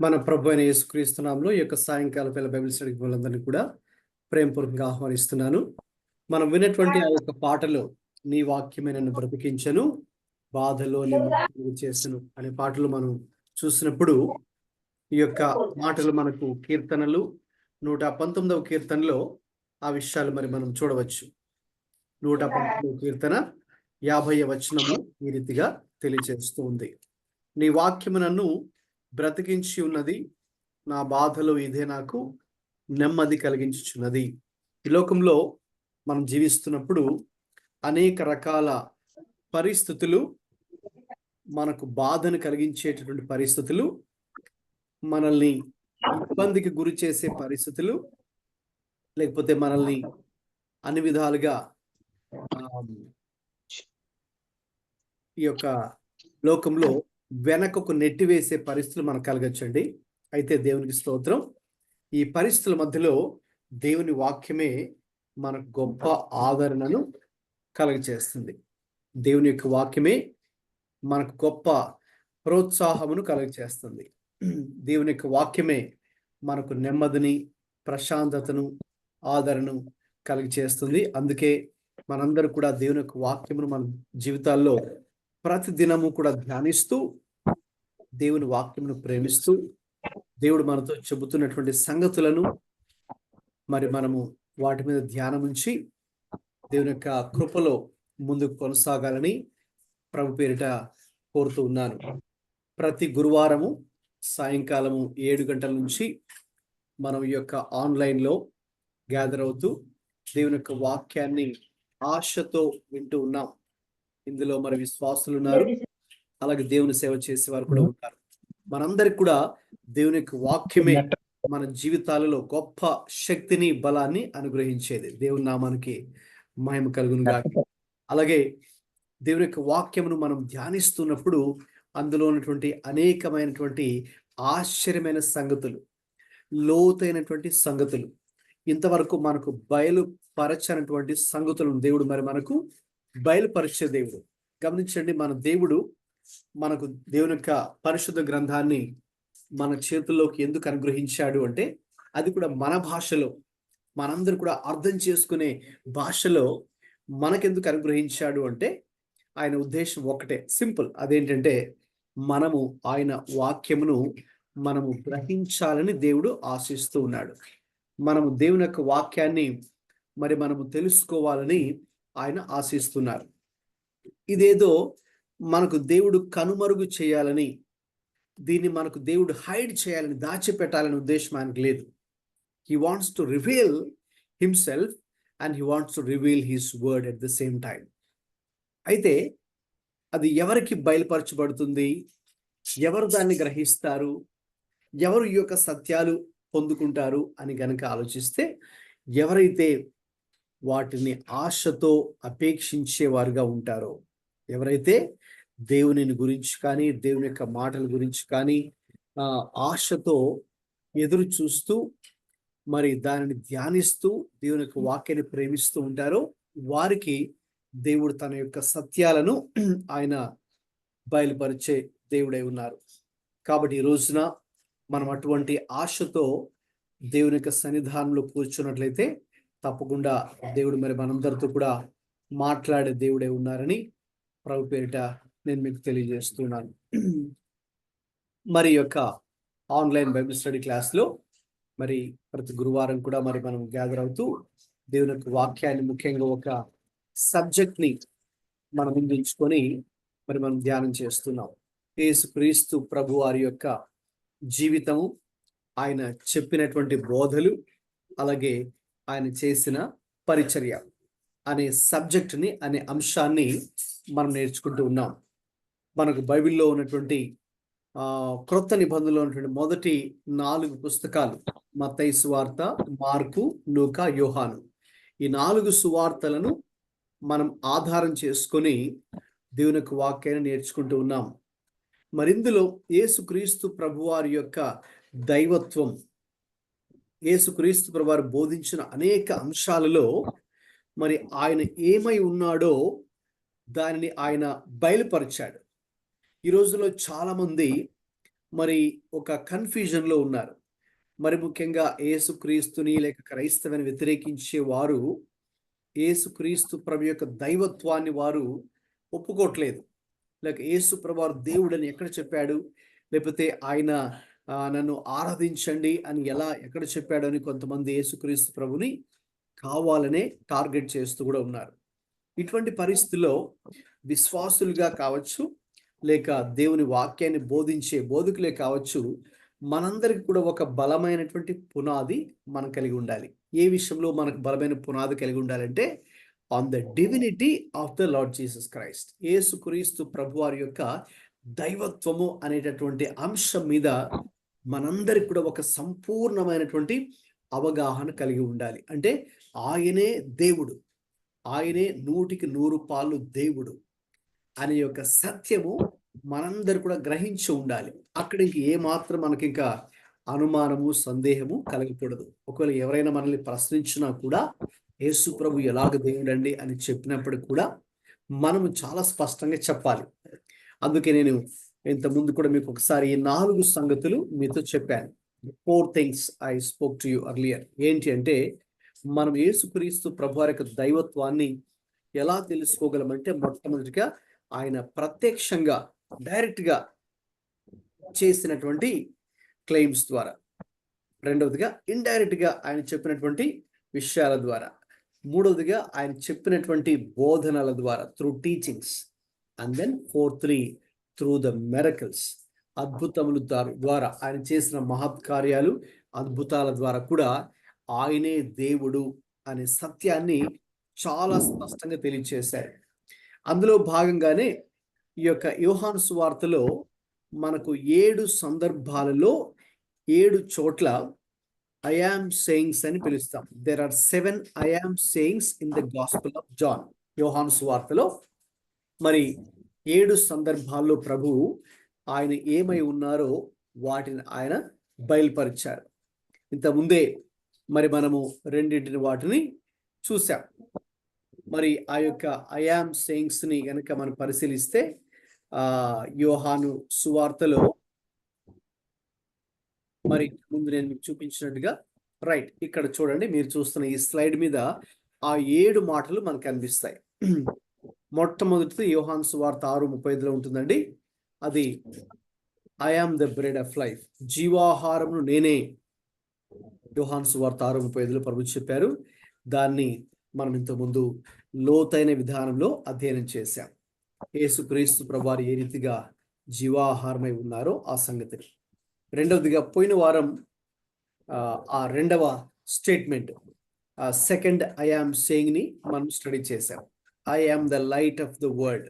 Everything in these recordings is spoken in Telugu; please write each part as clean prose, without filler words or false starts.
మన ప్రభు అయిన యేసుక్రీస్తు నామములో ఈ యొక్క సాయంకాల వేళ బైబిల్ స్టడీకి వాళ్ళందరినీ కూడా ప్రేమపూర్వకంగా ఆహ్వానిస్తున్నాను. మనం విన్నటువంటి ఆ యొక్క పాటలో నీ వాక్యమే నన్ను బ్రతికించను, బాధలో నీ ముక్తిని చేసెను అనే పాటలు మనం చూసినప్పుడు ఈ యొక్క మాటలు మనకు కీర్తనలు 119వ కీర్తనలో ఆ విషయాలు మరి మనం చూడవచ్చు. 119వ కీర్తన 50వ వచనము ఈ రీతిగా తెలియజేస్తూ ఉంది. నీ వాక్యము నన్ను బ్రతికించి ఉన్నది, నా బాధలో ఇదే నాకు నెమ్మది కలిగించుచున్నది. ఈ లోకంలో మనం జీవిస్తున్నప్పుడు అనేక రకాల పరిస్థితులు, మనకు బాధను కలిగించేటటువంటి పరిస్థితులు, మనల్ని ఇబ్బందికి గురి చేసే పరిస్థితులు, లేకపోతే మనల్ని అన్ని విధాలుగా ఈ యొక్క లోకంలో వెనకకు నెట్టివేసే పరిస్థితులు మనకు కలగచ్చండి. అయితే దేవునికి స్తోత్రం, ఈ పరిస్థితుల మధ్యలో దేవుని వాక్యమే మనకు గొప్ప ఆదరణను కలుగచేస్తుంది. దేవుని యొక్క వాక్యమే మనకు గొప్ప ప్రోత్సాహమును కలుగచేస్తుంది. దేవుని యొక్క వాక్యమే మనకు నెమ్మదిని, ప్రశాంతతను, ఆదరణను కలుగచేస్తుంది. అందుకే మనందరూ కూడా దేవుని యొక్క వాక్యమును మన జీవితాల్లో ప్రతి దినము కూడా ధ్యానిస్తూ, దేవుని వాక్యమును ప్రేమిస్తూ, దేవుడు మనతో చెబుతున్నటువంటి సంగతులను మరి మనము వాటి మీద ధ్యానం ఉంచి దేవుని యొక్క కృపలో ముందుకు కొనసాగాలని ప్రభు పేరిట కోరుతూ ఉన్నాను. ప్రతి గురువారము సాయంకాలము 7 గంటల నుంచి మనం ఈ యొక్క ఆన్లైన్లో గ్యాదర్ అవుతూ దేవుని యొక్క వాక్యాన్ని ఆశతో వింటూ ఉన్నాం. ఇందులో మరి విశ్వాసులు ఉన్నారు, అలాగే దేవుని సేవ చేసే వారు కూడా ఉంటారు. మనందరికి కూడా దేవుని యొక్క వాక్యమే మన జీవితాలలో గొప్ప శక్తిని, బలాన్ని అనుగ్రహించేది. దేవుని నామానికి మహిమ కలుగును గాక. అలాగే దేవుని యొక్క వాక్యమును మనం ధ్యానిస్తున్నప్పుడు అందులో ఉన్నటువంటి అనేకమైనటువంటి ఆశ్చర్యమైన సంగతులు, లోతైనటువంటి సంగతులు, ఇంతవరకు మనకు బయలుపరచనటువంటి సంగతులను దేవుడు మరి మనకు బయలుపరిచే దేవుడు. గమనించండి, మన దేవుడు మనకు దేవుని యొక్క పరిశుద్ధ గ్రంథాన్ని మన చేతుల్లోకి ఎందుకు అనుగ్రహించాడు అంటే, అది కూడా మన భాషలో, మనందరూ కూడా అర్థం చేసుకునే భాషలో మనకెందుకు అనుగ్రహించాడు అంటే, ఆయన ఉద్దేశం ఒకటే, సింపుల్. అదేంటంటే, మనము ఆయన వాక్యమును మనము గ్రహించాలని దేవుడు ఆశిస్తూ ఉన్నాడు. మనము దేవుని యొక్క వాక్యాన్ని మరి మనము తెలుసుకోవాలని ఆయన ఆశిస్తున్నారు. ఇదేదో మనకు దేవుడు కనుమరుగు చేయాలని, దీన్ని మనకు దేవుడు హైడ్ చేయాలని, దాచిపెట్టాలని ఉద్దేశం ఆయనకు లేదు. He wants to reveal himself and he wants to reveal his word at the same time. అయితే అది ఎవరికి బయలుపరచబడుతుంది, ఎవరు దాన్ని గ్రహిస్తారు, ఎవరు ఈ యొక్క సత్యాలు పొందుకుంటారు అని గనక ఆలోచిస్తే, ఎవరైతే వాటిని ఆశతో అపేక్షించేవారుగా ఉంటారో, ఎవరైతే దేవుని గురించి కానీ, దేవుని యొక్క మాటల గురించి కానీ ఆశతో ఎదురు చూస్తూ మరి దానిని ధ్యానిస్తూ దేవుని యొక్క వాక్యాన్ని ప్రేమిస్తూ ఉంటారో, వారికి దేవుడు తన యొక్క సత్యాలను ఆయన బయలుపరిచే దేవుడై ఉన్నారు. కాబట్టి ఈ రోజున మనం అటువంటి ఆశతో దేవుని యొక్క సన్నిధానంలో కూర్చున్నట్లయితే తప్పకుండా దేవుడు మరి మనందరితో కూడా మాట్లాడే దేవుడై ఉన్నారని ప్రభు పేరిట నేను మీకు తెలియజేస్తున్నాను. మరి యొక్క ఆన్లైన్ బైబిల్ స్టడీ క్లాస్లో మరి ప్రతి గురువారం కూడా మరి మనం గ్యాదర్ అవుతూ దేవుని యొక్క వాక్యాన్ని, ముఖ్యంగా ఒక సబ్జెక్ట్ని మనం ముందుంచుకొని మరి మనం ధ్యానం చేస్తున్నాం. యేసుక్రీస్తు ప్రభు వారి యొక్క జీవితము, ఆయన చెప్పినటువంటి బోధలు, అలాగే ఆయన చేసిన పరిచర్య అనే సబ్జెక్టుని, అనే అంశాన్ని మనం నేర్చుకుంటూ ఉన్నాం. మనకు బైబిల్లో ఉన్నటువంటి క్రొత్త నిబంధనలో ఉన్నటువంటి మొదటి 4 పుస్తకాలు, మత్తయి సువార్త, మార్కు, లూకా, యోహాను, ఈ 4 సువార్తలను మనం ఆధారం చేసుకొని దేవుని యొక్క వాక్యాన్ని నేర్చుకుంటూ ఉన్నాం. మరిందులో యేసుక్రీస్తు ప్రభువారి యొక్క దైవత్వం, యేసుక్రీస్తు ప్రభువారు బోధించిన అనేక అంశాలలో మరి ఆయన ఏమై ఉన్నాడో దానిని ఆయన బయలుపరిచాడు. ఈ రోజులో చాలా మంది మరి ఒక కన్ఫ్యూజన్లో ఉన్నారు. మరి ముఖ్యంగా యేసుక్రీస్తుని లేక క్రైస్తవుని వ్యతిరేకించే వారు యేసుక్రీస్తు ప్రభు యొక్క దైవత్వాన్ని వారు ఒప్పుకోవట్లేదు. లేక యేసు ప్రభువారు దేవుడని ఎక్కడ చెప్పాడు? లేకపోతే ఆయన నన్ను ఆరాధించండి అని ఎక్కడ చెప్పాడు అని కొంతమంది యేసుక్రీస్తు ప్రభుని కావాలనే టార్గెట్ చేస్తూ కూడా ఉన్నారు. ఇటువంటి పరిస్థితుల్లో విశ్వాసులుగా కావచ్చు, లేక దేవుని వాక్యాన్ని బోధించే బోధకులే కావచ్చు, మనందరికి కూడా ఒక బలమైనటువంటి పునాది మనం కలిగి ఉండాలి. ఏ విషయంలో మనకు బలమైన పునాది కలిగి ఉండాలంటే on the divinity of the lord Jesus Christ. యేసుక్రీస్తు ప్రభువారి యొక్క దైవత్వము అనేటటువంటి అంశం మీద మనందరికి కూడా ఒక సంపూర్ణమైనటువంటి అవగాహన కలిగి ఉండాలి. అంటే ఆయనే దేవుడు, ఆయనే 100% దేవుడు అనే యొక్క సత్యము మనందరూ కూడా గ్రహించి ఉండాలి. అక్కడికి ఏమాత్రం మనకి ఇంకా అనుమానము, సందేహము కలగకూడదు. ఒకవేళ ఎవరైనా మనల్ని ప్రశ్నించినా కూడా యేసు ప్రభు ఎలాగ దేవుడండి అని చెప్పినప్పుడు కూడా మనము చాలా స్పష్టంగా చెప్పాలి. అందుకే నేను ఇంతకుముందు కూడా మీకు ఒకసారి ఈ 4 సంగతులు మీతో చెప్పాను. 4 things I spoke to you earlier. ఏంటి అంటే, మనం యేసుక్రీస్తు ప్రభువారి యొక్క దైవత్వాన్ని ఎలా తెలుసుకోగలమంటే, మొట్టమొదటిగా ఆయన ప్రత్యక్షంగా డైరెక్ట్గా చేసినటువంటి క్లెయిమ్స్ ద్వారా, రెండవదిగా ఇండైరెక్ట్గా ఆయన చెప్పినటువంటి విషయాల ద్వారా, మూడవదిగా ఆయన చెప్పినటువంటి బోధనల ద్వారా through teachings, and then fourthly through the miracles, అద్భుతముల ద్వారా ఆయన చేసిన మహత్కార్యాలు, అద్భుతాల ద్వారా కూడా ఆయనే దేవుడు అనే సత్యాన్ని చాలా స్పష్టంగా తెలియచేశారు. అందులో భాగంగానే ఈ యొక్క యోహాను సువార్తలో మనకు 7 సందర్భాలలో 7 చోట్ల ఐ యామ్ సేయింగ్స్ అని పిలుస్తాం. There are 7 I am sayings in the gospel of John. యోహాను సువార్తలో మరి 7 సందర్భాల్లో ప్రభువు ఆయన ఏమై ఉన్నారో వాటిని ఆయన బయలుపరిచారు. ఇంతకుముందే మరి మనము రెండింటిని వాటిని చూసాం. మరి ఆ యొక్క ఐ యామ్ సేయింగ్స్ ని గనక మనం పరిశీలిస్తే యోహాను సువార్తలో మరి ముందు నేను మీకు చూపించినట్టుగా రైట్ ఇక్కడ చూడండి, మీరు చూస్తున్న ఈ స్లైడ్ మీద ఆ 7 మాటలు మనకు కనిపిస్తాయి. మొట్టమొదటిది యోహాను సువార్త 6:35లో ఉంటుందండి. అది I am the bread of life, జీవాహారమును నేనే. యోహాను సువార్త 6:35లో ప్రభు చెప్పారు. దాన్ని మనం ఇంతకుముందు లోతైన విధానంలో అధ్యయనం చేశాం. యేసుక్రీస్తు ప్రభువారు ఏ రీతిగా జీవాహారమై ఉన్నారో ఆ సంగతిని. రెండవదిగా పోయిన వారం ఆ రెండవ statement, second I am saying ని మనం స్టడీ చేశాం. I am the light of the world,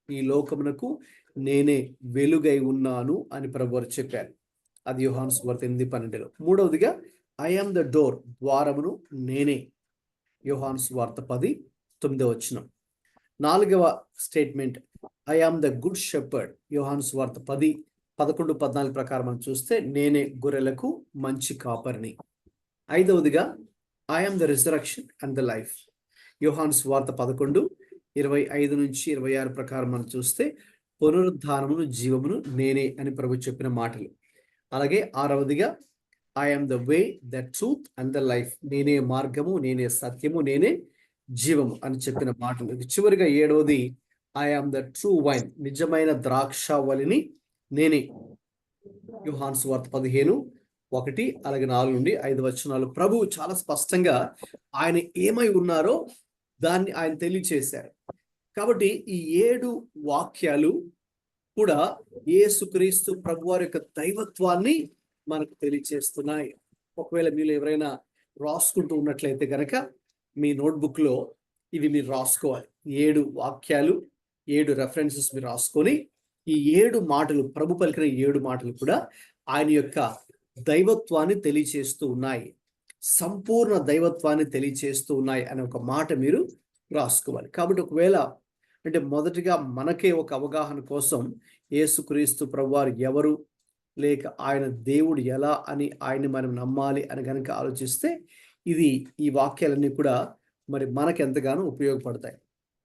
ఈ లోకమునకు నేనే వెలుగై ఉన్నాను అని ప్రభువారు చెప్పారు. అది యోహాను సువార్త 8:12లో. మూడవదిగా ఐ యామ్ ద డోర్, ద్వారమును నేనే. యోహాను సువార్త 10:9. నాలుగవ statement I am the good shepherd, యోహాను సువార్త 10:11-14 ప్రకారం మనం చూస్తే నేనే గొర్రెలకు మంచి కాపరిని. ఐదవదిగా I am the resurrection and the life, యోహాను సువార్త 11:25-26 ప్రకారం మనం చూస్తే పునరుద్ధానమును జీవమును నేనే అని ప్రభు చెప్పిన మాటలు. అలాగే ఆరవదిగా I am the way, the truth and the life, నేనే మార్గము, నేనే సత్యము, నేనే జీవము అని చెప్పిన మాటలు. చివరిగా ఏడవది I am the true wine, నిజమైన ద్రాక్షావళిని నేనే. యోహాను సువార్త 15:1 అలాగే 4-5 ప్రభువు చాలా స్పష్టంగా ఆయన ఏమై ఉన్నారో దాన్ని ఆయన తెలియచేశారు. కాబట్టి ఈ 7 వాక్యాలు కూడా యేసుక్రీస్తు ప్రభువారి యొక్క దైవత్వాన్ని మనకు తెలియచేస్తున్నాయి. ఒకవేళ మీరు ఎవరైనా రాసుకుంటూ ఉన్నట్లయితే కనుక మీ నోట్బుక్లో ఇవి మీరు రాసుకోవాలి. 7 వాక్యాలు, 7 రెఫరెన్సెస్ మీరు రాసుకొని ఈ 7 మాటలు, ప్రభు పలికిన 7 మాటలు కూడా ఆయన యొక్క దైవత్వాన్ని తెలియచేస్తూ ఉన్నాయి, సంపూర్ణ దైవత్వాన్ని తెలియచేస్తూ ఉన్నాయి అనే ఒక మాట మీరు రాసుకోవాలి. కాబట్టి ఒకవేళ అంటే మొదటిగా మనకే ఒక అవగాహన కోసం యేసుక్రీస్తు ప్రభువారు ఎవరు, లేక ఆయన దేవుడు ఎలా అని ఆయన్ని మనం నమ్మాలి అని కనుక ఆలోచిస్తే ఈ వాక్యాలన్నీ కూడా మరి మనకు ఎంతగానో ఉపయోగపడతాయి.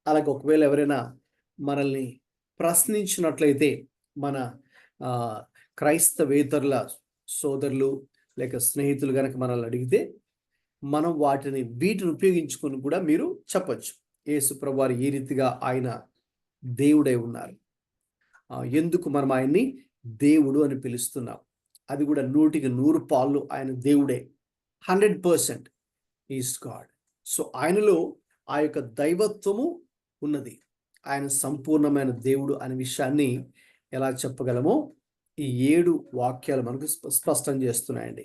అలాగే ఒకవేళ ఎవరైనా మనల్ని ప్రశ్నించినట్లయితే మన క్రైస్తవేతరుల సోదరులు లేక స్నేహితులు కనుక మనల్ని అడిగితే మనం వీటిని ఉపయోగించుకొని కూడా మీరు చెప్పచ్చు. యేసు ప్రభువారు ఏ రీతిగా ఆయన దేవుడై ఉన్నారు, ఎందుకు మనం ఆయన్ని దేవుడు అని పిలుస్తున్నాం, అది కూడా 100% ఆయన దేవుడే, 100% ఈస్ గాడ్. సో ఆయనలో ఆ యొక్క దైవత్వము ఉన్నది, ఆయన సంపూర్ణమైన దేవుడు అనే విషయాన్ని ఎలా చెప్పగలమో ఈ 7 వాక్యాలు మనకు స్పష్టం చేస్తున్నాయండి.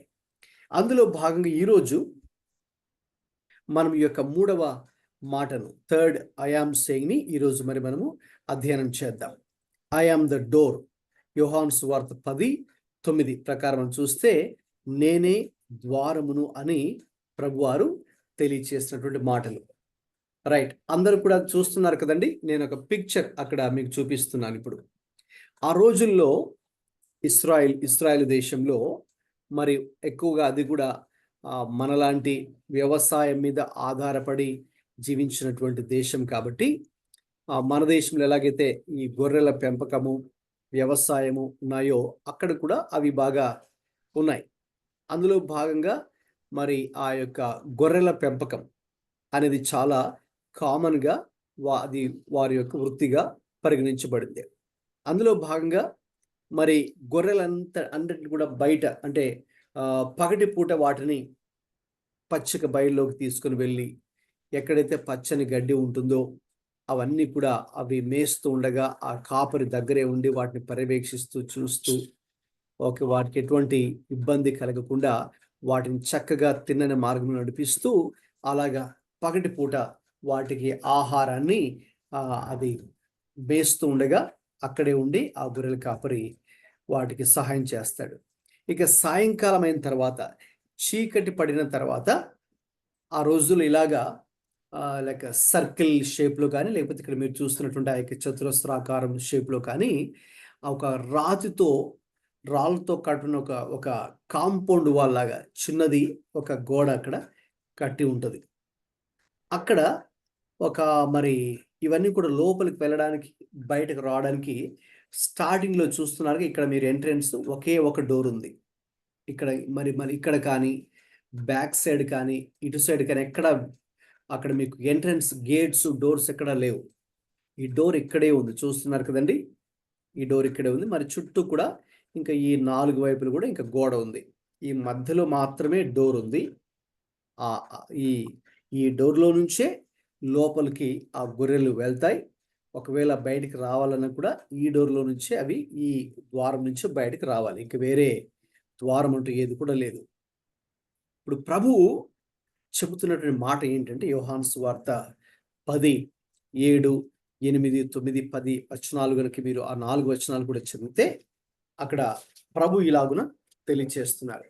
అందులో భాగంగా ఈరోజు మనం ఈ యొక్క 3వ మాటను, థర్డ్ ఐ యామ్ సేయింగ్ ని ఈరోజు మరి మనము అధ్యయనం చేద్దాం. I am the door. యోహాను సువార్త 10:9 ప్రకారం చూస్తే నేనే ద్వారమును అని ప్రభువారు తెలియచేసినటువంటి మాటలు. రైట్, అందరూ కూడా చూస్తున్నారు కదండి. నేను ఒక పిక్చర్ అక్కడ మీకు చూపిస్తున్నాను. ఇప్పుడు ఆ రోజుల్లో ఇస్రాయేల్ దేశంలో మరి ఎక్కువగా అది కూడా మనలాంటి వ్యవసాయం మీద ఆధారపడి జీవించినటువంటి దేశం కాబట్టి మన దేశంలో ఎలాగైతే ఈ గొర్రెల పెంపకము వ్యవసాయము ఉన్నాయో అక్కడ కూడా అవి బాగా ఉన్నాయి. అందులో భాగంగా మరి ఆ యొక్క గొర్రెల పెంపకం అనేది చాలా కామన్గా అది వారి యొక్క వృత్తిగా పరిగణించబడింది. అందులో భాగంగా మరి అన్నిటిని కూడా బయట అంటే పగటి పూట వాటిని పచ్చిక బయల్లోకి తీసుకుని వెళ్ళి ఎక్కడైతే పచ్చని గడ్డి ఉంటుందో అవన్నీ కూడా అవి మేస్తూ ఉండగా ఆ కాపరి దగ్గరే ఉండి వాటిని పర్యవేక్షిస్తూ చూస్తూ వాటికి ఎటువంటి ఇబ్బంది కలగకుండా వాటిని చక్కగా తిన్నని మార్గం నడిపిస్తూ అలాగా పగటి పూట వాటికి ఆహారాన్ని అది మేస్తూ ఉండగా అక్కడే ఉండి ఆ గొర్రెల కాపరి వాటికి సహాయం చేస్తాడు. ఇక సాయంకాలం అయిన తర్వాత చీకటి పడిన తర్వాత ఆ రోజులు ఇలాగా లైక్ సర్కిల్ షేప్లో కానీ లేకపోతే ఇక్కడ మీరు చూస్తున్నటువంటి ఆ యొక్క చతురస్రాకారం షేప్లో కానీ ఒక రాళ్ళతో కట్టిన ఒక కాంపౌండ్ వాల్ లాగా చిన్నది ఒక గోడ అక్కడ కట్టి ఉంటుంది. అక్కడ మరి ఇవన్నీ కూడా లోపలికి వెళ్ళడానికి బయటకు రావడానికి స్టార్టింగ్లో చూస్తున్నారు. ఇక్కడ మీరు ఎంట్రన్స్ ఒకే ఒక డోర్ ఉంది. ఇక్కడ మరి ఇక్కడ కానీ బ్యాక్ సైడ్ కానీ ఇటు సైడ్ కానీ అక్కడ మీకు ఎంట్రన్స్ గేట్స్ డోర్స్ ఎక్కడ లేవు. ఈ డోర్ ఇక్కడే ఉంది, చూస్తున్నారు కదండి. ఈ డోర్ ఇక్కడే ఉంది. మరి చుట్టూ కూడా ఇంకా ఈ 4 వైపులు కూడా ఇంకా గోడ ఉంది. ఈ మధ్యలో మాత్రమే డోర్ ఉంది. ఈ డోర్లో నుంచే లోపలికి ఆ గొర్రెలు వెళ్తాయి. ఒకవేళ బయటికి రావాలన్నా కూడా ఈ డోర్లో నుంచే అవి ఈ ద్వారం నుంచి బయటికి రావాలి. ఇంక వేరే ద్వారం అంటూ ఏది కూడా లేదు. ఇప్పుడు ప్రభువు చెబుతున్నటువంటి మాట ఏంటంటే యోహాను సువార్త 10:7, 8, 9, 10 వచనాలు కనుక మీరు ఆ 4 వచనాలు కూడా చదివితే అక్కడ ప్రభు ఇలాగున తెలియచేస్తున్నారు.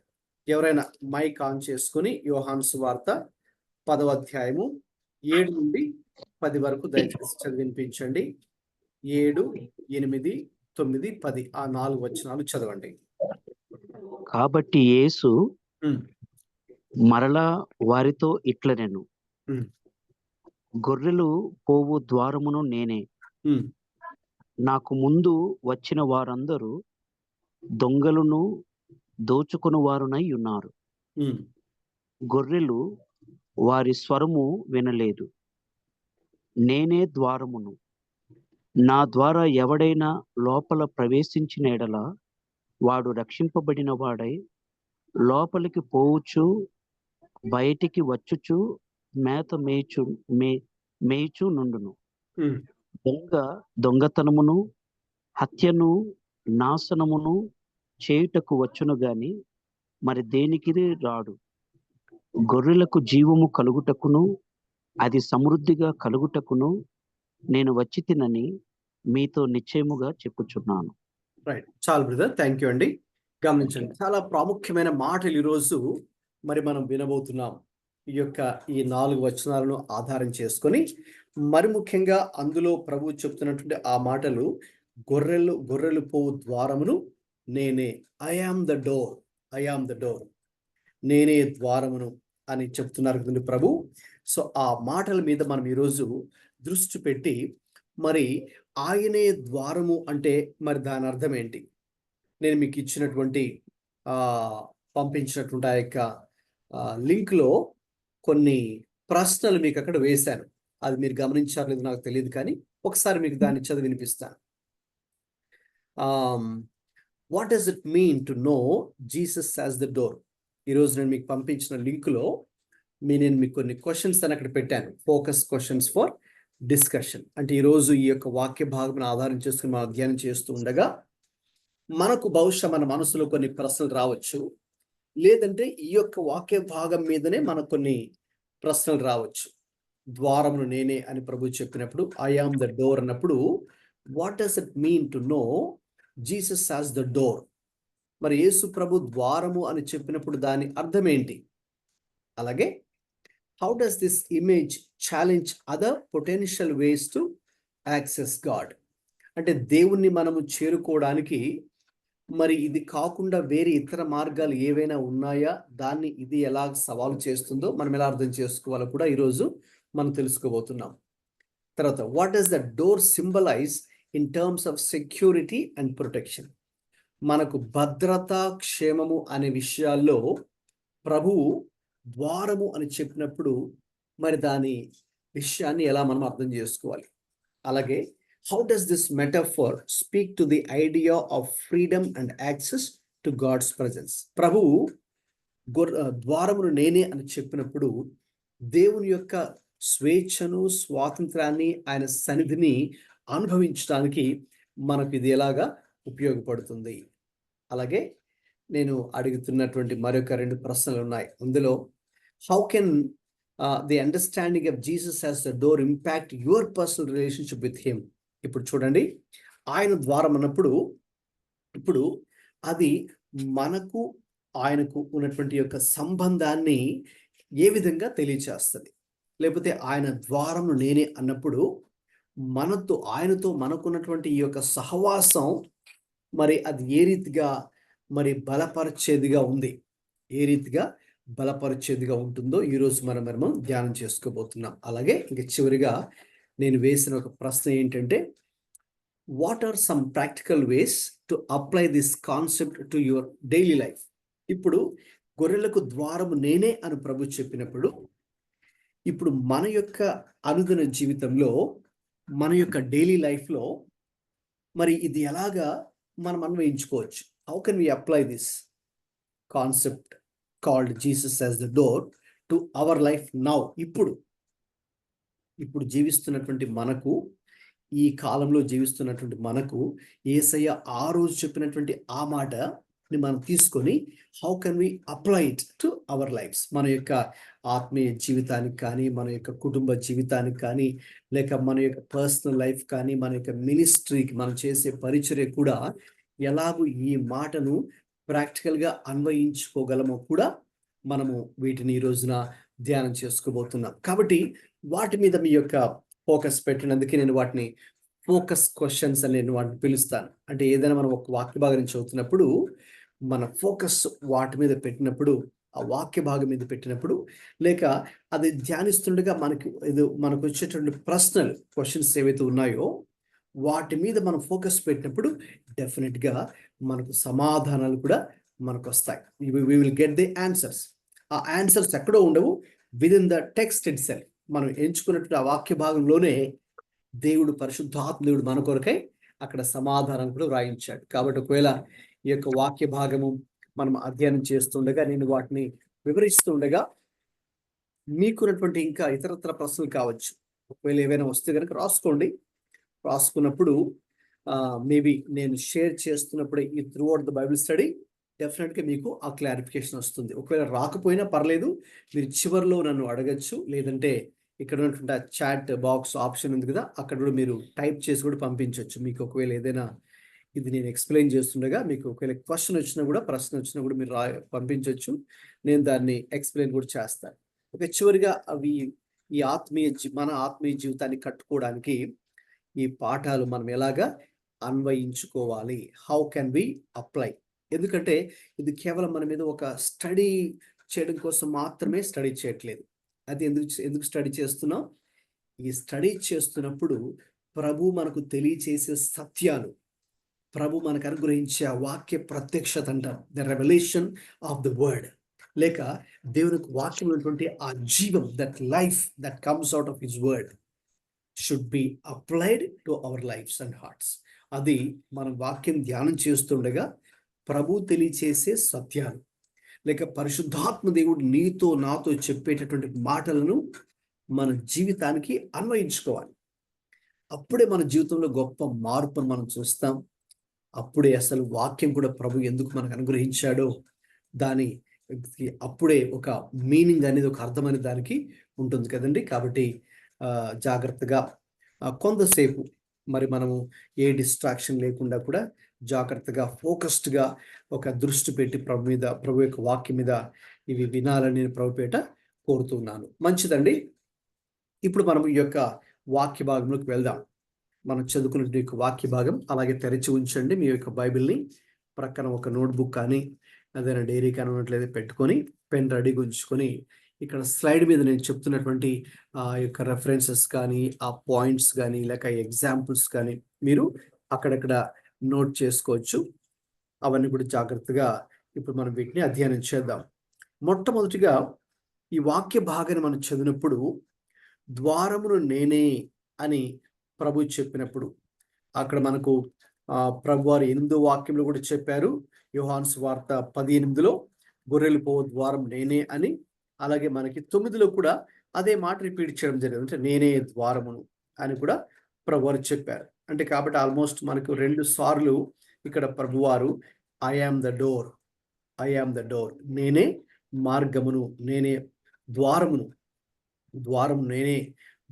ఎవరైనా మైక్ ఆన్ చేసుకుని యోహాను సువార్త 10వ అధ్యాయము 7 నుండి 10 వరకు దయచేసి చదివించండి. 7, 8, 9, 10 ఆ 4 వచనాలు చదవండి. కాబట్టి యేసు మరలా వారితో ఇట్లనెను, గొర్రెలు పోవు ద్వారమును నేనే. నాకు ముందు వచ్చిన వారందరూ దొంగలను దోచుకుని వారునై ఉన్నారు. గొర్రెలు వారి స్వరము వినలేదు. నేనే ద్వారమును. నా ద్వారా ఎవడైనా లోపల ప్రవేశించిన ఎడల వాడు రక్షింపబడిన వాడై లోపలికి పోవచ్చు, బయటికి వచ్చుచు మేత మేయుచు నుండును. దొంగతనమును హత్యను నాశనమును చేయుటకు వచ్చును గాని మరి దేనికి రాడు. గొర్రెలకు జీవము కలుగుటకును అది సమృద్ధిగా కలుగుటకును నేను వచ్చి తినని మీతో నిశ్చయముగా చెప్పుచున్నాను. రైట్, చాలు బ్రదర్, థ్యాంక్ యూ అండి. గమనించండి, చాలా ప్రాముఖ్యమైన మాటలు ఈరోజు మరి మనం వినబోతున్నాం. ఈ 4 వచనాలను ఆధారం చేసుకొని మరి ముఖ్యంగా అందులో ప్రభు చెప్తున్నటువంటి ఆ మాటలు గొర్రెలు పోవు ద్వారమును నేనే. I am the door, I am the door, నేనే ద్వారమును అని చెప్తున్నారు కదండి ప్రభు. సో ఆ మాటల మీద మనం ఈరోజు దృష్టి పెట్టి మరి ఆయనే ద్వారము అంటే మరి దాని అర్థం ఏంటి? నేను మీకు ఇచ్చినటువంటి పంపించినటువంటి ఆ యొక్క లింక్లో కొన్ని ప్రశ్నలు మీకు అక్కడ వేశాను. అది మీరు గమనించారో లేదో నాకు తెలియదు, కానీ ఒకసారి మీకు దాన్ని చదివి వినిపిస్తాను. What does it mean to know Jesus as the door? ఈరోజు నేను మీకు పంపించిన లింకులో నేను మీకు కొన్ని క్వశ్చన్స్ అని అక్కడ పెట్టాను. Focus questions for discussion. అంటే ఈరోజు ఈ యొక్క వాక్య భాగం ఆధారం చేసుకుని మనం అధ్యయనం చేస్తూ ఉండగా మనకు బహుశా మన మనసులో కొన్ని ప్రశ్నలు రావచ్చు, లేదంటే ఈ యొక్క వాక్య భాగం మీదనే మనకు కొన్ని ప్రశ్నలు రావచ్చు. ద్వారమును నేనే అని ప్రభు చెప్పినప్పుడు, ఐ ఆమ్ ద డోర్ అన్నప్పుడు, what does it mean to know Jesus as the door? మరి యేసు ప్రభు ద్వారము అని చెప్పినప్పుడు దాని అర్థం ఏంటి? అలాగే how does this image challenge other potential ways to access God? అంటే దేవుణ్ణి మనము చేరుకోవడానికి మరి ఇది కాకుండా వేరే ఇతర మార్గాలు ఏవైనా ఉన్నాయా? దాన్ని ఇది ఎలా సవాలు చేస్తుందో మనం ఎలా అర్థం చేసుకోవాలో కూడా ఈరోజు మనం తెలుసుకోబోతున్నాం. తర్వాత, what does the door symbolise in terms of security and protection? మనకు భద్రత, క్షేమము అనే విషయాల్లో ప్రభువు ద్వారము అని చెప్పినప్పుడు మరి దాని విషయాన్ని ఎలా మనం అర్థం చేసుకోవాలి? అలాగే how does this metaphor speak to the idea of freedom and access to God's presence? ప్రభువు ద్వారమును నేనే అని చెప్పినప్పుడు దేవుని యొక్క స్వేచ్ఛను, స్వాతంత్రాన్ని, ఆయన సన్నిధిని అనుభవించడానికి మనకు ఇది ఎలాగా ఉపయోగపడుతుంది? అలాగే నేను అడుగుతున్నటువంటి మరొక 2 ప్రశ్నలు ఉన్నాయి. అందులో, how can the understanding of Jesus as the door impact your personal relationship with him? ఇప్పుడు చూడండి, ఆయన ద్వారం అన్నప్పుడు ఇప్పుడు అది మనకు ఆయనకు ఉన్నటువంటి యొక్క సంబంధాన్ని ఏ విధంగా తెలియచేస్తుంది? లేకపోతే ఆయన ద్వారము నేనే అన్నప్పుడు ఆయనతో మనకున్నటువంటి ఈ యొక్క సహవాసం మరి అది ఏ రీతిగా మరి బలపరిచేదిగా ఉంది, ఏ రీతిగా బలపరిచేదిగా ఉంటుందో ఈరోజు మనం ధ్యానం చేసుకోబోతున్నాం. అలాగే ఇంక చివరిగా నేను వేసిన ఒక ప్రశ్న ఏంటంటే, what are some practical ways to apply this concept to your daily life? ఇప్పుడు గొర్రెలకు ద్వారము నేనే అని ప్రభు చెప్పినప్పుడు ఇప్పుడు మన యొక్క అనుదిన జీవితంలో, మన యొక్క డైలీ లైఫ్లో మరి ఇది ఎలాగా మనం అన్వయించుకోవచ్చు? How can we apply this concept called Jesus as the door to our life now? ఇప్పుడు జీవిస్తున్నటువంటి మనకు, ఈ కాలంలో జీవిస్తున్నటువంటి మనకు యేసయ్య ఆ రోజు చెప్పినటువంటి ఆ మాటని మనం తీసుకొని how can we apply it to our lifes? మన యొక్క ఆత్మీయ జీవితానికి కానీ, మన యొక్క కుటుంబ జీవితానికి కానీ, లేక మన యొక్క పర్సనల్ లైఫ్ కానీ, మన యొక్క మినిస్ట్రీకి మనం చేసే పరిచర్య కూడా ఎలాగూ ఈ మాటను ప్రాక్టికల్గా అన్వయించుకోగలమో కూడా మనము వీటిని ఈ రోజున ధ్యానం చేసుకోబోతున్నాం. కాబట్టి వాటి మీద మీ యొక్క ఫోకస్ పెట్టినందుకే నేను వాటిని ఫోకస్ క్వశ్చన్స్ అని నేను వాటిని పిలుస్తాను. అంటే ఏదైనా మనం ఒక వాక్య భాగం చదువుతున్నప్పుడు మన ఫోకస్ వాటి మీద పెట్టినప్పుడు, ఆ వాక్య భాగం మీద పెట్టినప్పుడు, లేక అది ధ్యానిస్తుండగా మనకు వచ్చేటువంటి ప్రశ్నలు, క్వశ్చన్స్ ఏవైతే ఉన్నాయో వాటి మీద మనం ఫోకస్ పెట్టినప్పుడు డెఫినెట్గా మనకు సమాధానాలు కూడా మనకు వస్తాయి. We will get the answers. ఆ ఆన్సర్స్ ఎక్కడో ఉండవు, within the text itself. మనం ఎంచుకున్నటువంటి ఆ వాక్య భాగంలోనే పరిశుద్ధాత్మ దేవుడు మన కొరకై అక్కడ సమాధానం కూడా వ్రాయించాడు. కాబట్టి ఒకవేళ ఈ యొక్క వాక్య భాగము మనం అధ్యయనం చేస్తుండగా, నేను వాటిని వివరిస్తుండగా మీకున్నటువంటి ఇంకా ఇతరత్ర ప్రశ్నలు కావచ్చు, ఒకవేళ ఏవైనా వస్తే కనుక రాసుకోండి. రాసుకున్నప్పుడు మేబీ నేను షేర్ చేస్తున్నప్పుడు ఈ through out the Bible study డెఫినెట్గా మీకు ఆ క్లారిఫికేషన్ వస్తుంది. ఒకవేళ రాకపోయినా పర్లేదు, మీరు చివరిలో నన్ను అడగచ్చు, లేదంటే ఇక్కడ ఉన్నటువంటి ఆ చాట్ బాక్స్ ఆప్షన్ ఉంది కదా, అక్కడ కూడా మీరు టైప్ చేసి కూడా పంపించవచ్చు. మీకు ఒకవేళ ఏదైనా ఇది నేను ఎక్స్ప్లెయిన్ చేస్తుండగా మీకు ఒకవేళ ప్రశ్న వచ్చినా కూడా మీరు పంపించవచ్చు. నేను దాన్ని ఎక్స్ప్లెయిన్ కూడా చేస్తాను. ఓకే, చివరిగా అవి మన ఆత్మీయ జీవితాన్ని కట్టుకోవడానికి ఈ పాఠాలు మనం ఎలాగా అన్వయించుకోవాలి? How can we apply? ఎందుకంటే ఇది కేవలం మన మీద ఒక స్టడీ చేయడం కోసం మాత్రమే స్టడీ చేయట్లేదు. అది ఎందుకు స్టడీ చేస్తున్నాం? ఈ స్టడీ చేస్తున్నప్పుడు ప్రభు మనకు తెలియచేసే సత్యాలు, ప్రభు మనకు అనుగ్రహించే ఆ వాక్య ప్రత్యక్షత అంటాం, the revelation of the word, లేక దేవునికి వాక్యం ఉన్నటువంటి ఆ జీవం, that life that comes out of his word should be applied to our lifes and hearts. అది మనం వాక్యం ధ్యానం చేస్తుండగా ప్రభు తెలియచేసే సత్యాలు, లేక పరిశుద్ధాత్మ దేవుడు నీతో నాతో చెప్పేటటువంటి మాటలను మన జీవితానికి అన్వయించుకోవాలి. అప్పుడే మన జీవితంలో గొప్ప మార్పును మనం చూస్తాం. అప్పుడే అసలు వాక్యం కూడా ప్రభు ఎందుకు మనకు అనుగ్రహించాడో దాని అప్పుడే ఒక మీనింగ్ అనేది, ఒక అర్థం అనేది దానికి ఉంటుంది కదండి. కాబట్టి జాగ్రత్తగా కొంతసేపు మరి మనము ఏ డిస్ట్రాక్షన్ లేకుండా కూడా జాగ్రత్తగా ఫోకస్డ్గా ఒక దృష్టి పెట్టి ప్రభు యొక్క వాక్యం మీద ఇవి వినాలని నేను ప్రభుపేట కోరుతున్నాను. మంచిదండి. ఇప్పుడు మనం ఈ యొక్క వాక్య భాగంలోకి వెళ్దాం. మనం చదువుకున్న వాక్య భాగం అలాగే తెరిచి ఉంచండి. మీ యొక్క బైబిల్ని ప్రక్కన ఒక నోట్బుక్ కానీ ఏదైనా డైరీ కానీ ఉన్నట్లయితే పెట్టుకొని పెన్ రెడీగా ఉంచుకొని ఇక్కడ స్లైడ్ మీద నేను చెప్తున్నటువంటి ఆ యొక్క రెఫరెన్సెస్ కానీ, ఆ పాయింట్స్ కానీ, లేక ఎగ్జాంపుల్స్ కానీ మీరు అక్కడక్కడ నోట్ చేసుకోవచ్చు. అవన్నీ కూడా జాగ్రత్తగా ఇప్పుడు మనం వీటిని అధ్యయనం చేద్దాం. మొట్టమొదటిగా ఈ వాక్య భాగాన్ని మనం చదివినప్పుడు ద్వారమును నేనే అని ప్రభు చెప్పినప్పుడు అక్కడ మనకు ప్రభువారు 8వ వాక్యంలో కూడా చెప్పారు. యోహాను సువార్త 10:8లో గొర్రెలు పో ద్వారం నేనే అని, అలాగే మనకి 9లో కూడా అదే మాట రిపీట్ చేయడం జరిగింది. అంటే నేనే ద్వారమును అని కూడా ప్రభువారు చెప్పారు. అంటే కాబట్టి ఆల్మోస్ట్ మనకు 2 సార్లు ఇక్కడ ప్రభువారు I am the door, I am the door, నేనే మార్గమును, నేనే ద్వారమును, ద్వారం నేనే,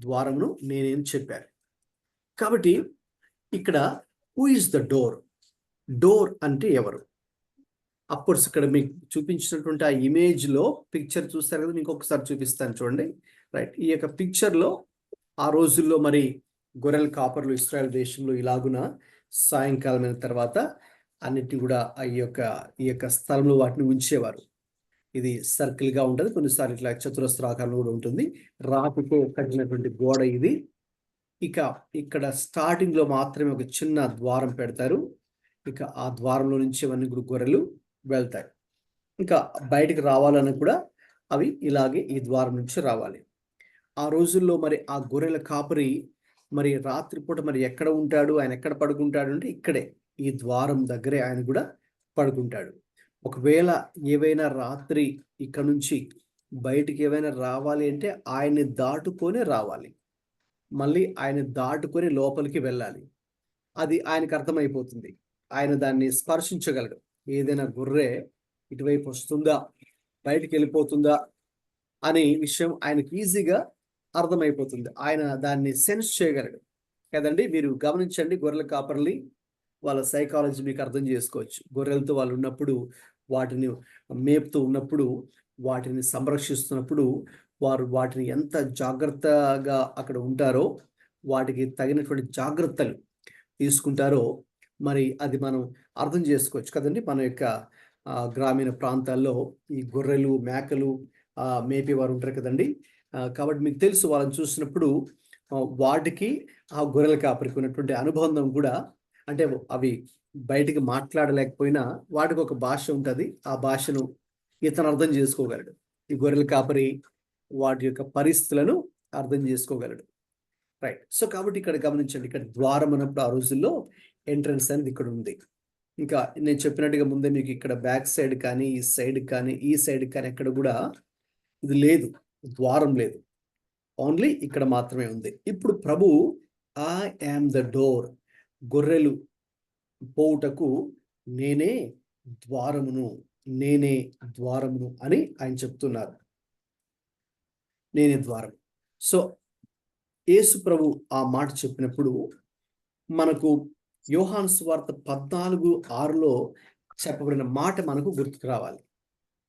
ద్వారమును నేనే అని చెప్పారు. కాబట్టి ఇక్కడ who is the door, door అంటే ఎవరు? అఫ్కోర్స్ ఇక్కడ మీకు చూపించినటువంటి ఆ ఇమేజ్లో పిక్చర్ చూస్తారు కదా, మీకు ఒకసారి చూపిస్తాను చూడండి. రైట్, ఈ యొక్క పిక్చర్లో ఆ రోజుల్లో మరి గొర్రెల కాపర్లు ఇశ్రాయేల్ దేశంలో ఇలాగున సాయంకాలమైన తర్వాత అన్నిటిని కూడా ఈ యొక్క స్థలంలో వాటిని ఉంచేవారు. ఇది సర్కిల్గా ఉంటుంది, కొన్నిసార్లు ఇట్లా చతురస్రాకారంలో కూడా ఉంటుంది. రాతితో కట్టినటువంటి గోడ ఇది. ఇక ఇక్కడ స్టార్టింగ్లో మాత్రమే ఒక చిన్న ద్వారం పెడతారు. ఇక ఆ ద్వారంలో నుంచి అవన్నీ గొర్రెలు వెళ్తాయి. ఇంకా బయటికి రావాలని కూడా అవి ఇలాగే ఈ ద్వారం నుంచి రావాలి. ఆ రోజుల్లో మరి ఆ గొర్రెల కాపరి మరి రాత్రిపూట మరి ఎక్కడ ఉంటాడు, ఆయన ఎక్కడ పడుకుంటాడు అంటే ఇక్కడే ఈ ద్వారం దగ్గరే ఆయన కూడా పడుకుంటాడు. ఒకవేళ ఏవైనా రాత్రి ఇక్కడ నుంచి బయటికి ఏవైనా రావాలి అంటే ఆయన్ని దాటుకొని రావాలి, మళ్ళీ ఆయన దాటుకొని లోపలికి వెళ్ళాలి. అది ఆయనకు అర్థమైపోతుంది. ఆయన దాన్ని స్పర్శించగలడు. ఏదైనా గొర్రె ఇటువైపు వస్తుందా, బయటికి వెళ్ళిపోతుందా అనే విషయం ఆయనకు ఈజీగా అర్థమైపోతుంది. ఆయన దాన్ని సెన్స్ చేయగలడు కదండి. మీరు గమనించండి, గొర్రెల కాపర్ని వాళ్ళ సైకాలజీ మీకు అర్థం చేసుకోవచ్చు. గొర్రెలతో వాళ్ళు ఉన్నప్పుడు, వాటిని మేపుతూ ఉన్నప్పుడు, వాటిని సంరక్షిస్తున్నప్పుడు వారు వాటిని ఎంత జాగ్రత్తగా అక్కడ ఉంటారో, వాటికి తగినటువంటి జాగ్రత్తలు తీసుకుంటారో మరి అది మనం అర్థం చేసుకోవచ్చు కదండి. మన యొక్క గ్రామీణ ప్రాంతాల్లో ఈ గొర్రెలు మేకలు మేపేవారు ఉంటారు కదండి. కాబట్టి మీకు తెలుసు, వాళ్ళని చూసినప్పుడు వాటికి ఆ గొర్రెల కాపరికి ఉన్నటువంటి అనుబంధం కూడా, అంటే అవి బయటికి మాట్లాడలేకపోయినా వాటికి ఒక భాష ఉంటుంది. ఆ భాషను ఇతను అర్థం చేసుకోగలడు. ఈ గొర్రెల కాపరి వాటి యొక్క పరిస్థితులను అర్థం చేసుకోగలడు. రైట్. సో కాబట్టి ఇక్కడ గమనించండి, ఇక్కడ ద్వారం అన్నప్పుడు ఆ రోజుల్లో ఎంట్రన్స్ అనేది ఇక్కడ ఉంది. ఇంకా నేను చెప్పినట్టుగా ముందే మీకు ఇక్కడ బ్యాక్ సైడ్ కానీ, ఈ సైడ్ కానీ, ఈ సైడ్ కానీ ఎక్కడ కూడా ఇది లేదు, ద్వారం లేదు, ఓన్లీ ఇక్కడ మాత్రమే ఉంది. ఇప్పుడు ప్రభు ఐ యామ్ ద డోర్, గొర్రెలు పోవుటకు నేనే ద్వారమును, నేనే ద్వారమును అని ఆయన చెప్తున్నారు. నేనే ద్వారం. సో యేసు ప్రభు ఆ మాట చెప్పినప్పుడు మనకు యోహాను సువార్త 14:6లో చెప్పబడిన మాట మనకు గుర్తుకు రావాలి.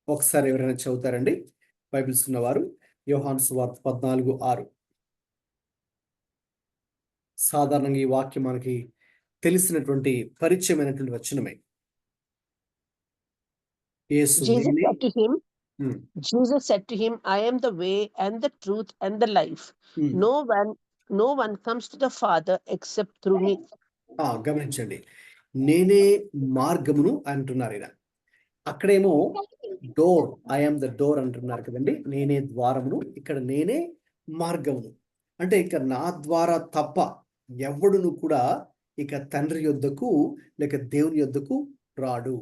ఒకసారి ఎవరైనా చదువుతారండి బైబిల్స్ ఉన్నవారు? యోహాను సువార్త 14:6. సాధారణంగా ఈ వాక్యం మనకి తెలిసినటువంటి పరిచయమైనటువంటి వచనమే. Jesus said to him, I am the way and the truth and the life. No one comes to the Father except through me. గమనించండి, నేనే మార్గమును అంటున్నారు ఈయన. అక్కడేమో డోర్, ఐఎమ్ ద డోర్ అంటున్నారు కదండి, నేనే ద్వారమును, ఇక్కడ నేనే మార్గమును. అంటే ఇక నా ద్వారా తప్ప ఎవడును కూడా ఇక తండ్రి యొద్దకు లేక దేవుని యొద్దకు రాడు.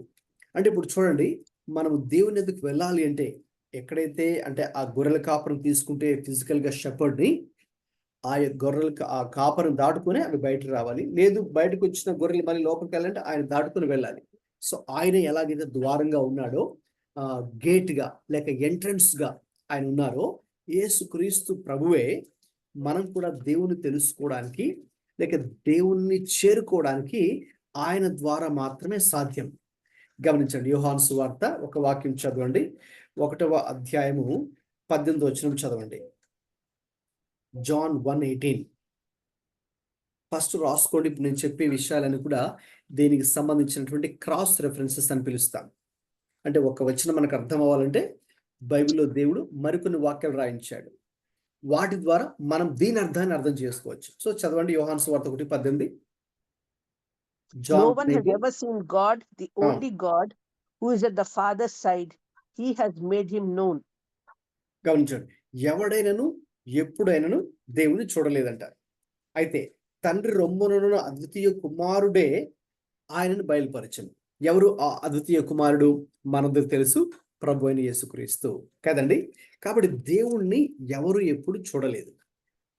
అంటే ఇప్పుడు చూడండి, మనము దేవుని యొద్దకు వెళ్ళాలి అంటే ఎక్కడైతే, అంటే ఆ గొర్రెల కాపురం తీసుకుంటే ఫిజికల్గా షెపర్డ్ని, ఆ గొర్రెలు ఆ కాపరం దాటుకుని అవి బయటకు రావాలి. లేదు బయటకు వచ్చిన గొర్రెలు మళ్ళీ లోపలికి వెళ్ళాలంటే ఆయన దాటుకుని వెళ్ళాలి. సో ఆయన ఎలాగైతే ద్వారంగా ఉన్నాడో, గేట్గా లేక ఎంట్రన్స్గా ఆయన ఉన్నారో, యేసుక్రీస్తు ప్రభువే మనం కూడా దేవుని తెలుసుకోవడానికి లేక దేవుణ్ణి చేరుకోవడానికి ఆయన ద్వారా మాత్రమే సాధ్యం. గమనించండి, యోహాను సువార్త ఒక వాక్యం చదవండి, 1వ అధ్యాయము 18వ వచనం చదవండి. John 1:18. ఫస్ట్ రాసుకోండి. ఇప్పుడు నేను చెప్పే విషయాలను కూడా దీనికి సంబంధించినటువంటి క్రాస్ రెఫరెన్సెస్ అని పిలుస్తాం. అంటే ఒక వచనం మనకు అర్థం అవ్వాలంటే బైబిల్లో దేవుడు మరికొన్ని వాక్యాలు రాయించాడు, వాటి ద్వారా మనం దీని అర్థాన్ని అర్థం చేసుకోవచ్చు. సో చదవండి, యోహాను సువార్త 1:18. No one has ever seen God, the only God who is at the Father's side. He has made him known. గమనించండి, ఎవడైనాను ఎప్పుడైనాను దేవుని చూడలేదంటారు. అయితే తండ్రి రొమ్మునున్న అద్వితీయ కుమారుడే ఆయనను బయలుపరచను. ఎవరు ఆ అద్వితీయ కుమారుడు? మనందరికి తెలుసు, ప్రభు అయిన యేసుక్రీస్తు కదండి. కాబట్టి దేవుణ్ణి ఎవరు ఎప్పుడు చూడలేదు.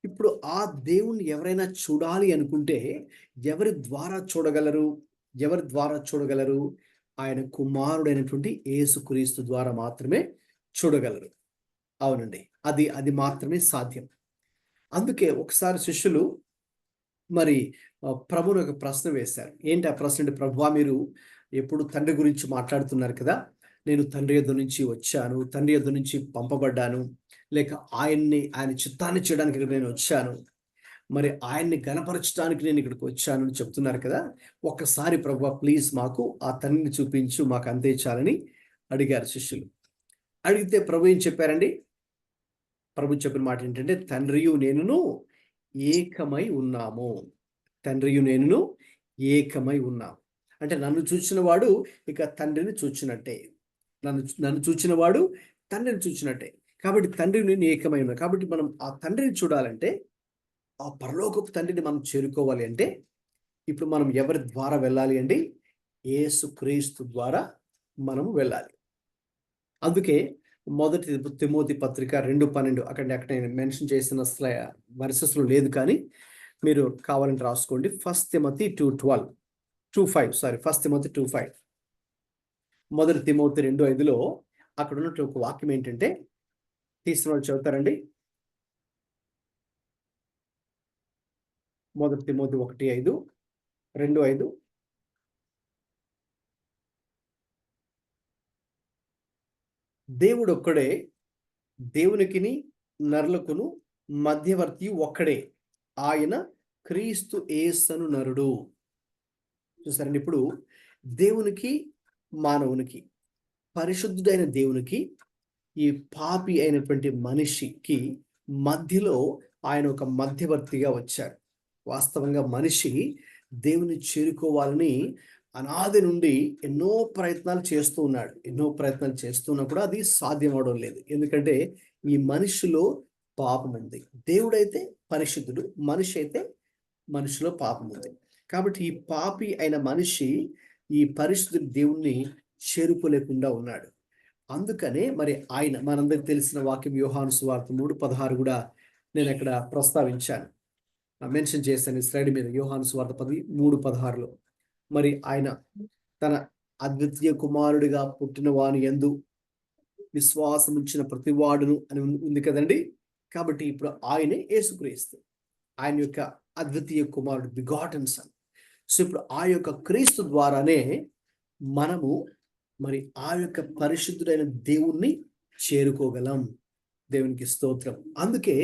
ఇప్పుడు ఆ దేవుణ్ణి ఎవరైనా చూడాలి అనుకుంటే ఎవరి ద్వారా చూడగలరు? ఎవరి ద్వారా చూడగలరు? ఆయన కుమారుడైనటువంటి యేసుక్రీస్తు ద్వారా మాత్రమే చూడగలరు. అవునండి, అది మాత్రమే సాధ్యం. అందుకే ఒకసారి శిష్యులు మరి ప్రభువుని ఒక ప్రశ్న వేశారు. ఏంటి ఆ ప్రశ్న అంటే, ప్రభువా మీరు ఎప్పుడు తండ్రి గురించి మాట్లాడుతున్నారు కదా, నేను తండ్రి యొద్ద నుంచి వచ్చాను, తండ్రి యొద్ద నుంచి పంపబడ్డాను, లేక ఆయన చిత్తాన్ని చేయడానికి ఇక్కడ నేను వచ్చాను, మరి ఆయన్ని గణపరచడానికి నేను ఇక్కడికి వచ్చాను అని చెప్తున్నారు కదా, ఒక్కసారి ప్రభువా ప్లీజ్ మాకు ఆ తండ్రిని చూపించు, మాకు అంతే చాలని అడిగారు శిష్యులు. అడిగితే ప్రభు ఏం చెప్పారండి? ప్రభు చెప్పిన మాట ఏంటంటే, తండ్రియు నేనును ఏకమై ఉన్నాము. తండ్రియు నేనును ఏకమై ఉన్నాము. అంటే నన్ను చూచిన వాడు ఇక తండ్రిని చూచినట్టే, నన్ను చూచిన వాడు తండ్రిని చూచినట్టే. కాబట్టి తండ్రి నేను ఏకమై ఉన్నా. కాబట్టి మనం ఆ తండ్రిని చూడాలంటే, ఆ పరలోకపు తండ్రిని మనం చేరుకోవాలి అంటే, ఇప్పుడు మనం ఎవరి ద్వారా వెళ్ళాలి అండి? యేసుక్రీస్తు ద్వారా మనం వెళ్ళాలి. అందుకే మొదటి తిమోతి పత్రిక 2:12 అక్కడ నేను మెన్షన్ చేసిన వర్సెస్లో లేదు, కానీ మీరు కావాలంటే రాసుకోండి. 1 తిమోతి 2:5 మొదటి తిమోతి 2:5లో అక్కడ ఉన్నట్టు ఒక వాక్యం ఏంటంటే, తీసిన వాళ్ళు చదువుతారండి. మొదటి తిమోతి 1:5, 2:5. దేవుడు ఒక్కడే, దేవునికిని నరులకును మధ్యవర్తి ఒక్కడే, ఆయన క్రీస్తు యేసను నరుడు. చూసారండి, ఇప్పుడు దేవునికి మానవునికి, పరిశుద్ధుడైన దేవునికి ఈ పాపి అయినటువంటి మనిషికి మధ్యలో ఆయన ఒక మధ్యవర్తిగా వచ్చాడు. వాస్తవంగా మనిషి దేవుని చేరుకోవాలని అనాది నుండి ఎన్నో ప్రయత్నాలు చేస్తున్నా కూడా అది సాధ్యం అవడం లేదు. ఎందుకంటే ఈ మనిషిలో పాపం ఉంది. దేవుడైతే పరిశుద్ధుడు, మనిషి అయితే మనిషిలో పాపం ఉంది. కాబట్టి ఈ పాపి అయిన మనిషి ఈ పరిశుద్ధుడు దేవుణ్ణి చేరుకోలేకుండా ఉన్నాడు. అందుకనే మరి ఆయన, మనందరికి తెలిసిన వాక్యం యోహాను సువార్త 3:16 కూడా నేను అక్కడ ప్రస్తావించాను, మెన్షన్ చేశాను స్లైడ్ మీద. యోహాను సువార్త 3:16లో మరి ఆయన తన అద్వితీయ కుమారుడిగా పుట్టిన వాని యందు విశ్వాసం ఉంచిన ప్రతివాడును అని ఉంది కదండి. కాబట్టి ఇప్పుడు ఆయనే యేసుక్రీస్తు, ఆయన యొక్క అద్వితీయ కుమారుడు, బిగాటన్ సన్. సో ఇప్పుడు ఆ యొక్క క్రీస్తు ద్వారానే మనము మరి ఆ యొక్క పరిశుద్ధుడైన దేవుణ్ణి చేరుకోగలం. దేవునికి స్తోత్రం. అందుకే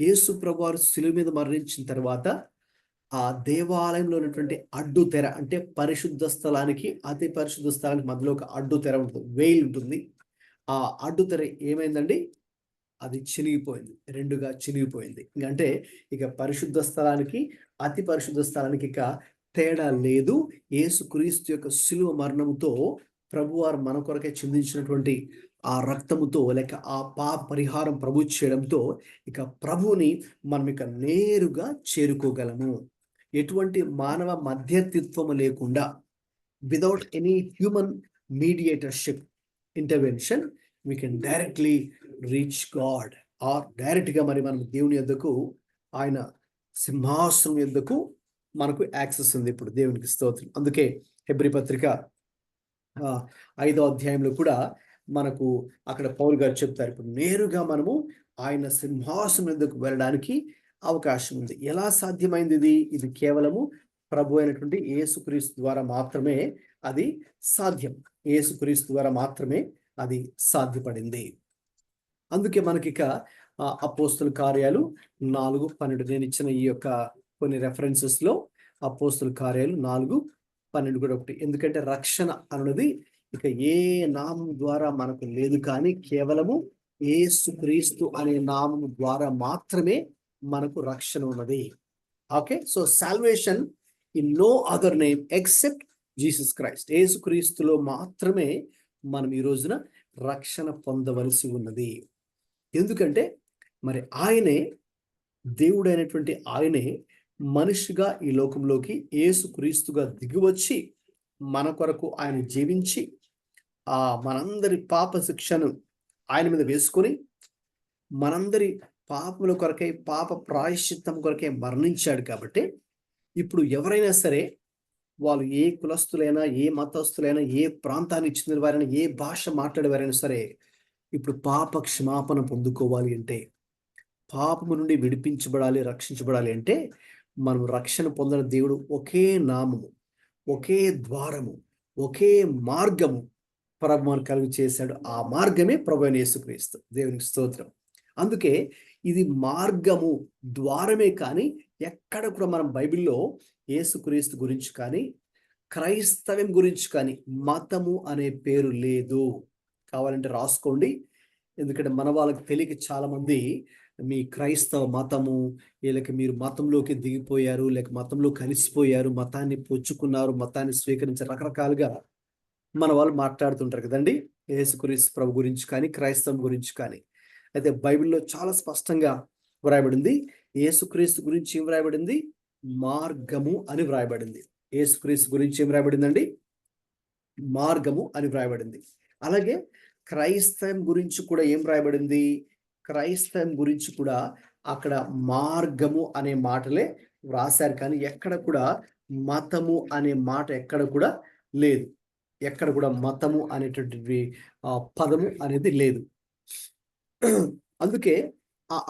యేసు ప్రభువారు శిలువ మీద మరణించిన తర్వాత ఆ దేవాలయంలో ఉన్నటువంటి అడ్డు తెర, అంటే పరిశుద్ధ స్థలానికి అతి పరిశుద్ధ స్థలానికి మధ్యలో ఒక అడ్డు తెర ఉంటుంది, వెయిల్ ఉంటుంది. ఆ అడ్డు తెర ఏమైందండి? అది చినిగిపోయింది, రెండుగా చినిగిపోయింది. అంటే ఇక పరిశుద్ధ స్థలానికి అతి పరిశుద్ధ స్థలానికి ఇక తేడా లేదు. యేసుక్రీస్తు యొక్క శిలువ మరణముతో ప్రభువారు మన కొరకే చిందించినటువంటి ఆ రక్తముతో లేక ఆ పాప పరిహారం ప్రభు చేయడంతో ఇక ప్రభువుని మనం ఇక నేరుగా చేరుకోగలము. ఎటువంటి మానవ మధ్యవర్తిత్వము లేకుండా, without any human mediatorship intervention, we can directly reach God. Or డైరెక్ట్గా మరి మనం దేవుని యొద్దకు, ఆయన సింహాసనం యొద్దకు మనకు యాక్సెస్ ఉంది ఇప్పుడు. దేవునికి స్తోత్రం. అందుకే హెబ్రీ పత్రిక 5వ అధ్యాయంలో కూడా మనకు అక్కడ పౌలు గారు చెప్తారు, ఇప్పుడు నేరుగా మనము ఆయన సింహాసనం యొద్దకు వెళ్ళడానికి అవకాశం ఉంది. ఎలా సాధ్యమైంది ఇది? ఇది కేవలము ప్రభు అయినటువంటి యేసుక్రీస్తు ద్వారా మాత్రమే అది సాధ్యం. యేసుక్రీస్తు ద్వారా మాత్రమే అది సాధ్యపడింది. అందుకే మనకిక అపోస్తుల కార్యాలు 4:12 నేను ఇచ్చిన ఈ యొక్క కొన్ని రెఫరెన్సెస్ లో అపోస్తుల కార్యాలు 4:12 కూడా ఒకటి. ఎందుకంటే రక్షణ అన్నది ఇక ఏ నామం ద్వారా మనకు లేదు, కానీ కేవలము యేసుక్రీస్తు అనే నామం ద్వారా మాత్రమే మనకు రక్షణ ఉన్నది. Okay, so salvation in no other name except Jesus Christ. యేసుక్రీస్తులో మాత్రమే మనం ఈ రోజున రక్షణ పొందవలసి ఉన్నది. ఎందుకంటే మరి ఆయనే, దేవుడైనటువంటి ఆయనే మనిషిగా ఈ లోకంలోకి యేసుక్రీస్తుగా దిగివచ్చి మన కొరకు ఆయన జీవించి మనందరి పాప శిక్షను ఆయన మీద వేసుకొని మనందరి పాపముల కొరకై, పాప ప్రాయశ్చిత్తం కొరకై మరణించాడు. కాబట్టి ఇప్పుడు ఎవరైనా సరే, వాళ్ళు ఏ కులస్తులైనా, ఏ మతస్థులైనా, ఏ ప్రాంతానికి చెందిన వారైనా, ఏ భాష మాట్లాడేవారైనా సరే, ఇప్పుడు పాప క్షమాపణ పొందుకోవాలి అంటే, పాపము నుండి విడిపించబడాలి, రక్షించబడాలి అంటే, మనం రక్షణ పొందిన దేవుడు ఒకే నామము, ఒకే ద్వారము, ఒకే మార్గము ప్రభు మనకు కలుగు చేశాడు. ఆ మార్గమే ప్రభు అయిన యేసుక్రీస్తు. దేవునికి స్తోత్రం. అందుకే ఇది మార్గము, ద్వారమే. కానీ ఎక్కడ కూడా మనం బైబిల్లో యేసుక్రీస్తు గురించి కానీ, క్రైస్తవం గురించి కానీ మతము అనే పేరు లేదు. కావాలంటే రాసుకోండి. ఎందుకంటే మన వాళ్ళకి తెలియక చాలా మంది మీ క్రైస్తవ మతము, లేక మీరు మతంలోకి దిగిపోయారు, లేక మతంలో కలిసిపోయారు, మతాన్ని పుచ్చుకున్నారు, మతాన్ని స్వీకరించి రకరకాలుగా మన వాళ్ళు మాట్లాడుతుంటారు కదండి, యేసుక్రీస్తు ప్రభు గురించి కానీ, క్రైస్తవం గురించి కానీ. అయితే బైబిల్లో చాలా స్పష్టంగా వ్రాయబడింది. యేసుక్రీస్తు గురించి ఏం వ్రాయబడింది? మార్గము అని వ్రాయబడింది. యేసుక్రీస్తు గురించి ఏం వ్రాయబడిందండి? మార్గము అని వ్రాయబడింది. అలాగే క్రైస్తవం గురించి కూడా ఏం వ్రాయబడింది? క్రైస్తవం గురించి కూడా అక్కడ మార్గము అనే మాటలే వ్రాశారు, కానీ ఎక్కడ కూడా మతము అనే మాట ఎక్కడ కూడా లేదు. ఎక్కడ కూడా మతము అనేటటువంటి పదము అనేది లేదు. అందుకే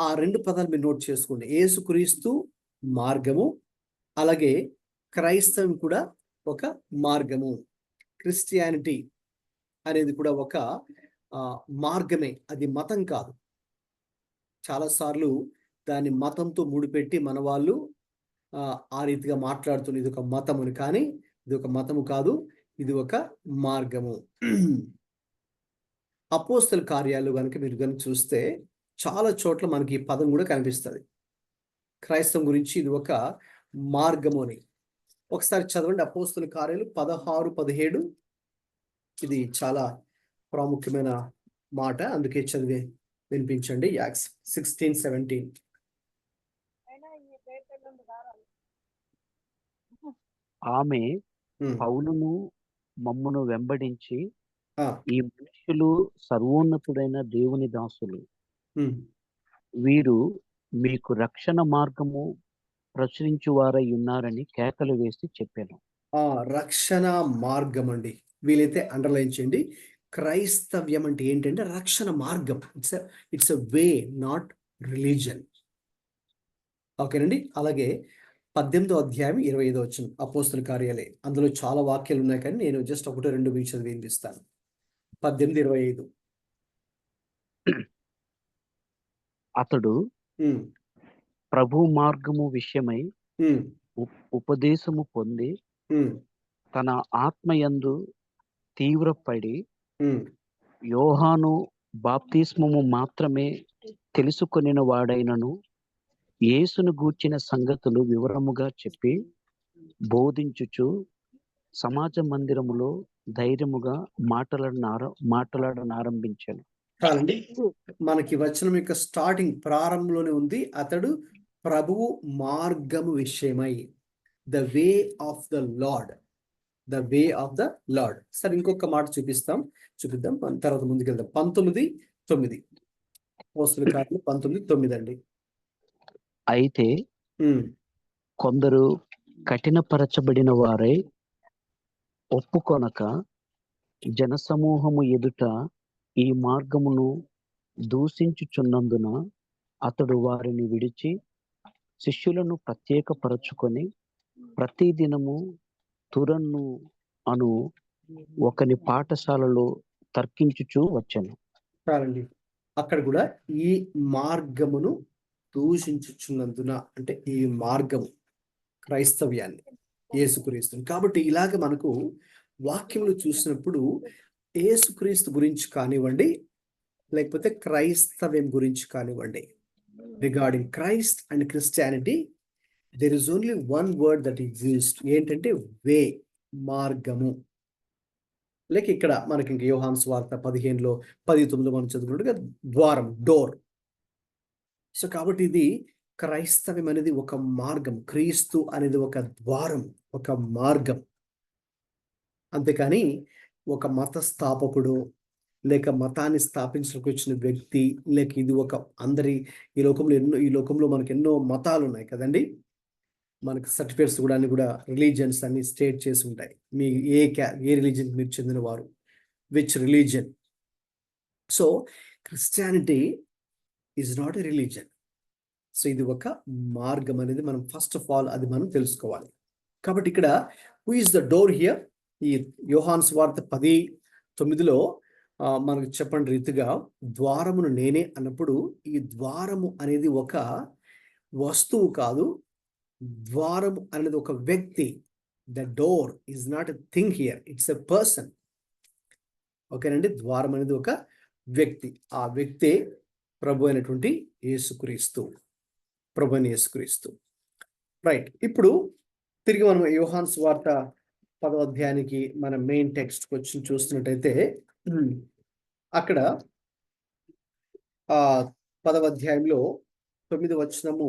ఆ రెండు పదాలు మీరు నోట్ చేసుకోండి. యేసుక్రీస్తు మార్గము, అలాగే క్రైస్తవం కూడా ఒక మార్గము. క్రిస్టియానిటీ అనేది కూడా ఒక మార్గమే, అది మతం కాదు. చాలాసార్లు దాన్ని మతంతో ముడిపెట్టి మన వాళ్ళు ఆ రీతిగా మాట్లాడుతున్నారు, ఇది ఒక మతం అని. కానీ ఇది ఒక మతము కాదు, ఇది ఒక మార్గము. అపోస్తల కార్యాలు కనుక మీరు కనుక చూస్తే చాలా చోట్ల మనకి ఈ పదం కూడా కనిపిస్తుంది. క్రైస్తవం గురించి ఇది ఒక మార్గము అని. ఒకసారి చదవండి అపోస్తల కార్యాలు 16-17. ఇది చాలా ప్రాముఖ్యమైన మాట, అందుకే చదివే వినిపించండి. యాక్ట్స్ 16-17. ఆమె పౌలును మమ్మును వెంబడించి, ఈ మనుషులు సర్వోన్నతుడైన దేవుని దాసులు, వీరు మీకు రక్షణ మార్గము ప్రచురించువారై ఉన్నారని కేకలు వేసి చెప్పాను. రక్షణ మార్గం అండి, వీలైతే అండర్లైన్ చేయండి. క్రైస్తవ్యం అంటే ఏంటంటే రక్షణ మార్గం. It's a way, not religion. ఓకేనండి. అలాగే 18వ అధ్యాయం 25వ వచనం అపోస్తల కార్యాలే. అందులో చాలా వాక్యాలు ఉన్నాయి, కానీ నేను జస్ట్ 1-2 మీకు చదివి వినిపిస్తాను. 18:25. అతడు ప్రభు మార్గము విషయమై ఉపదేశము పొంది తన ఆత్మయందు తీవ్రపడి యోహాను బాప్తిస్మము మాత్రమే తెలుసుకొనిన వాడైనను యేసును గూర్చిన సంగతులు వివరముగా చెప్పి బోధించుచు సమాజ మందిరములో ధైర్యముగా మాట్లాడనారంభించాను. చాలండి. మనకి వచనం యొక్క స్టార్టింగ్ ప్రారంభంలోనే ఉంది, అతడు ప్రభువు మార్గము విషయమై, the way of the lord, the way of the lord. సరే, ఇంకొక మాట చూపిద్దాం తర్వాత ముందుకెళ్దాం. 19:9 అపోస్తలుల కార్యాలు 19:9 అండి. అయితే కొందరు కఠినపరచబడిన వారై ఒప్పుకొనక జనసమూహము ఎదుట ఈ మార్గమును దూషించుచున్నందున అతడు వారిని విడిచి శిష్యులను ప్రత్యేకపరచుకొని ప్రతిదినము తురన్ను అను ఒకని పాఠశాలలో తర్కించుచూ వచ్చాను. చాలండి. అక్కడ కూడా ఈ మార్గమును దూషించుచున్నందున అంటే ఈ మార్గము క్రైస్తవ్యాన్ని, యేసుక్రీస్తుని. కాబట్టి ఇలాగ మనకు వాక్యములు చూసినప్పుడు యేసుక్రీస్తు గురించి కానివ్వండి, లేకపోతే క్రైస్తవ్యం గురించి కానివ్వండి, regarding Christ and Christianity, there is only one word that exist. ఏంటంటే వే, మార్గము. లైక్ ఇక్కడ మనకి ఇంక యోహాను సువార్త 15:19 మనం చదువుకున్నట్టుగా ద్వారం, డోర్. సో కాబట్టి ఇది క్రైస్తవ్యం అనేది ఒక మార్గం, క్రీస్తు అనేది ఒక ద్వారం, ఒక మార్గం. అంతేకాని ఒక మత స్థాపకుడు లేక మతాన్ని స్థాపించడానికి వచ్చిన వ్యక్తి, లేక ఇది ఒక అందరి ఈ లోకంలో మనకి ఎన్నో మతాలు ఉన్నాయి కదండి. మనకి సర్టిఫికేట్స్ కూడా అన్ని కూడా రిలీజియన్స్ అన్ని స్టేట్ చేసి ఉంటాయి. మీ ఏ రిలీజియన్ మీరు చెందిన వారు, which religion. So Christianity is not a religion. So ఇది ఒక మార్గం అనేది మనం ఫస్ట్ ఆఫ్ ఆల్ అది మనం తెలుసుకోవాలి. కాబట్టి ఇక్కడ who is the door here? ఈ యోహాను సువార్త 10:9లో మనకు చెప్పండి రీతిగా ద్వారమును నేనే అన్నప్పుడు, ఈ ద్వారము అనేది ఒక వస్తువు కాదు, ద్వారము అనేది ఒక వ్యక్తి. The door is not a thing here, it's a person. ఓకేనండి. ద్వారం అనేది ఒక వ్యక్తి, ఆ వ్యక్తే ప్రభు అయినటువంటి యేసుక్రీస్తు, ప్రభు అయిన యేసుక్రీస్తు. రైట్. ఇప్పుడు తిరిగి మనం యోహాను సువార్త 10వ అధ్యాయానికి మన మెయిన్ టెక్స్ట్ వచ్చి చూస్తున్నట్టయితే అక్కడ 10వ అధ్యాయంలో 9వ వచనము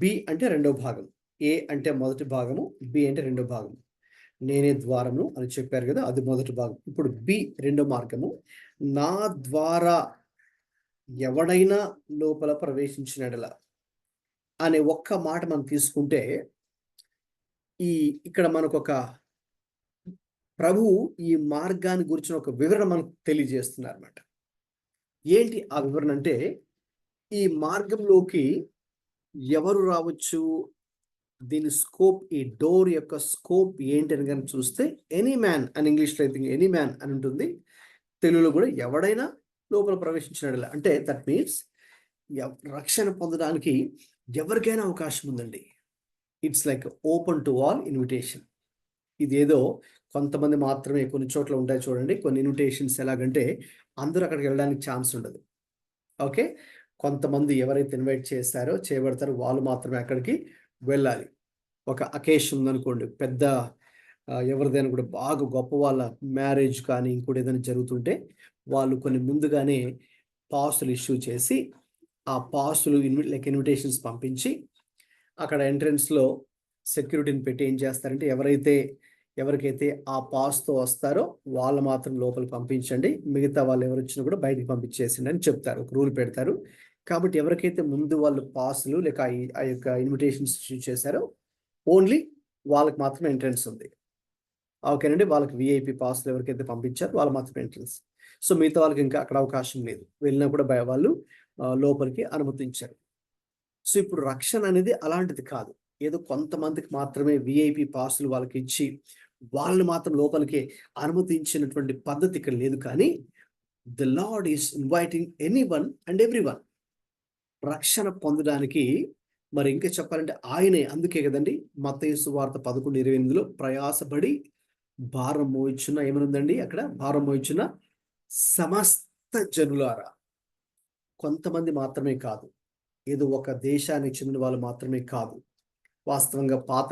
బి అంటే రెండో భాగం, ఏ అంటే మొదటి భాగము, బి అంటే రెండో భాగం. నేనే ద్వారము అని చెప్పారు కదా, అది మొదటి భాగం. ఇప్పుడు బి రెండో మార్గము. నా ద్వారా ఎవడైనా లోపల ప్రవేశించినడలా అనే ఒక్క మాట మనం తీసుకుంటే, ఇక్కడ మనకు ఒక ప్రభువు ఈ మార్గాన్ని గురించిన ఒక వివరణ మనకు తెలియజేస్తున్నారు అన్నమాట. ఏంటి ఆ వివరణ అంటే, ఈ మార్గంలోకి ఎవరు రావచ్చు, దీని స్కోప్, ఈ డోర్ యొక్క స్కోప్ ఏంటి అని కానీ చూస్తే ఎనీ మ్యాన్ అని ఇంగ్లీష్లో అయితే ఎనీ మ్యాన్ అని ఉంటుంది, తెలుగులో కూడా ఎవడైనా లోపల ప్రవేశించినట్లే. అంటే దట్ మీన్స్ రక్షణ పొందడానికి ఎవరికైనా అవకాశం ఉందండి. It's like open to all invitation. ఇదేదో కొంతమంది మాత్రమే కొన్ని చోట్ల ఉంటాయి చూడండి. కొన్ని ఇన్విటేషన్స్ ఎలాగంటే అందరూ అక్కడికి వెళ్ళడానికి ఛాన్స్ ఉండదు. ఓకే, కొంతమంది ఎవరైతే ఇన్వైట్ చేయబడతారో వాళ్ళు మాత్రమే అక్కడికి వెళ్ళాలి. ఒక అకేషన్ ఉందనుకోండి, పెద్ద ఎవరిదైనా కూడా బాగా గొప్ప వాళ్ళ మ్యారేజ్ కానీ ఇంకోటి ఏదైనా జరుగుతుంటే వాళ్ళు కొన్ని ముందుగానే పాసులు ఇష్యూ చేసి ఆ పాసులు ఇన్విటేషన్స్ పంపించి అక్కడ ఎంట్రన్స్లో సెక్యూరిటీని పెట్టి ఏం చేస్తారంటే ఎవరికైతే ఆ పాస్తో వస్తారో వాళ్ళు మాత్రం లోపలికి పంపించండి, మిగతా వాళ్ళు ఎవరు వచ్చినా కూడా బయటికి పంపించేసిండి అని చెప్తారు, ఒక రూల్ పెడతారు. కాబట్టి ఎవరికైతే ముందు వాళ్ళు పాసులు లేక ఆ యొక్క ఇన్విటేషన్స్ ఇష్యూ చేశారో ఓన్లీ వాళ్ళకి మాత్రమే ఎంట్రన్స్ ఉంది. ఓకేనండి. వాళ్ళకి విఐపి పాసులు ఎవరికైతే పంపించారో వాళ్ళు మాత్రమే ఎంట్రన్స్. సో మిగతా వాళ్ళకి ఇంకా అక్కడ అవకాశం లేదు, వెళ్ళినా కూడా వాళ్ళు లోపలికి అనుమతించారు. సో ఇప్పుడు రక్షణ అనేది అలాంటిది కాదు, ఏదో కొంతమందికి మాత్రమే విఐపి పాసులు వాళ్ళకి ఇచ్చి వాళ్ళని మాత్రం లోపలికి అనుమతించినటువంటి పద్ధతి ఇక్కడ లేదు. కానీ the lord is inviting anyone and everyone రక్షణ పొందడానికి. మరి ఇంకా చెప్పాలంటే ఆయనే, అందుకే కదండి మత్తయి సువార్త 11:28లో ప్రయాసపడి భారం మోయిచున్న ఏమనుందండి అక్కడ, భారం మోయిచున్న సమస్త జనులారా. కొంతమంది మాత్రమే కాదు, ఏదో ఒక దేశానికి చెందిన వాళ్ళు మాత్రమే కాదు, వాస్తవంగా పాత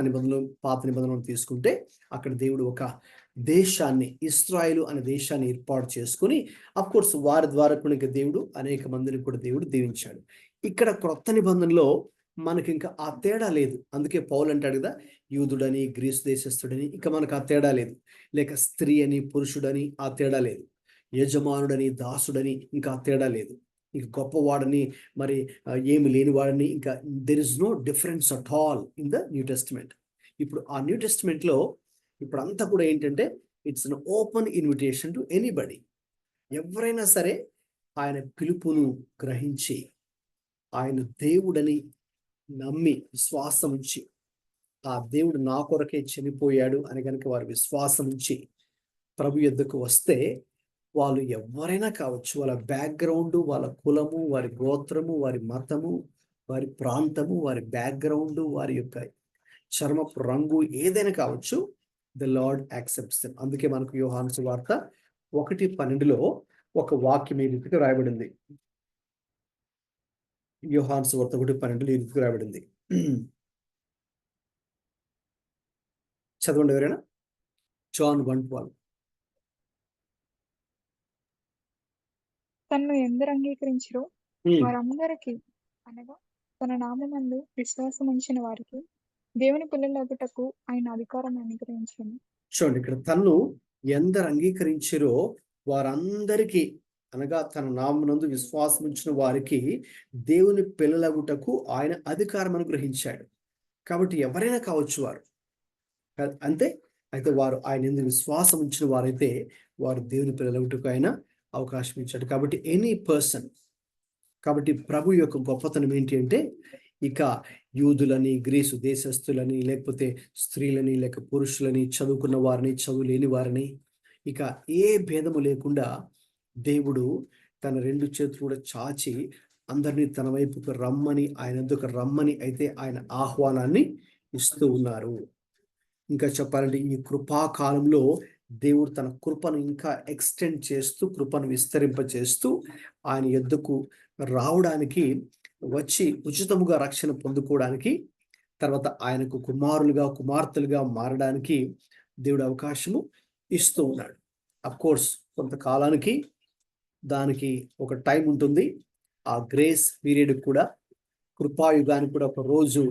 నిబంధనలు తీసుకుంటే అక్కడ దేవుడు ఒక దేశాన్ని, ఇశ్రాయేలు అనే దేశాన్ని ఏర్పాటు చేసుకుని కోర్స్ వారి ద్వారా కూడా ఇంకా దేవుడు అనేక మందిని కూడా దేవుడు దీవించాడు. ఇక్కడ క్రొత్త నిబంధనలో మనకి ఇంకా ఆ తేడా లేదు. అందుకే పౌలు అంటాడు కదా, యూదుడని గ్రీసు దేశస్థుడని ఇంకా మనకు ఆ తేడా లేదు, లేక స్త్రీ అని పురుషుడని ఆ తేడా లేదు, యజమానుడని దాసుడని ఇంకా ఆ తేడా లేదు, ఇంక గొప్పవాడని మరి ఏమి లేనివాడని ఇంకా there is no difference at all in the new testament. ఇప్పుడు ఆ న్యూ టెస్టిమెంట్లో ఇప్పుడు అంతా కూడా ఏంటంటే it's an open invitation to anybody. ఎవరైనా సరే ఆయన పిలుపును గ్రహించి ఆయన దేవుడని నమ్మి విశ్వాసం ఉంచి, ఆ దేవుడు నా కొరకే చనిపోయాడు అని కనుక వారి విశ్వాసం ఉంచి ప్రభు యొద్దకు వస్తే వాళ్ళు ఎవరైనా కావచ్చు, వాళ్ళ బ్యాక్గ్రౌండ్, వాళ్ళ కులము, వారి గోత్రము, వారి మతము, వారి ప్రాంతము, వారి బ్యాక్గ్రౌండ్, వారి యొక్క చర్మపు రంగు ఏదైనా కావచ్చు, ద లార్డ్ యాక్సెప్ట్స్ దెమ్. అందుకే మనకు యోహాను సువార్త 1:12 ఒక వాక్యం ఈ రీతిగా రాయబడింది. యోహాను సువార్త 1:12 ఈ రీతిగా రాయబడింది. చదవండి ఎవరైనా. జాన్ 1:12. తన్ను ఎందరు అంగీకరించిరో వారందరికీ, అనగా తన నామమందు విశ్వాసం ఉంచిన వారికి దేవుని పిల్లలగుటకు ఆయన అధికారం అనుగ్రహించాను. చూడండి, ఇక్కడ తన్ను ఎందరు అంగీకరించిరో వారందరికీ, అనగా తన నామనందు విశ్వాసం ఉంచిన వారికి దేవుని పిల్లలగుటకు ఆయన అధికారం అనుగ్రహించాడు. కాబట్టి ఎవరైనా కావచ్చు వారు, అంతే. అయితే వారు ఆయన యందు విశ్వాసం ఉంచిన వారైతే వారు దేవుని పిల్లలగుటకు ఆయన అవకాశం ఇచ్చాడు. కాబట్టి ఎనీ పర్సన్. కాబట్టి ప్రభు యొక్క గొప్పతనం ఏంటి అంటే, ఇక యూదులని, గ్రీసు దేశస్థులని, లేకపోతే స్త్రీలని, లేక పురుషులని, చదువుకున్న వారిని, చదువు లేని వారిని, ఇక ఏ భేదము లేకుండా దేవుడు తన 2 చేతులు కూడా చాచి అందరినీ తన వైపుకు రమ్మని, ఆయన వద్దకు రమ్మని అయితే ఆయన ఆహ్వానాన్ని ఇస్తూ ఉన్నారు. ఇంకా చెప్పాలంటే ఈ కృపాకాలంలో దేవుడు తన కృపను ఇంకా ఎక్స్టెండ్ చేస్తూ, కృపను విస్తరింపచేస్తూ ఆయన యొద్దకు రావడానికి, వచ్చి ఉచితముగా రక్షణ పొందుకోవడానికి, తర్వాత ఆయనకు కుమారులుగా కుమార్తెలుగా మారడానికి దేవుడు అవకాశము ఇస్తూ ఉన్నాడు. కోర్స్ కొంతకాలానికి దానికి ఒక టైం ఉంటుంది. ఆ గ్రేస్ పీరియడ్ కూడా, కృపాయుగానికి కూడా ఒక రోజు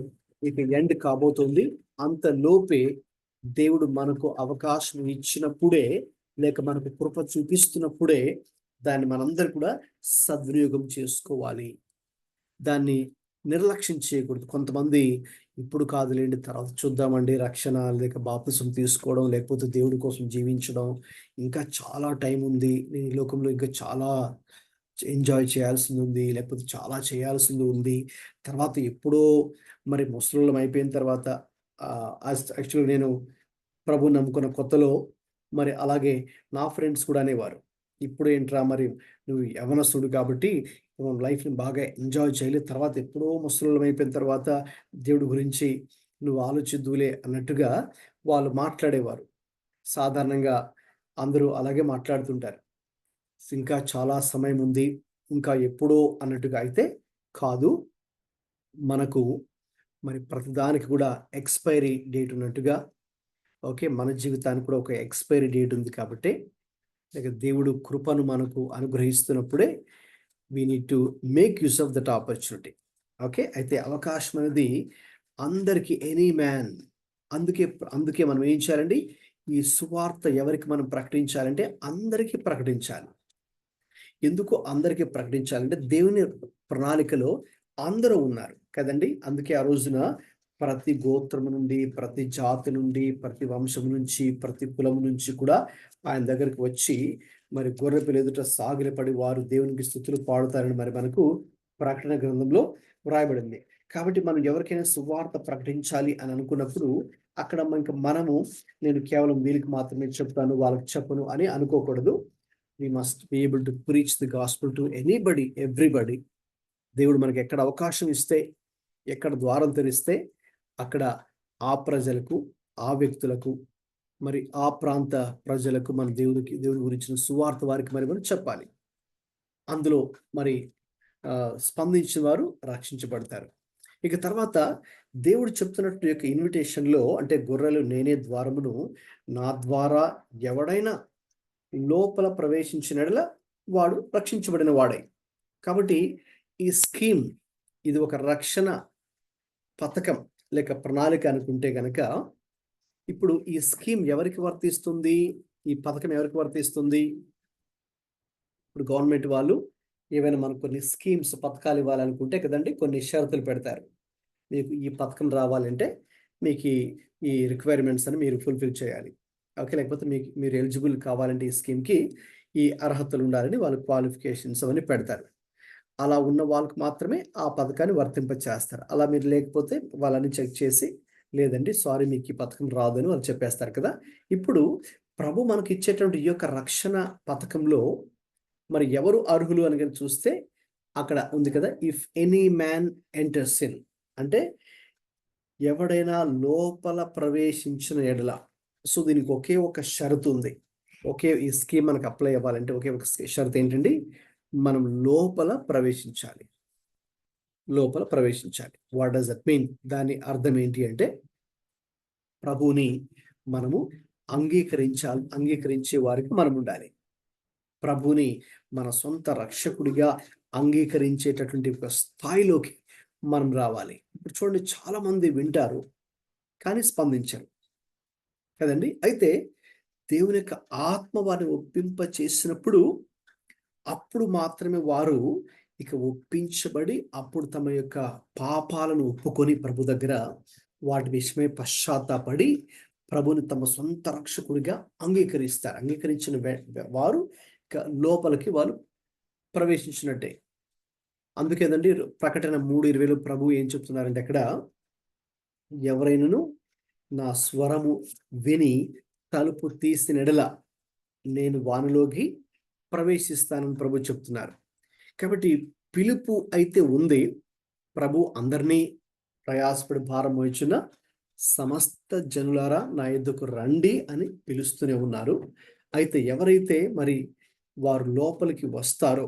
ఇక ఎండ్ కాబోతుంది. అంత లోపే దేవుడు మనకు అవకాశం ఇచ్చినప్పుడే, లేక మనకు కృప చూపిస్తున్నప్పుడే దాన్ని మనందరూ కూడా సద్వినియోగం చేసుకోవాలి. దాన్ని నిర్లక్ష్యం చేయకూడదు. కొంతమంది ఇప్పుడు కాదులేండి, తర్వాత చూద్దామండి, రక్షణ లేక బాప్తిసం తీసుకోవడం, లేకపోతే దేవుడి కోసం జీవించడం, ఇంకా చాలా టైం ఉంది, నేను ఈ లోకంలో ఇంకా చాలా ఎంజాయ్ చేయాల్సింది ఉంది, లేకపోతే చాలా చేయాల్సింది ఉంది, తర్వాత ఎప్పుడో మరి ముసలోళ్ళం అయిపోయిన తర్వాత. యాక్చువల్గా నేను ప్రభు నమ్ముకున్న కొత్తలో మరి అలాగే నా ఫ్రెండ్స్ కూడా అనేవారు, ఇప్పుడు ఏంట్రా మరి నువ్వు యవనస్తుడు కాబట్టి లైఫ్ని బాగా ఎంజాయ్ చేయలేదు, తర్వాత ఎప్పుడో ముసలోళ్ళం అయిపోయిన తర్వాత దేవుడి గురించి నువ్వు ఆలోచిద్దులే అన్నట్టుగా వాళ్ళు మాట్లాడేవారు. సాధారణంగా అందరూ అలాగే మాట్లాడుతుంటారు. ఇంకా చాలా సమయం ఉంది, ఇంకా ఎప్పుడో అన్నట్టుగా. అయితే కాదు, మనకు మరి ప్రతిదానికి కూడా ఎక్స్పైరీ డేట్ ఉన్నట్టుగా, ఓకే, మన జీవితానికి కూడా ఒక ఎక్స్పైరీ డేట్ ఉంది. కాబట్టి దేవుడు కృపను మనకు అనుగ్రహిస్తున్నప్పుడే we need to make use of that opportunity. Okay, అయితే అవకాశం అనేది అందరికీ, ఎనీ మ్యాన్. అందుకే మనం ఏం చేయాలండి, ఈ సువార్త ఎవరికి మనం ప్రకటించాలంటే అందరికీ ప్రకటించాలి. ఎందుకు అందరికీ ప్రకటించాలంటే దేవుని ప్రణాళికలో అందరూ ఉన్నారు కదండి. అందుకే ఆ రోజున ప్రతి గోత్రము నుండి, ప్రతి జాతి నుండి, ప్రతి వంశం నుంచి, ప్రతి కులం నుంచి కూడా ఆయన దగ్గరికి వచ్చి మరి గొర్రెపిల్ల ఎదుట సాగిలపడి వారు దేవునికి స్తుతులు పాడుతారని మరి మనకు ప్రకటన గ్రంథంలో వ్రాయబడింది. కాబట్టి మనం ఎవరికైనా సువార్త ప్రకటించాలి అని అనుకున్నప్పుడు అక్కడ మనము నేను కేవలం వీళ్ళకి మాత్రమే చెప్తాను, వాళ్ళకి చెప్పను అని అనుకోకూడదు. We must be able to preach the gospel to anybody, everybody. దేవుడు మనకి ఎక్కడ అవకాశం ఇస్తే, ఎక్కడ ద్వారం తెరిస్తే అక్కడ ఆ ప్రజలకు, ఆ వ్యక్తులకు, మరి ఆ ప్రాంత ప్రజలకు మన దేవుని గురించిన సువార్త వారికి మరి మనం చెప్పాలి. అందులో మరి స్పందించిన వారు రక్షించబడతారు. ఇక తర్వాత దేవుడు చెప్తున్నట్టు యొక్క ఇన్విటేషన్లో, అంటే గొర్రెలు నేనే ద్వారమును, నా ద్వారా ఎవడైనా లోపల ప్రవేశించిన యెడల వాడు రక్షించబడిన వాడే. కాబట్టి ఈ స్కీమ్, ఇది ఒక రక్షణ పథకం లేక ప్రణాళిక అనుకుంటే గనక, ఇప్పుడు ఈ స్కీమ్ ఎవరికి వర్తిస్తుంది? ఈ పథకం ఎవరికి వర్తిస్తుంది? ఇప్పుడు గవర్నమెంట్ వాళ్ళు ఏవైనా మనకు కొన్ని స్కీమ్స్, పథకాలు ఇవ్వాలనుకుంటే కదండి, కొన్ని షరతులు పెడతారు. మీకు ఈ పథకం రావాలంటే మీకు ఈ రిక్వైర్మెంట్స్ అని మీరు ఫుల్ఫిల్ చేయాలి. ఓకే, లేకపోతే మీరు ఎలిజిబుల్ కావాలంటే ఈ స్కీమ్కి ఈ అర్హతలు ఉండాలని వాళ్ళు క్వాలిఫికేషన్స్ అవన్నీ పెడతారు. అలా ఉన్న వాళ్ళకి మాత్రమే ఆ పథకాన్ని వర్తింప చేస్తారు. అలా మీరు లేకపోతే వాళ్ళని చెక్ చేసి, లేదండి సారీ మీకు ఈ పథకం రాదు అని వాళ్ళు చెప్పేస్తారు కదా. ఇప్పుడు ప్రభు మనకి ఇచ్చేటువంటి ఈ యొక్క రక్షణ పథకంలో మరి ఎవరు అర్హులు అని కనుక చూస్తే అక్కడ ఉంది కదా, if any man enters in, అంటే ఎవడైనా లోపల ప్రవేశించిన ఎడల. సో దీనికి ఒకే ఒక షరతు ఉంది. ఈ స్కీమ్ మనకు అప్లై అవ్వాలంటే ఒకే ఒక షరతు ఏంటండి? మనం లోపల ప్రవేశించాలి. లోపల ప్రవేశించాలి. What does that mean? దాని అర్థం ఏంటి అంటే, ప్రభువుని మనము అంగీకరించే వారికి మనం ఉండాలి. ప్రభుని మన సొంత రక్షకుడిగా అంగీకరించేటటువంటి ఒక స్థాయిలోకి మనం రావాలి. ఇప్పుడు చూడండి, చాలా మంది వింటారు కానీ స్పందించరు కదండి. అయితే దేవుని యొక్క ఆత్మ వారిని ఒప్పింప చేసినప్పుడు, అప్పుడు మాత్రమే వారు ఇక ఒప్పించబడి, అప్పుడు తమ యొక్క పాపాలను ఒప్పుకొని ప్రభు దగ్గర వాటి విషయమై పశ్చాత్తాపడి ప్రభుని తమ సొంత రక్షకుడిగా అంగీకరిస్తారు. అంగీకరించిన వారు ఇక లోపలికి వాళ్ళు ప్రవేశించినట్టే. అందుకేదండి ప్రకటన 3:20 ప్రభు ఏం చెప్తున్నారంటే, అక్కడ ఎవరైనాను నా స్వరము విని తలుపు తీసిన యెడల నేను వానిలోకి ప్రవేశిస్తానని ప్రభు చెప్తున్నారు. కాబట్టి పిలుపు అయితే ఉంది. ప్రభు అందరినీ ప్రయాసపడి భారం మోయుచున్న సమస్త జనులారా నా యొద్దకు రండి అని పిలుస్తూనే ఉన్నారు. అయితే ఎవరైతే మరి వారు లోపలికి వస్తారో,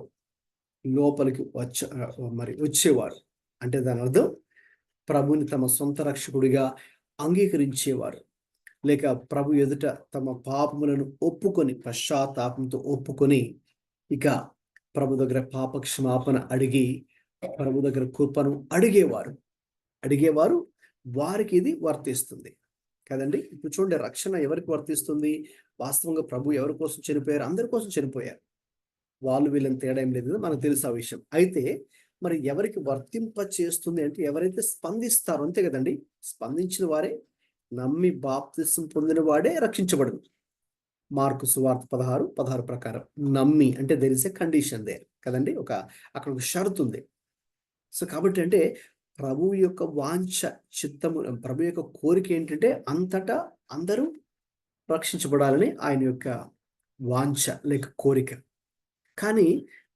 లోపలికి వచ్చేవారు అంటే దాని అర్థం ప్రభుని తమ సొంత రక్షకుడిగా అంగీకరించేవారు, లేక ప్రభు ఎదుట తమ పాపములను ఒప్పుకొని, పశ్చాత్తాపంతో ఒప్పుకొని, ఇక ప్రభు దగ్గర పాప క్షమాపణ అడిగి ప్రభు దగ్గర కృపను అడిగేవారు వారికి ఇది వర్తిస్తుంది కదండి. ఇప్పుడు చూడండి, రక్షణ ఎవరికి వర్తిస్తుంది? వాస్తవంగా ప్రభు ఎవరి కోసం చనిపోయారు? అందరి కోసం చనిపోయారు. వాళ్ళు వీళ్ళని తేడా ఏం లేదు కదా, మనకు తెలుసు ఆ విషయం. అయితే మరి ఎవరికి వర్తింప చేస్తుంది అంటే, ఎవరైతే స్పందిస్తారో అంతే కదండి. స్పందించిన వారే, నమ్మి బాప్తిసం పొందిన వాడే రక్షించబడదు. మార్కు సువార్త 16 ప్రకారం నమ్మి అంటే there is a condition there కదండి, అక్కడ ఒక షరతు ఉంది. సో కాబట్టి అంటే ప్రభు యొక్క వాంఛ చిత్తము, ప్రభు యొక్క కోరిక ఏంటంటే అంతటా అందరూ రక్షించబడాలని ఆయన యొక్క వాంఛ లేక కోరిక. కానీ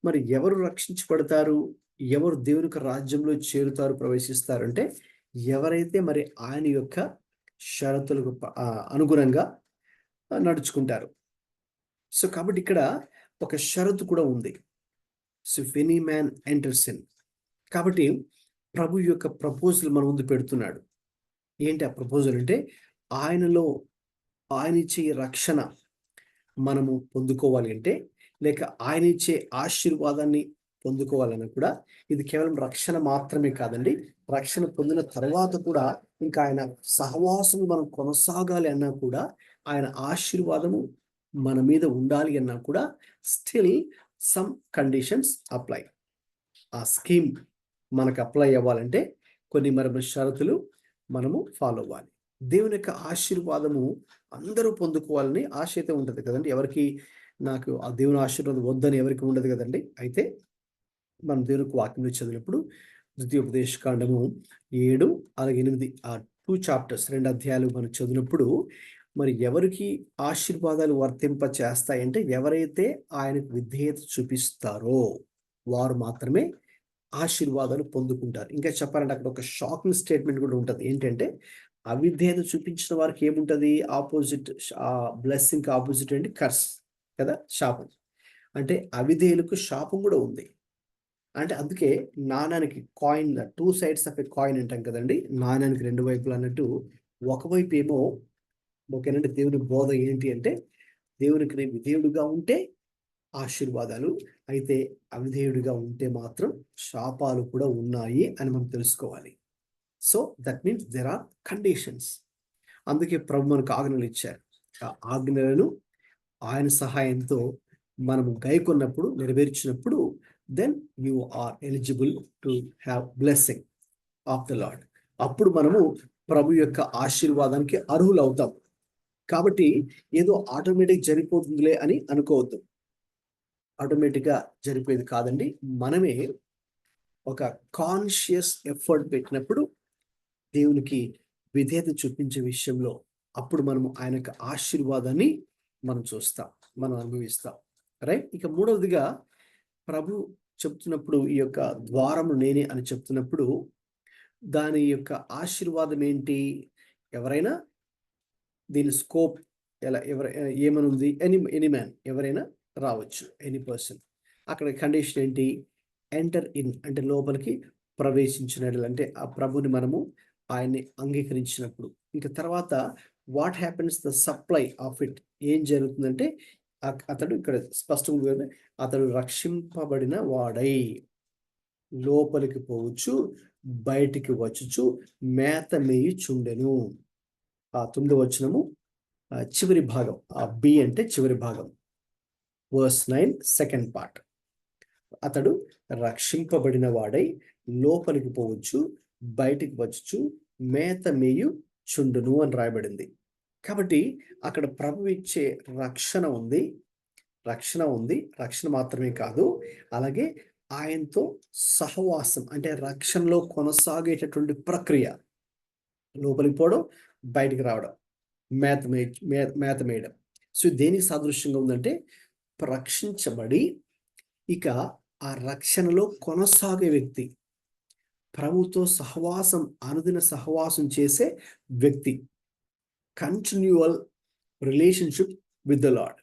మరి ఎవరు రక్షించబడతారు, ఎవరు దేవుని యొక్క రాజ్యంలో చేరుతారు, ప్రవేశిస్తారు అంటే, ఎవరైతే మరి ఆయన యొక్క షరతులకు అనుగుణంగా నడుచుకుంటారు. సో కాబట్టి ఇక్కడ ఒక షరతు కూడా ఉంది. So if any man enters in. కాబట్టి ప్రభు యొక్క ప్రపోజల్ మన ముందు పెడుతున్నాడు. ఏంటి ఆ ప్రపోజల్ అంటే, ఆయన ఇచ్చే రక్షణ మనము పొందుకోవాలి అంటే, లేక ఆయన ఇచ్చే ఆశీర్వాదాన్ని పొందుకోవాలన్నా కూడా, ఇది కేవలం రక్షణ మాత్రమే కాదండి. రక్షణ పొందిన తర్వాత కూడా ఇంకా ఆయన సహవాసం మనం కొనసాగాలి అన్నా కూడా, ఆయన ఆశీర్వాదము మన మీద ఉండాలి అన్నా కూడా, స్టిల్ సమ్ కండిషన్స్ అప్లై. ఆ స్కీమ్ మనకు అప్లై అవ్వాలంటే కొన్ని షరతులు మనము ఫాలో అవ్వాలి. దేవుని యొక్క ఆశీర్వాదము అందరూ పొందుకోవాలని ఆశ అయితే ఉంటుంది కదండి. ఎవరికి నాకు ఆ దేవుని ఆశీర్వాదం వద్దని ఎవరికి ఉండదు కదండి. అయితే మనం దేవునికి వాక్యం చదివినప్పుడు ద్వితీయోపదేశకాండము 7 అలాగే 8 ఆ 2 చాప్టర్స్ 2 అధ్యాయాలు మనం చదివినప్పుడు, మరి ఎవరికి ఆశీర్వాదాలు వర్తింప చేస్తాయంటే, ఎవరైతే ఆయనకు విధేయత చూపిస్తారో వారు మాత్రమే ఆశీర్వాదాలు పొందుకుంటారు. ఇంకా చెప్పాలంటే అక్కడ ఒక షాకింగ్ స్టేట్మెంట్ కూడా ఉంటుంది. ఏంటంటే, అవిధేయత చూపించిన వారికి ఏముంటుంది? ఆపోజిట్, బ్లెస్సింగ్ ఆపోజిట్ ఏంటి? కర్స్ కదా, శాపం. అంటే అవిధేయులకు శాపం కూడా ఉంది. అంటే అందుకే నాణానికి coin, 2 sides of a coin అంటాం కదండి. నాణానికి 2 వైపులు అన్నట్టు, ఒకవైపు ఏమో ఓకేనండి దేవుని బోధ ఏంటి అంటే దేవునికి నేను విధేయుడుగా ఉంటే ఆశీర్వాదాలు, అయితే అవిధేయుడిగా ఉంటే మాత్రం శాపాలు కూడా ఉన్నాయి అని మనం తెలుసుకోవాలి. So that means there are conditions. అందుకే ప్రభు మనకు ఆజ్ఞలు ఇచ్చారు. ఆ ఆజ్ఞలను ఆయన సహాయంతో మనము గైకొన్నప్పుడు, నెరవేర్చినప్పుడు, then you are eligible to have blessing of the Lord. అప్పుడు మనము ప్రభు యొక్క ఆశీర్వాదానికి అర్హులు అవుతాం. కాబట్టి ఏదో ఆటోమేటిక్ జరిగిపోతుందిలే అని అనుకోవద్దు. ఆటోమేటిక్గా జరిపేది కాదండి. మనమే ఒక కాన్షియస్ ఎఫర్ట్ పెట్టినప్పుడు దేవునికి విధేయత చూపించే విషయంలో అప్పుడు మనము ఆయన యొక్క ఆశీర్వాదాన్ని మనం చూస్తాం, మనం అనుభవిస్తాం. రైట్. ఇక మూడవదిగా ప్రభు చెప్తున్నప్పుడు ఈ యొక్క ద్వారము నేనే అని చెప్తున్నప్పుడు దాని యొక్క ఆశీర్వాదం ఏంటి? ఎవరైనా దీని స్కోప్ ఎలా ఏమనుంది? ఎనీ మ్యాన్, ఎవరైనా రావచ్చు, ఎనీ పర్సన్. అక్కడ కండిషన్ ఏంటి? ఎంటర్ ఇన్ అంటే లోపలికి ప్రవేశించినట్లు, అంటే ఆ ప్రభుని మనము ఆయన్ని అంగీకరించినప్పుడు. ఇంకా తర్వాత what happens the supply of it, ఏం జరుగుతుందంటే అతడు ఇక్కడ స్పష్టంగా అతడు రక్షింపబడిన వాడై లోపలికి పోవచ్చు, బయటికి వచ్చుచు మేత మేయుచుండెను. ఆ 9వ వచనము చివరి భాగం, ఆ బి అంటే చివరి భాగం, వర్స్ 9 సెకండ్ పార్ట్. అతడు రక్షింపబడిన వాడై లోపలికి పోవచ్చు, బయటికి వచ్చుచు మేత మేయు చుండును అని రాయబడింది. కాబట్టి అక్కడ ప్రభు ఇచ్చే రక్షణ ఉంది. రక్షణ మాత్రమే కాదు, అలాగే ఆయనతో సహవాసం, అంటే రక్షణలో కొనసాగేటటువంటి ప్రక్రియ, లోపలికి పోవడం, బయటికి రావడం, మేత మేయడం. సో దేనికి సాదృశ్యంగా ఉందంటే రక్షించబడి ఇక ఆ రక్షణలో కొనసాగే వ్యక్తి, ప్రభుతో సహవాసం, అనుదిన సహవాసం చేసే వ్యక్తి, continual relationship with the lord.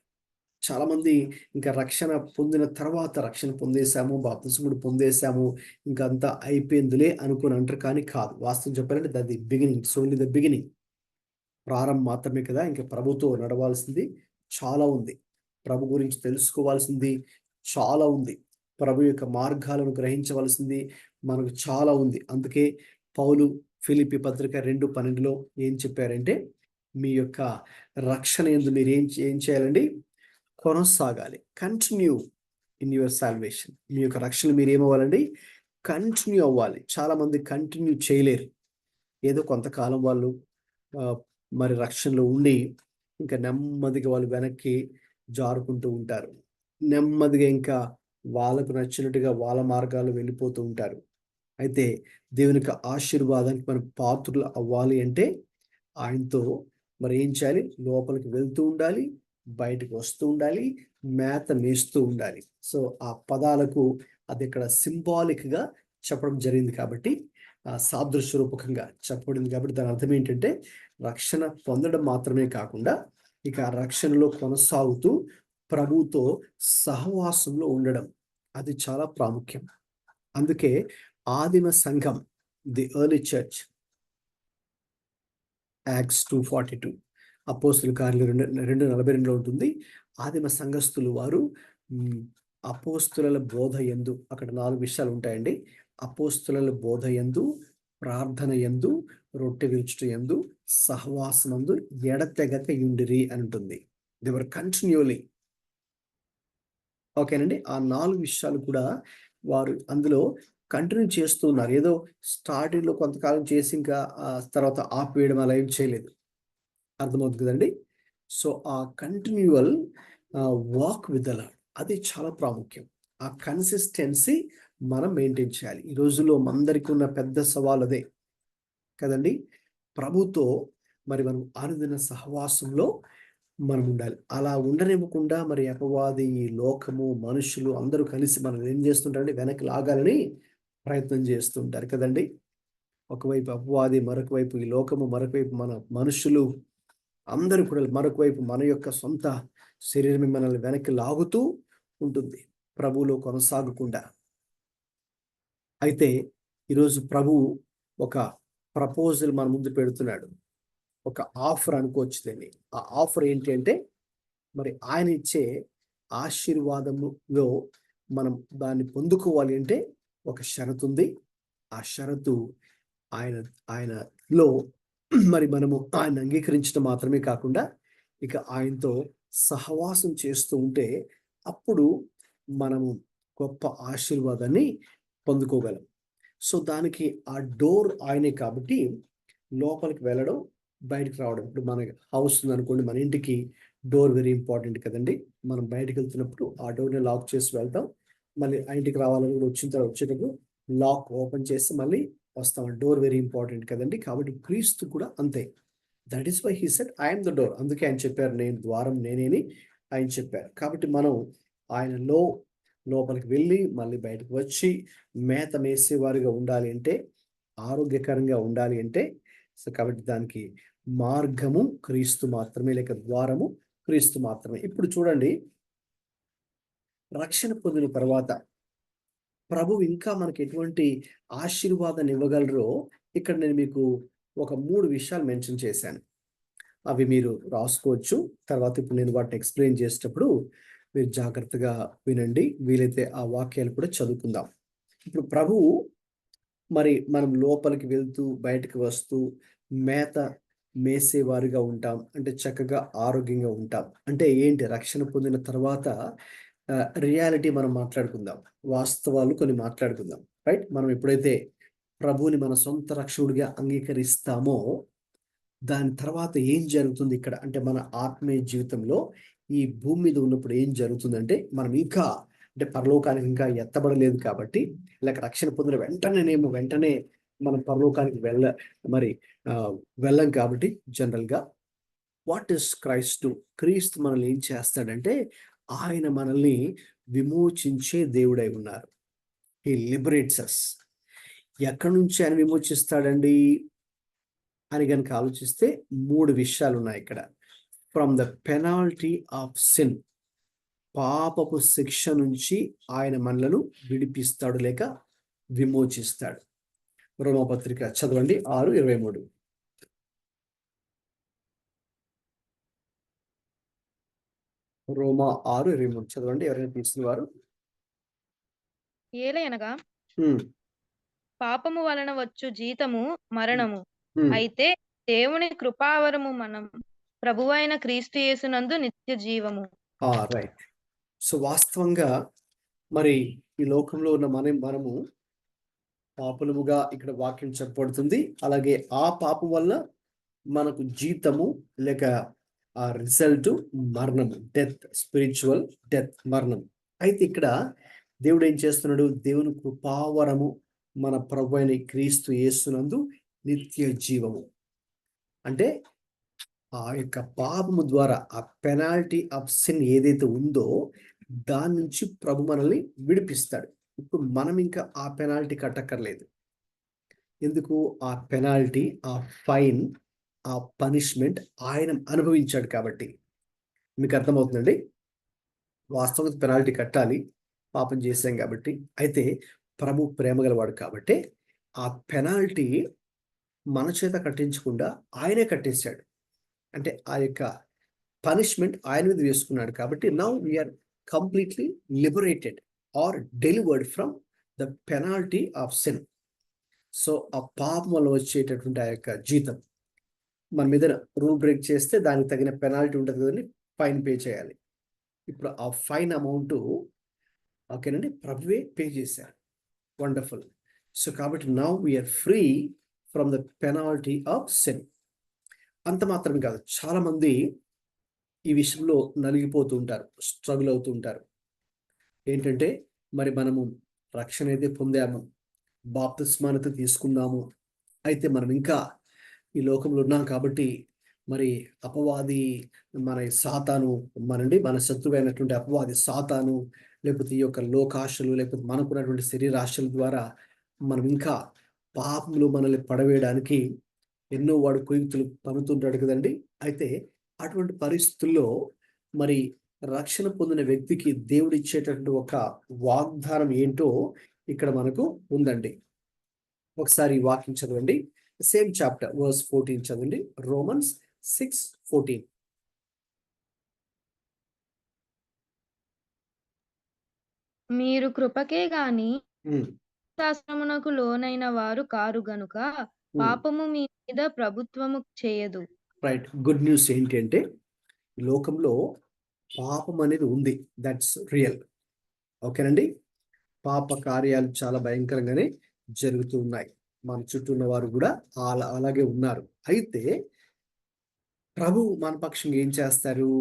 చాలా మంది ఇంకా రక్షణ పొందిన తర్వాత, రక్షణ పొందేశాము, బాప్తిస్మం పొందేశాము, ఇంకా అంతా అయిపోయిందిలే అనుకుని అంటారు. కానీ కాదు. వాస్తవం చెప్పాలంటే that the beginning, only the beginning, ప్రారంభం మాత్రమే కదా. ఇంకా ప్రభుతో నడవాల్సింది చాలా ఉంది, ప్రభు గురించి తెలుసుకోవాల్సింది చాలా ఉంది, ప్రభు యొక్క మార్గాలను గ్రహించవలసింది మనకు చాలా ఉంది. అందుకే పౌలు ఫిలిప్పీ పత్రిక 2:12 ఏం చెప్పారంటే మీ యొక్క రక్షణ యందు మీరు ఏం చేయాలండి? కొనసాగాలి. Continue in your salvation. మీ యొక్క రక్షణ మీరు ఏమవ్వాలండి? కంటిన్యూ అవ్వాలి. చాలా మంది కంటిన్యూ చేయలేరు. ఏదో కొంతకాలం వాళ్ళు మరి రక్షణలో ఉండి ఇంకా నెమ్మదిగా వాళ్ళు వెనక్కి జారుకుంటూ ఉంటారు. నెమ్మదిగా ఇంకా వాళ్ళకు నచ్చినట్టుగా వాళ్ళ మార్గాలు వెళ్ళిపోతూ ఉంటారు. అయితే దేవునికి ఆశీర్వాదానికి మనం పాత్రులు అవ్వాలి అంటే ఆయనతో మరి ఏం చేయాలి? లోపలికి వెళ్తూ ఉండాలి, బయటకు వస్తూ ఉండాలి, మేత మేస్తూ ఉండాలి. సో ఆ పదాలకు అది ఇక్కడ సింబాలిక్గా చెప్పడం జరిగింది కాబట్టి, సాదృశ్య రూపకంగా చెప్పబడింది కాబట్టి దాని అర్థం ఏంటంటే రక్షణ పొందడం మాత్రమే కాకుండా ఇక రక్షణలో కొనసాగుతూ ప్రభువుతో సహవాసంలో ఉండడం, అది చాలా ప్రాముఖ్యం. అందుకే ఆదిమ సంఘం, ది ఎర్లీ చర్చ్, యాక్ట్స్ 2:42, అపోస్తుల కార్యాలు 2:42 ఉంటుంది. ఆదిమ సంఘస్థులు వారు అపోస్తుల బోధ యందు, అక్కడ 4 విషయాలు ఉంటాయండి. అపోస్తుల బోధ యందు, ప్రార్థన యందు, రొట్టె విరుచుట యందు, సహవాసమందు ఎడతెగక యుండిరి అని ఉంటుంది. They were continually. ఓకేనండి. ఆ 4 విషయాలు కూడా వారు అందులో కంటిన్యూ చేస్తూ ఉన్నారు. ఏదో స్టార్టింగ్లో కొంతకాలం చేసి ఇంకా తర్వాత ఆపివేయడం అలా ఏం చేయలేదు. అర్థమవుతుంది కదండి. సో ఆ continual walk with the lord, అది చాలా ప్రాముఖ్యం. ఆ కన్సిస్టెన్సీ మనం మెయింటైన్ చేయాలి. ఈ రోజుల్లో అందరికీ ఉన్న పెద్ద సవాల్ అదే కదండి. ప్రభుతో మరి మనం అనుదిన సహవాసంలో మనం ఉండాలి. అలా ఉండనివ్వకుండా మరి అపవాది, ఈ లోకము, మనుషులు అందరూ కలిసి మనం ఏం చేస్తుంటారంటే వెనక్కి లాగాలని ప్రయత్నం చేస్తుంటారు కదండి. ఒకవైపు అపవాది, మరొక వైపు ఈ లోకము, మరొక వైపు మన మనుషులు, అందరూ కూడా మరొక వైపు మన యొక్క సొంత శరీరం మనల్ని వెనక్కి లాగుతూ ఉంటుంది ప్రభువులో కొనసాగకుండా. అయితే ఈరోజు ప్రభువు ఒక ప్రపోజల్ మన ముందు పెడుతున్నాడు, ఒక ఆఫర్ అనుకోవచ్చు దీన్ని. ఆ ఆఫర్ ఏంటి అంటే, మరి ఆయన ఇచ్చే ఆశీర్వాదములో మనం దాన్ని పొందుకోవాలి అంటే ఒక షరతు ఉంది. ఆ షరతు ఆయనలో మరి మనము ఆయన అంగీకరించడం మాత్రమే కాకుండా ఇక ఆయనతో సహవాసం చేస్తూ ఉంటే అప్పుడు మనము గొప్ప ఆశీర్వాదాన్ని పొందుకోగలం. సో దానికి ఆ డోర్ ఆయనే కాబట్టి లోపలికి వెళ్ళడం, బయటకు రావడం. ఇప్పుడు మన హౌస్ ఉందనుకోండి, మన ఇంటికి డోర్ వెరీ ఇంపార్టెంట్ కదండి. మనం బయటకు వెళ్తున్నప్పుడు ఆ డోర్ని లాక్ చేసి వెళ్తాం, మళ్ళీ ఆ ఇంటికి రావాలని వచ్చిన తర్వాత వచ్చేటప్పుడు లాక్ ఓపెన్ చేసి మళ్ళీ వస్తాం. డోర్ వెరీ ఇంపార్టెంట్ కదండి. కాబట్టి క్రీస్తు కూడా అంతే. That is why he said I'm the door. అందుకే ఆయన చెప్పారు, నేను ద్వారం నేనేని ఆయన చెప్పారు. కాబట్టి మనం ఆయనలో లోపలికి వెళ్ళి మళ్ళీ బయటకు వచ్చి మేత మేసేవారిగా ఉండాలి అంటే, ఆరోగ్యకరంగా ఉండాలి అంటే, సో కాబట్టి దానికి మార్గము క్రీస్తు మాత్రమే, లేక ద్వారము క్రీస్తు మాత్రమే. ఇప్పుడు చూడండి, రక్షణ పొందిన తర్వాత ప్రభు ఇంకా మనకి ఎటువంటి ఆశీర్వాదాన్ని ఇవ్వగలరో ఇక్కడ నేను మీకు ఒక 3 విషయాలు మెన్షన్ చేశాను. అవి మీరు రాసుకోవచ్చు. తర్వాత ఇప్పుడు నేను వాటిని ఎక్స్ప్లెయిన్ చేసేటప్పుడు మీరు జాగ్రత్తగా వినండి. వీలైతే ఆ వాక్యాలు కూడా చదువుకుందాం. ఇప్పుడు ప్రభువు మరి మనం లోపలికి వెళ్తూ బయటకు వస్తూ మేత మేసేవారిగా ఉంటాం అంటే చక్కగా ఆరోగ్యంగా ఉంటాం అంటే ఏంటి? రక్షణ పొందిన తర్వాత రియాలిటీ మనం మాట్లాడుకుందాం, వాస్తవాలు కొన్ని మాట్లాడుకుందాం. రైట్? మనం ఎప్పుడైతే ప్రభువుని మన సొంత రక్షకుడిగా అంగీకరిస్తామో దాని తర్వాత ఏం జరుగుతుంది ఇక్కడ అంటే, మన ఆత్మీయ జీవితంలో ఈ భూమి మీద ఉన్నప్పుడు ఏం జరుగుతుందంటే, మనం ఇంకా అంటే పరలోకానికి ఇంకా ఎత్తబడలేదు కాబట్టి, లేక రక్షణ పొందిన వెంటనే మనం పరలోకానికి వెళ్ళం కాబట్టి జనరల్గా వాట్ ఇస్ క్రైస్ట్? క్రీస్తు మనల్ని ఏం చేస్తాడంటే, ఆయన మనల్ని విమోచించే దేవుడై ఉన్నారు. హీ లిబరేట్స్ అస్. ఎక్కడి నుంచి ఆయన విమోచిస్తాడండి అని కనుక ఆలోచిస్తే 3 విషయాలు ఉన్నాయి ఇక్కడ. From the penalty of sin, పాపపు శిక్ష నుంచి ఆయన మనలను విడిపిస్తాడు లేక విమోచిస్తాడు. రోమపత్రిక చదవండి 6:23. రోమా 6:23 చదవండి ఎవరైనా తీసిన వారు. ఏలయనగా హ్మ్. పాపము వలన వచ్చు జీతము మరణము, హ్మ్. అయితే దేవుని కృపావరము మనం ప్రభువైన క్రీస్తు యేసునందు నిత్య జీవము. రైట్. సో వాస్తవంగా మరి ఈ లోకంలో ఉన్న మనము పాపులముగా ఇక్కడ వాక్యం చెప్పబడుతుంది. అలాగే ఆ పాపం వల్ల మనకు జీతము లేక ఆ రిజల్ట్ మరణము, డెత్, స్పిరిచువల్ డెత్, మరణం. అయితే ఇక్కడ దేవుడు ఏం చేస్తున్నాడు? దేవుని కృపావరము మన ప్రభువైన క్రీస్తు యేసునందు నిత్య జీవము. అంటే ఆ యొక్క పాపము ద్వారా ఆ పెనాల్టీ ఆఫ్ సిన్ ఏదైతే ఉందో దాని నుంచి ప్రభు మనల్ని విడిపిస్తాడు. ఇప్పుడు మనం ఇంకా ఆ పెనాల్టీ కట్టక్కర్లేదు. ఎందుకు? ఆ పెనాల్టీ, ఆ ఫైన్, ఆ పనిష్మెంట్ ఆయన అనుభవించాడు కాబట్టి. మీకు అర్థమవుతుందండి? వాస్తవంగా పెనాల్టీ కట్టాలి, పాపం చేశాం కాబట్టి. అయితే ప్రభు ప్రేమ గలవాడు కాబట్టి ఆ పెనాల్టీ మన చేత కట్టించకుండా ఆయనే కట్టేశాడు. అంటే ఆ యొక్క పనిష్మెంట్ ఆయన మీద వేసుకున్నాడు కాబట్టి now we are completely liberated or delivered from the penalty of sin. So ఆ పాపం వల్ల వచ్చేటటువంటి ఆ యొక్క జీతం, మన మీద రూల్ బ్రేక్ చేస్తే దానికి తగిన పెనాల్టీ ఉంటుంది కదండి, ఫైన్ పే చేయాలి. ఇప్పుడు ఆ ఫైన్ అమౌంట్ ఓకేనండి ప్రభువే పే చేశారు. వండర్ఫుల్. సో కాబట్టి now we are free from the penalty of sin. అంత మాత్రమే కాదు, చాలా మంది ఈ విషయంలో నలిగిపోతూ ఉంటారు, స్ట్రగుల్ అవుతూ ఉంటారు. ఏంటంటే మరి మనము రక్షణ అయితే పొందాము, బాప్తిస్మానత తీసుకున్నాము, అయితే మనం ఇంకా ఈ లోకంలో ఉన్నాం కాబట్టి మరి అపవాది మన సాతాను మన శత్రువైనటువంటి అపవాది సాతాను, లేకపోతే ఈ యొక్క లోకాశలు, లేకపోతే మనకున్నటువంటి శరీరాశల ద్వారా మనం ఇంకా పాపంలో మనల్ని పడవేయడానికి ఎన్నో వాడు కుయుక్తులు పన్నుతుంటాడు కదండి. అయితే అటువంటి పరిస్థితుల్లో మరి రక్షణ పొందిన వ్యక్తికి దేవుడు ఇచ్చేటటువంటి ఒక వాగ్దానం ఏంటో ఇక్కడ మనకు ఉందండి. ఒకసారి ఈ వాక్యం చదవండి. సేమ్ చాప్టర్ వర్స్ 14 చదవండి. రోమన్స్ 6:14. మీరు కృపకే గాని శాస్త్రమునకు లోనైన వారు కారు గనుక పాపము మీ మీద ప్రభుత్వము చేయదు. రైట్. గుడ్ న్యూస్ ఏంటి అంటే లోకంలో పాపం అనేది ఉంది. That's real. ఓకేనండి. పాప కార్యాలు చాలా భయంకరంగానే జరుగుతూ ఉన్నాయి. మన చుట్టూ ఉన్న వారు కూడా అలాగే ఉన్నారు. అయితే ప్రభు మన పక్షంగా ఏం చేస్తారు?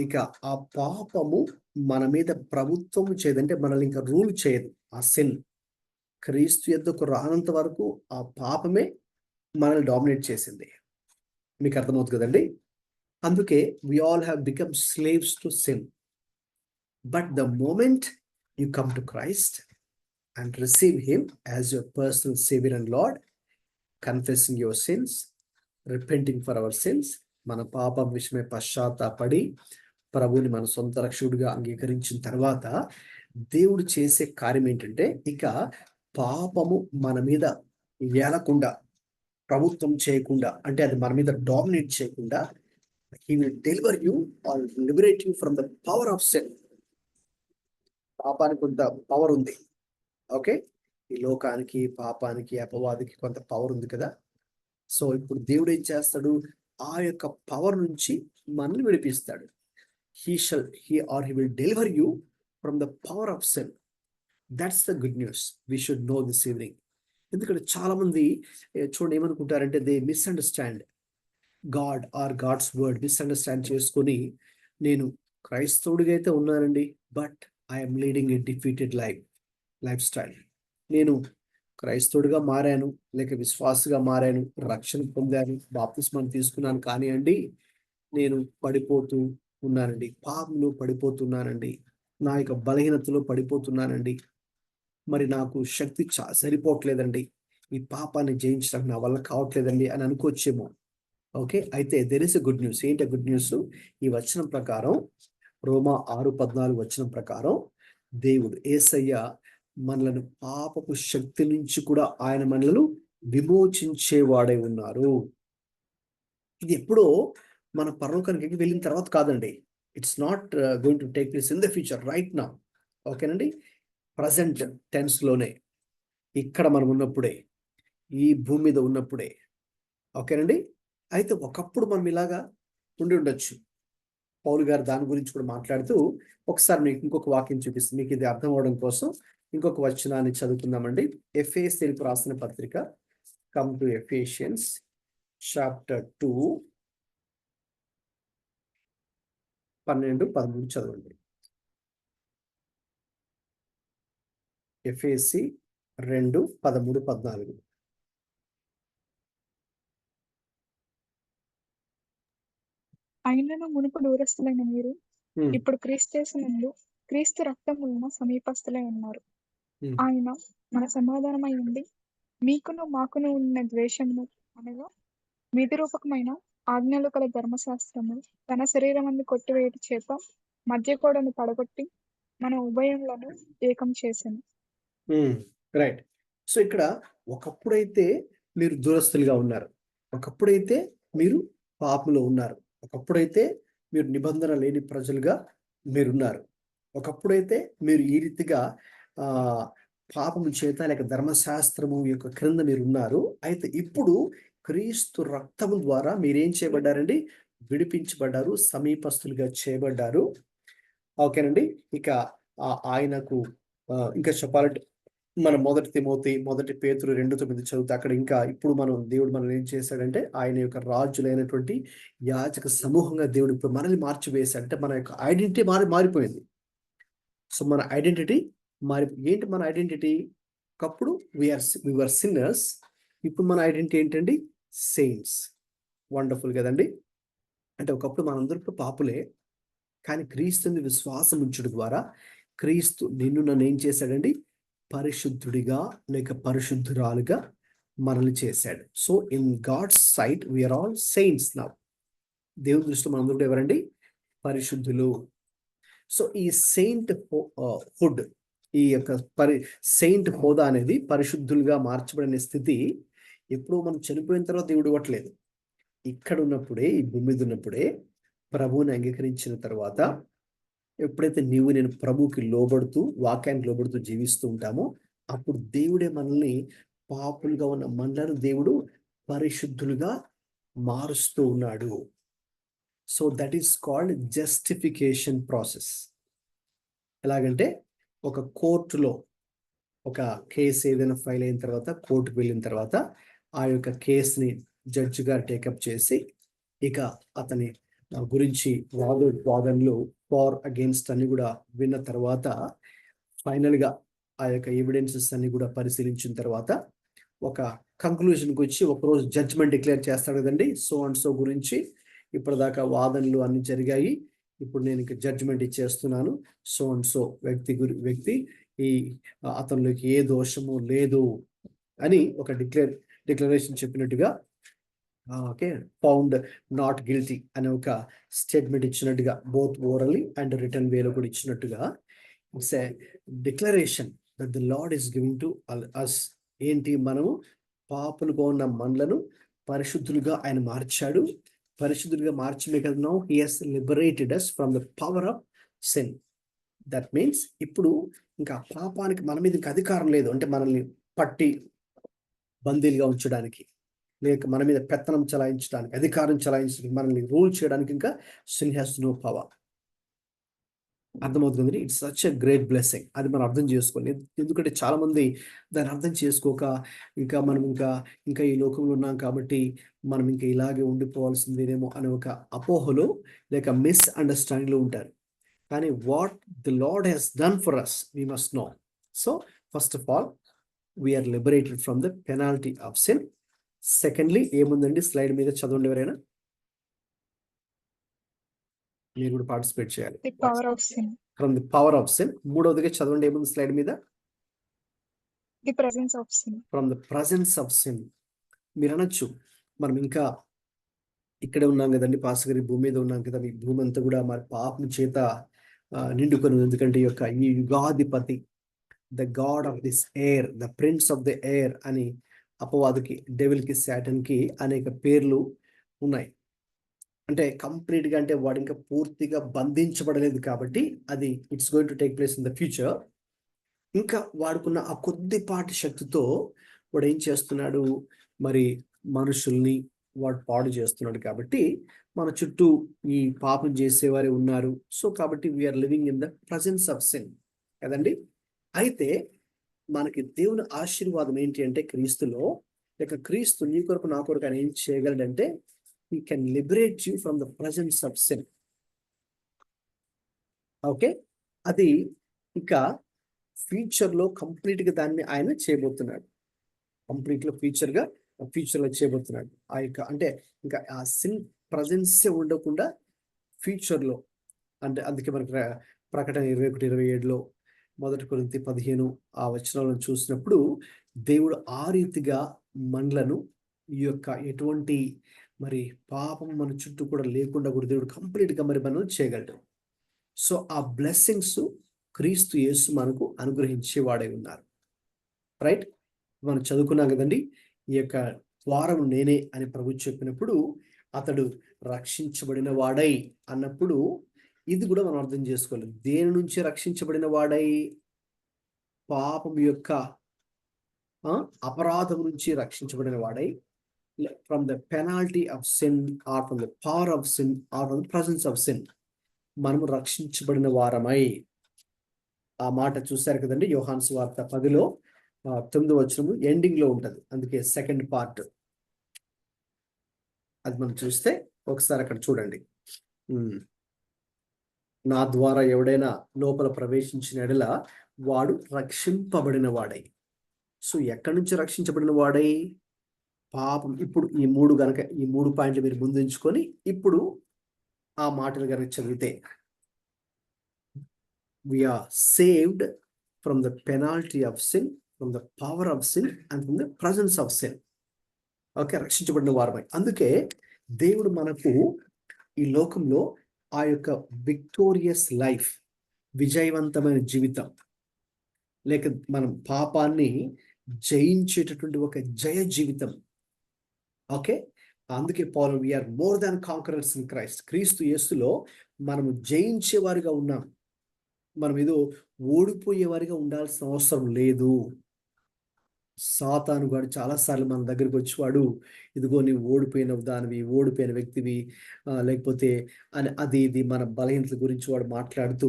ఇక ఆ పాపము మన మీద ప్రభుత్వం చేయదు, అంటే మనల్ని ఇంకా రూల్ చేయదు. ఆ సిన్ క్రీస్తు యొద్దకు రానంత వరకు ఆ పాపమే మనల్ని డామినేట్ చేసింది. మీకు అర్థమవుతుంది కదండి. అందుకే we all have become slaves to sin. But the moment you come to Christ and receive him as your personal Savior and Lord, confessing your sins, repenting for our sins, మన పాపం విషయమే పశ్చాత్తాపడి ప్రభువుని మన సొంత రక్షకుడిగా అంగీకరించిన తర్వాత దేవుడు చేసే కార్యం ఏంటంటే ఇక పాపము మన మీద ఏలకుండా, ప్రభుత్వం చేయకుండా, అంటే అది మన మీద డామినేట్ చేయకుండా he will deliver you or liberate you from the power of sin. పాపానికి కొంత పవర్ ఉంది. ఓకే, ఈ లోకానికి, పాపానికి, అపవాదికి కొంత పవర్ ఉంది కదా. సో ఇప్పుడు దేవుడు ఏం చేస్తాడు? ఆ యొక్క పవర్ నుంచి మనల్ని విడిపిస్తాడు. he will deliver you from the power of sin. That's the good news we should know this evening. ఎందుకంటే చాలా మంది చూడండి ఏమనుకుంటారంటే they misunderstand God or God's word. Misunderstand చేసుకొని నేను క్రైస్తవుడిగా అయితే ఉన్నానండి, but I'm leading a defeated life style. నేను క్రైస్తవుడిగా మారాను, లేక విశ్వాసగా మారాను, రక్షణ పొందాను, బాప్తిస్మాన్ని తీసుకున్నాను, కానీ అండి నేను పడిపోతూ ఉన్నానండి, పాపంలో పడిపోతున్నానండి, నా యొక్క బలహీనతలో పడిపోతున్నానండి, మరి నాకు శక్తి సరిపోవట్లేదండి, ఈ పాపాన్ని జయించడానికి నా వల్ల కావట్లేదండి అని అనుకోవచ్చేమో. ఓకే, అయితే there is a good news. ఏంటి గుడ్ న్యూస్? ఈ వచనం ప్రకారం, రోమా 6:14 వచనం ప్రకారం దేవుడు యేసయ్య మనలను పాపపు శక్తి నుంచి కూడా ఆయన మనలను విమోచించేవాడై ఉన్నారు. ఇది ఎప్పుడో మన పరలోకానికి వెళ్ళిన తర్వాత కాదండి. It's not going to take place in the future, right now. ఓకేనండి. ప్రజెంట్ టెన్స్లోనే, ఇక్కడ మనం ఉన్నప్పుడే, ఈ భూమి మీద ఉన్నప్పుడే. ఓకేనండి. అయితే ఒకప్పుడు మనం ఇలాగా ఉండి ఉండొచ్చు. పౌలు గారు దాని గురించి కూడా మాట్లాడుతూ ఒకసారి మీకు ఇంకొక వాక్యం చూపిస్తుంది. మీకు ఇది అర్థం అవడం కోసం ఇంకొక వచనాన్ని చదువుకుందామండి. ఎఫెసీయులకు రాసిన పత్రిక, కమ్ టు ఎఫెసియన్స్ చాప్టర్ 2 12-13 చదవండి. ఎఫెసీ 2:13-14. అయినను మునుపు దూరస్తులైన మీరు ఇప్పుడు క్రీస్తు క్రీస్తు రక్తం వలన సమీపస్తులై ఉన్నారు. ఆయన మన సమాధానమై ఉండి మీకును మాకును ఉన్న ద్వేషము అనగా విధిరూపకమైన ఆజ్ఞలు కల ధర్మశాస్త్రము తన శరీరమందు కొట్టివేయటి చేత మధ్య కోడను పడగొట్టి మన ఉభయములను ఏకం చేశాను. రైట్. సో ఇక్కడ ఒకప్పుడైతే మీరు దూరస్తులుగా ఉన్నారు, ఒకప్పుడైతే మీరు పాపంలో ఉన్నారు, ఒకప్పుడైతే మీరు నిబంధన లేని ప్రజలుగా మీరున్నారు, ఒకప్పుడైతే మీరు ఈ రీతిగా పాపము చేత లేక ధర్మశాస్త్రము యొక్క క్రింద మీరు ఉన్నారు. అయితే ఇప్పుడు క్రీస్తు రక్తము ద్వారా మీరేం చేయబడ్డారండి? విడిపించబడ్డారు, సమీపస్తులుగా చేయబడ్డారు. ఓకేనండి. ఇక ఆయనకు ఇంకా చెప్పాలంటే మన 1 తిమోతి 1 పేతురు 2:9 చదివితే అక్కడ ఇంకా ఇప్పుడు దేవుడు మనం ఏం చేశాడంటే ఆయన యొక్క రాజులైనటువంటి యాజక సమూహంగా దేవుడు ఇప్పుడు మనల్ని మార్చివేశాడు. అంటే మన యొక్క ఐడెంటిటీ మారిపోయింది. సో మన ఐడెంటిటీ ఏంటి? మన ఐడెంటిటీ ఒకప్పుడు we were sinners, ఇప్పుడు మన ఐడెంటిటీ ఏంటండి? సెయింట్స్. వండర్ఫుల్ కదండి. అంటే ఒకప్పుడు మనందరూ పాపులే, కానీ క్రీస్తుని విశ్వాసం ఉంచడం ద్వారా క్రీస్తు నన్ను ఏం చేశాడండి? పరిశుద్ధుడిగా లేక పరిశుద్ధురాలుగా మనల్ని చేశాడు. So in God's sight we are all saints now. దేవుని దృష్టిలో మనందరూ ఎవరండి? పరిశుద్ధులు. సో ఈ సెయింట్ హుడ్ ఈ యొక్క సెయింట్ హోదా అనేది, పరిశుద్ధులుగా మార్చబడిన స్థితి ఎప్పుడో మనం చనిపోయిన తర్వాత దేవుడు ఇవ్వట్లేదు. ఇక్కడ ఉన్నప్పుడే, ఈ భూమి మీద ఉన్నప్పుడే ప్రభువుని అంగీకరించిన తర్వాత, ఎప్పుడైతే నీవు నేను ప్రభువుకి లోబడుతూ, వాక్యానికి లోబడుతూ జీవిస్తూ ఉంటామో, అప్పుడు దేవుడే మనల్ని, పాపులుగా ఉన్న మనలను దేవుడు పరిశుద్ధులుగా మారుస్తూ ఉన్నాడు. So that is called justification process. ఎలాగంటే ఒక కోర్టులో ఒక కేసు ఏదైనా ఫైల్ అయిన తర్వాత, కోర్టుకు వెళ్ళిన తర్వాత ఆ యొక్క కేసుని జడ్జి గారు టేకప్ చేసి, ఇక అతని గురించి వాదనలు ఫార్ అగేన్స్ట్ అన్ని కూడా విన్న తర్వాత, ఫైనల్గా ఆ యొక్క ఎవిడెన్సెస్ అన్ని కూడా పరిశీలించిన తర్వాత ఒక కంక్లూజన్కి వచ్చి ఒకరోజు జడ్జ్మెంట్ డిక్లేర్ చేస్తాడు కదండి. సో అండ్ సో గురించి ఇప్పటిదాకా వాదనలు అన్ని జరిగాయి, ఇప్పుడు నేను ఇక జడ్జ్మెంట్ ఇచ్చేస్తున్నాను. సో అండ్ సో వ్యక్తి ఈ అతనిలోకి ఏ దోషము లేదు అని ఒక డిక్లరేషన్ చెప్పినట్టుగా, ఓకే, ఫౌండ్ నాట్ గిల్టీ అనే ఒక స్టేట్మెంట్ ఇచ్చినట్టుగా, బోత్ ఓరల్లీ అండ్ రిటర్న్ వేలో కూడా ఇచ్చినట్టుగా, it's a declaration that the Lord is giving to us. ఏంటి? మనము పాపులుగా ఉన్న మనలను పరిశుద్ధులుగా ఆయన మార్చాడు. పరిశుద్ధులుగా మార్చమే కదా, now he has liberated us from the power of sin. That means ఇప్పుడు ఇంకా పాపానికి మన మీద ఇంకా అధికారం లేదు. అంటే మనల్ని పట్టి బందీలుగా ఉంచడానికి, లేక మన మీద పెత్తనం చలాయించడానికి, అధికారం చలాయించడానికి, మనల్ని రూల్ చేయడానికి ఇంకా సిన్ హ్యాస్ నో పవర్. అర్థమవుతుంది. It's such a great blessing. అది మనం అర్థం చేసుకోవాలి. ఎందుకంటే చాలా మంది దాన్ని అర్థం చేసుకోక, ఇంకా మనం ఇంకా ఈ లోకంలో ఉన్నాం కాబట్టి మనం ఇంకా ఇలాగే ఉండిపోవాల్సిందేమో అనే ఒక అపోహలో లేక మిస్అండర్స్టాండింగ్లో ఉంటారు. కానీ what the Lord has done for us we must know. So first of all we are liberated from the penalty of sin. Secondly ఏముందండి? స్లైడ్ మీద చదవండి ఎవరైనా, మీరు కూడా పార్టిసిపేట్ చేయాలి. From the power of sin. మూడవదిగా చదవండి, ఏముంది స్లైడ్ మీద? The presence of sin. From the presence of sin. మీరు అనొచ్చు, మనం ఇంకా ఇక్కడే ఉన్నాం కదండి పాస్టర్ గారి, భూమి మీద ఉన్నాం కదా, ఈ భూమి అంతా కూడా మరి పాపం చేత నిండుకొని, ఎందుకంటే ఈ యుగాధిపతి, the god of this air, the prince of the air అని అపవాదికి, డెవిల్కి, శాటన్కి అనేక పేర్లు ఉన్నాయి. అంటే కంప్లీట్గా, అంటే వాడు ఇంకా పూర్తిగా బంధించబడలేదు కాబట్టి అది it's going to take place in the future. ఇంకా వాడుకున్న ఆ కొద్దిపాటి శక్తితో వాడు ఏం చేస్తున్నాడు? మరి మనుషుల్ని వాడు పాడు చేస్తున్నాడు. కాబట్టి మన చుట్టూ ఈ పాపం చేసేవారే ఉన్నారు. సో కాబట్టి we are living in the presence of sin కదండి. అయితే మనకి దేవుని ఆశీర్వాదం ఏంటి అంటే, క్రీస్తులో, లేక క్రీస్తు నీ కొరకు నా కొరకు ఆయన ఏం చేయగలడంటే, he can liberate you from the presence of sin. Okay, అది ఇంకా ఫ్యూచర్లో కంప్లీట్గా దాన్ని ఆయన చేయబోతున్నాడు. కంప్లీట్గా ఫ్యూచర్లో చేయబోతున్నాడు. ఆ యొక్క అంటే ఇంకా ఆ సిన్ ప్రజెన్సే ఉండకుండా ఫ్యూచర్లో, అంటే అందుకే మనకి ప్రకటన 21:27లో, 1 కొరింథీ 15 ఆ వచనాలను చూసినప్పుడు దేవుడు ఆ రీతిగా మనలను ఈ యొక్క ఎటువంటి మరి పాపం మన చుట్టూ కూడా లేకుండా కూడా దేవుడు కంప్లీట్గా మరి మనం చేయగలడు. సో ఆ బ్లెస్సింగ్స్ క్రీస్తు యేసు మనకు అనుగ్రహించేవాడై ఉన్నారు. రైట్, మనం చదువుకున్నాం కదండి, ఈ యొక్క ద్వారం నేనే అని ప్రభు చెప్పినప్పుడు, అతడు రక్షించబడిన వాడై అన్నప్పుడు ఇది కూడా మనం అర్థం చేసుకోవాలి. దేని నుంచి రక్షించబడిన వాడై? పాపం యొక్క అపరాధం నుంచి రక్షించబడిన వాడై, from the penalty of sin or from the power of sin or from the presence of sin మనము రక్షించబడిన వారమై. ఆ మాట చూశారు కదండి, యోహాను సువార్త 10లో 9వ వచనము ఎండింగ్ లో ఉంటది. అందుకే సెకండ్ పార్ట్ అది మనం చూస్తే ఒకసారి అక్కడ చూడండి. నా ద్వారా ఎవడైనా లోపల ప్రవేశించిన ఎడల వాడు రక్షింపబడిన వాడై. సో ఎక్కడి నుంచి రక్షించబడిన వాడై? పాపం. ఇప్పుడు ఈ మూడు పాయింట్లు మీరు ముందుంచుకొని ఇప్పుడు ఆ మాటలు కనుక చదివితే, we are saved from the penalty of sin, from the power of sin and from the presence of sin. Okay, రక్షించబడిన వారమై. అందుకే దేవుడు మనకు ఈ లోకంలో ఆ యొక్క విక్టోరియస్ లైఫ్, విజయవంతమైన జీవితం, లేక మనం పాపాన్ని జయించేటటువంటి ఒక జయ జీవితం. ఓకే, అందుకే పౌలు we're more than conquerors in Christ. క్రీస్తు యేసులో మనము జయించేవారిగా ఉన్నాం. మనం ఏదో ఓడిపోయేవారిగా ఉండాల్సిన అవసరం లేదు. సాతాను గాడు చాలాసార్లు మన దగ్గరికి వచ్చేవాడు, ఇదిగో నీవు ఓడిపోయిన దానివి, ఓడిపోయిన వ్యక్తివి, లేకపోతే అని అది ఇది మన బలహీనతల గురించి వాడు మాట్లాడుతూ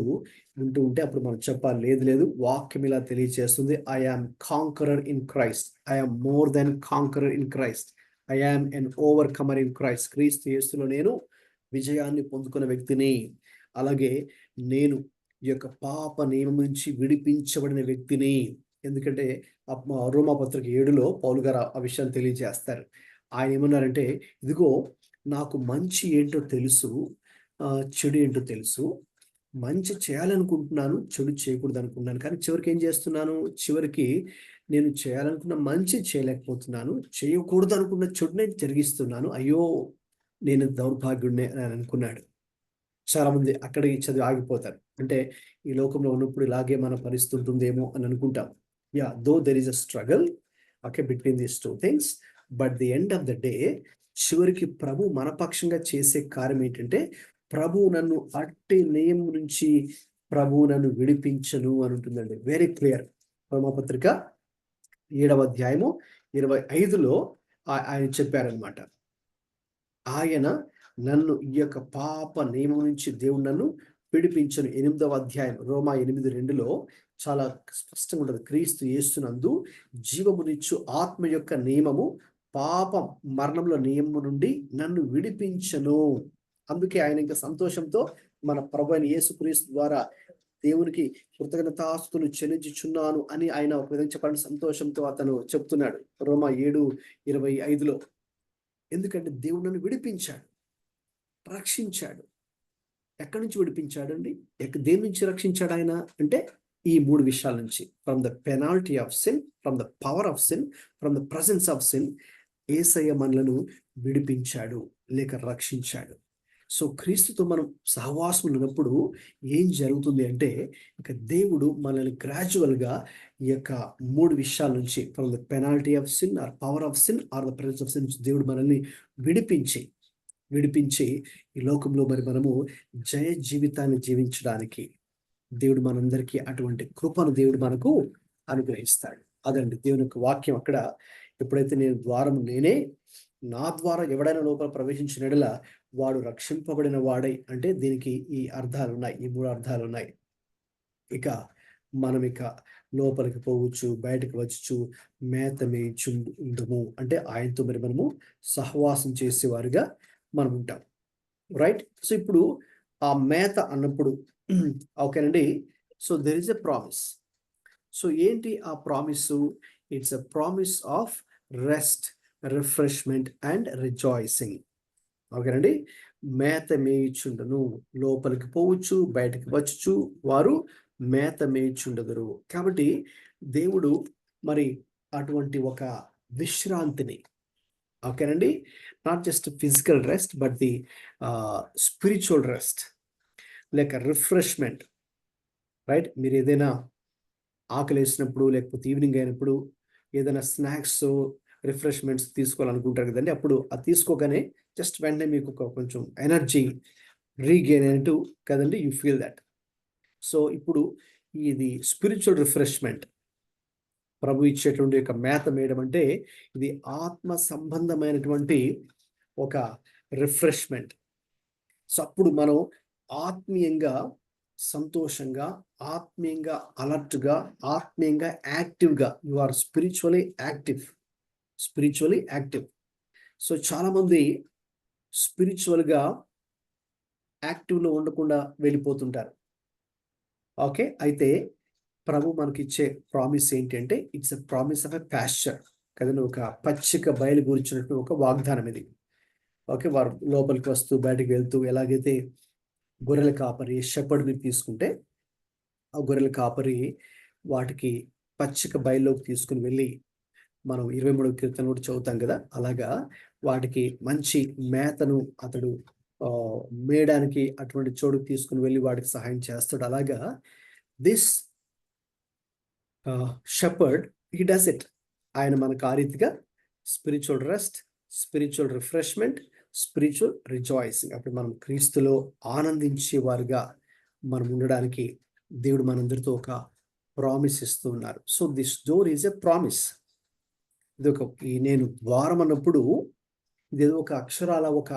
ఉంటే అప్పుడు మనం చెప్పాలి, లేదు లేదు, వాక్యం ఇలా తెలియజేస్తుంది, I am conqueror in Christ, I am more than conqueror in Christ, I am an overcomer in Christ. క్రీస్తు యేసులో నేను విజయాన్ని పొందుకున్న వ్యక్తిని. అలాగే నేను ఈ యొక్క పాప నియమం నుంచి విడిపించబడిన వ్యక్తిని. ఎందుకంటే రోమాపత్రిక 7లో పౌలు గారు ఆ విషయాన్ని తెలియజేస్తారు. ఆయన ఏమన్నారంటే, ఇదిగో నాకు మంచి ఏంటో తెలుసు, చెడు ఏంటో తెలుసు, మంచి చేయాలనుకుంటున్నాను, చెడు చేయకూడదు అనుకుంటున్నాను, కానీ చివరికి ఏం చేస్తున్నాను, చివరికి నేను చేయాలనుకున్న మంచి చేయలేకపోతున్నాను, చేయకూడదు అనుకున్న చెడునే జరిగిస్తున్నాను, అయ్యో నేను దౌర్భాగ్యుడినే అని అనుకున్నాడు. చాలా మంది అక్కడికి చదివి ఆగిపోతారు. అంటే ఈ లోకంలో ఉన్నప్పుడు ఇలాగే మన పరిస్థితి ఉంటుందేమో అని అనుకుంటాం. Though there is a struggle, okay, between these two things, but the end of the day చివరికి ప్రభు మన పక్షంగా చేసే కార్యం ఏంటంటే, ప్రభు నన్ను అట్టి నియమం నుంచి ప్రభు నన్ను విడిపించను అని ఉంటుందండి. Very clear. రోమాపత్రిక 7వ అధ్యాయము 25లో ఆయన చెప్పారనమాట. ఆయన నన్ను ఈ యొక్క పాప నియమం నుంచి దేవుడు నన్ను విడిపించను. 8వ అధ్యాయం రోమా 8:2లో చాలా స్పష్టంగా ఉంటుంది. క్రీస్తు యేసునందు జీవమునిచ్చు ఆత్మ యొక్క నియమము పాపం మరణంలో నియమము నుండి నన్ను విడిపించను. అందుకే ఆయన ఇంకా సంతోషంతో మన ప్రభు అయిన యేసుక్రీస్తు ద్వారా దేవునికి కృతజ్ఞతాస్తులు చెల్లించుచున్నాను అని ఆయన ఒక విధంగా చెప్పాలని సంతోషంతో అతను చెప్తున్నాడు రోమా 7:25లో. ఎందుకంటే దేవుడు నన్ను విడిపించాడు, రక్షించాడు. ఎక్కడి నుంచి విడిపించాడండి? దేని నుంచి రక్షించాడు ఆయన అంటే, ఈ 3 విషయాల నుంచి. From the penalty of sin, from the power of sin, from the presence of sin. యేసయ్య మనలను విడిపించాడు లేక రక్షించాడు. సో క్రీస్తుతో మనం సహవాసం ఉన్నప్పుడు ఏం జరుగుతుంది అంటే, ఇక దేవుడు మనల్ని గ్రాడ్యువల్గా ఈ యొక్క 3 విషయాల నుంచి, from the penalty of sin are power of sin are the presence of sin, దేవుడు మనల్ని విడిపించి ఈ లోకంలో మరి మనము జయ జీవితాన్ని జీవించడానికి దేవుడు మనందరికీ అటువంటి కృపను దేవుడు మనకు అనుగ్రహిస్తాడు. అదండి దేవుని యొక్క వాక్యం. అక్కడ ఎప్పుడైతే నేను ద్వారం నేనే, నా ద్వారా ఎవడైనా లోపల ప్రవేశించిన వాడు రక్షింపబడిన వాడై, అంటే దీనికి ఈ అర్థాలు ఉన్నాయి, ఈ 3 అర్థాలు ఉన్నాయి. ఇక మనం ఇక లోపలికి పోవచ్చు, బయటకు వచ్చు, మేత మేయుచుందుము, అంటే ఆయనతో మరి మనము సహవాసం చేసేవారుగా మనం ఉంటాం. రైట్. సో ఇప్పుడు ఆ మేత అన్నప్పుడు ఓకేనండి. So there is a promise. So ఏంటి ఆ promise? It's a promise of rest, refreshment and rejoicing. ఓకేనండి. మేత మేయుచుండును, లోపలికి పోవచ్చు, బయటకు వచ్చు, వారు మేత మేయుచుండదురు. కాబట్టి దేవుడు మరి అటువంటి ఒక విశ్రాంతిని, ఓకేనండి, not just physical rest but the spiritual rest లేక రిఫ్రెష్మెంట్. రైట్. మీరు ఏదైనా ఆకలి వేసినప్పుడు లేకపోతే ఈవినింగ్ అయినప్పుడు ఏదైనా స్నాక్స్, రిఫ్రెష్మెంట్స్ తీసుకోవాలనుకుంటారు కదండి. అప్పుడు అది తీసుకోగానే జస్ట్ వెంటనే మీకు కొంచెం ఎనర్జీ రీగెయిన్ అయినట్టు కదండి, యూ ఫీల్ దట్. సో ఇప్పుడు ఇది స్పిరిచువల్ రిఫ్రెష్మెంట్, ప్రభు ఇచ్చేటువంటి ఒక మేత మేయడం అంటే ఇది ఆత్మ సంబంధమైనటువంటి ఒక రిఫ్రెష్మెంట్. సో అప్పుడు మనం ఆత్మీయంగా సంతోషంగా, ఆత్మీయంగా అలర్ట్గా, ఆత్మీయంగా యాక్టివ్గా, you are spiritually active. So చాలామంది స్పిరిచువల్గా యాక్టివ్లో ఉండకుండా వెళ్ళిపోతుంటారు. ఓకే. అయితే ప్రభు మనకి ఇచ్చే ప్రామిస్ ఏంటంటే, it's a promise of a pasture కదండి, ఒక పచ్చిక బయలు గురించినట్టు ఒక వాగ్దానం ఇది. ఓకే. వారు లోపలికి వస్తూ బయటకు వెళ్తూ, ఎలాగైతే గొర్రెల కాపరి షెపర్డ్ని తీసుకుంటే ఆ గొర్రెల కాపరి వాటికి పచ్చిక బయలులోకి తీసుకుని వెళ్ళి, మనం 23వ కీర్తన కూడా చదువుతాం కదా, అలాగా వాటికి మంచి మేతను అతడు మేయడానికి అటువంటి చోటుకు తీసుకుని వెళ్ళి వాటికి సహాయం చేస్తాడు. అలాగా this shepherd, he does it. ఆయన మనకు ఆ రీతిగా spiritual rest, spiritual refreshment, spiritual rejoicing, అప్పుడు మనం క్రీస్తులో ఆనందించే వారిగా మనం ఉండడానికి దేవుడు మనందరితో ఒక ప్రామిస్ ఇస్తూ ఉన్నారు. So this door is a promise. ఇది ఒక నేను ద్వారం అన్నప్పుడు ఇదేదో ఒక అక్షరాల ఒక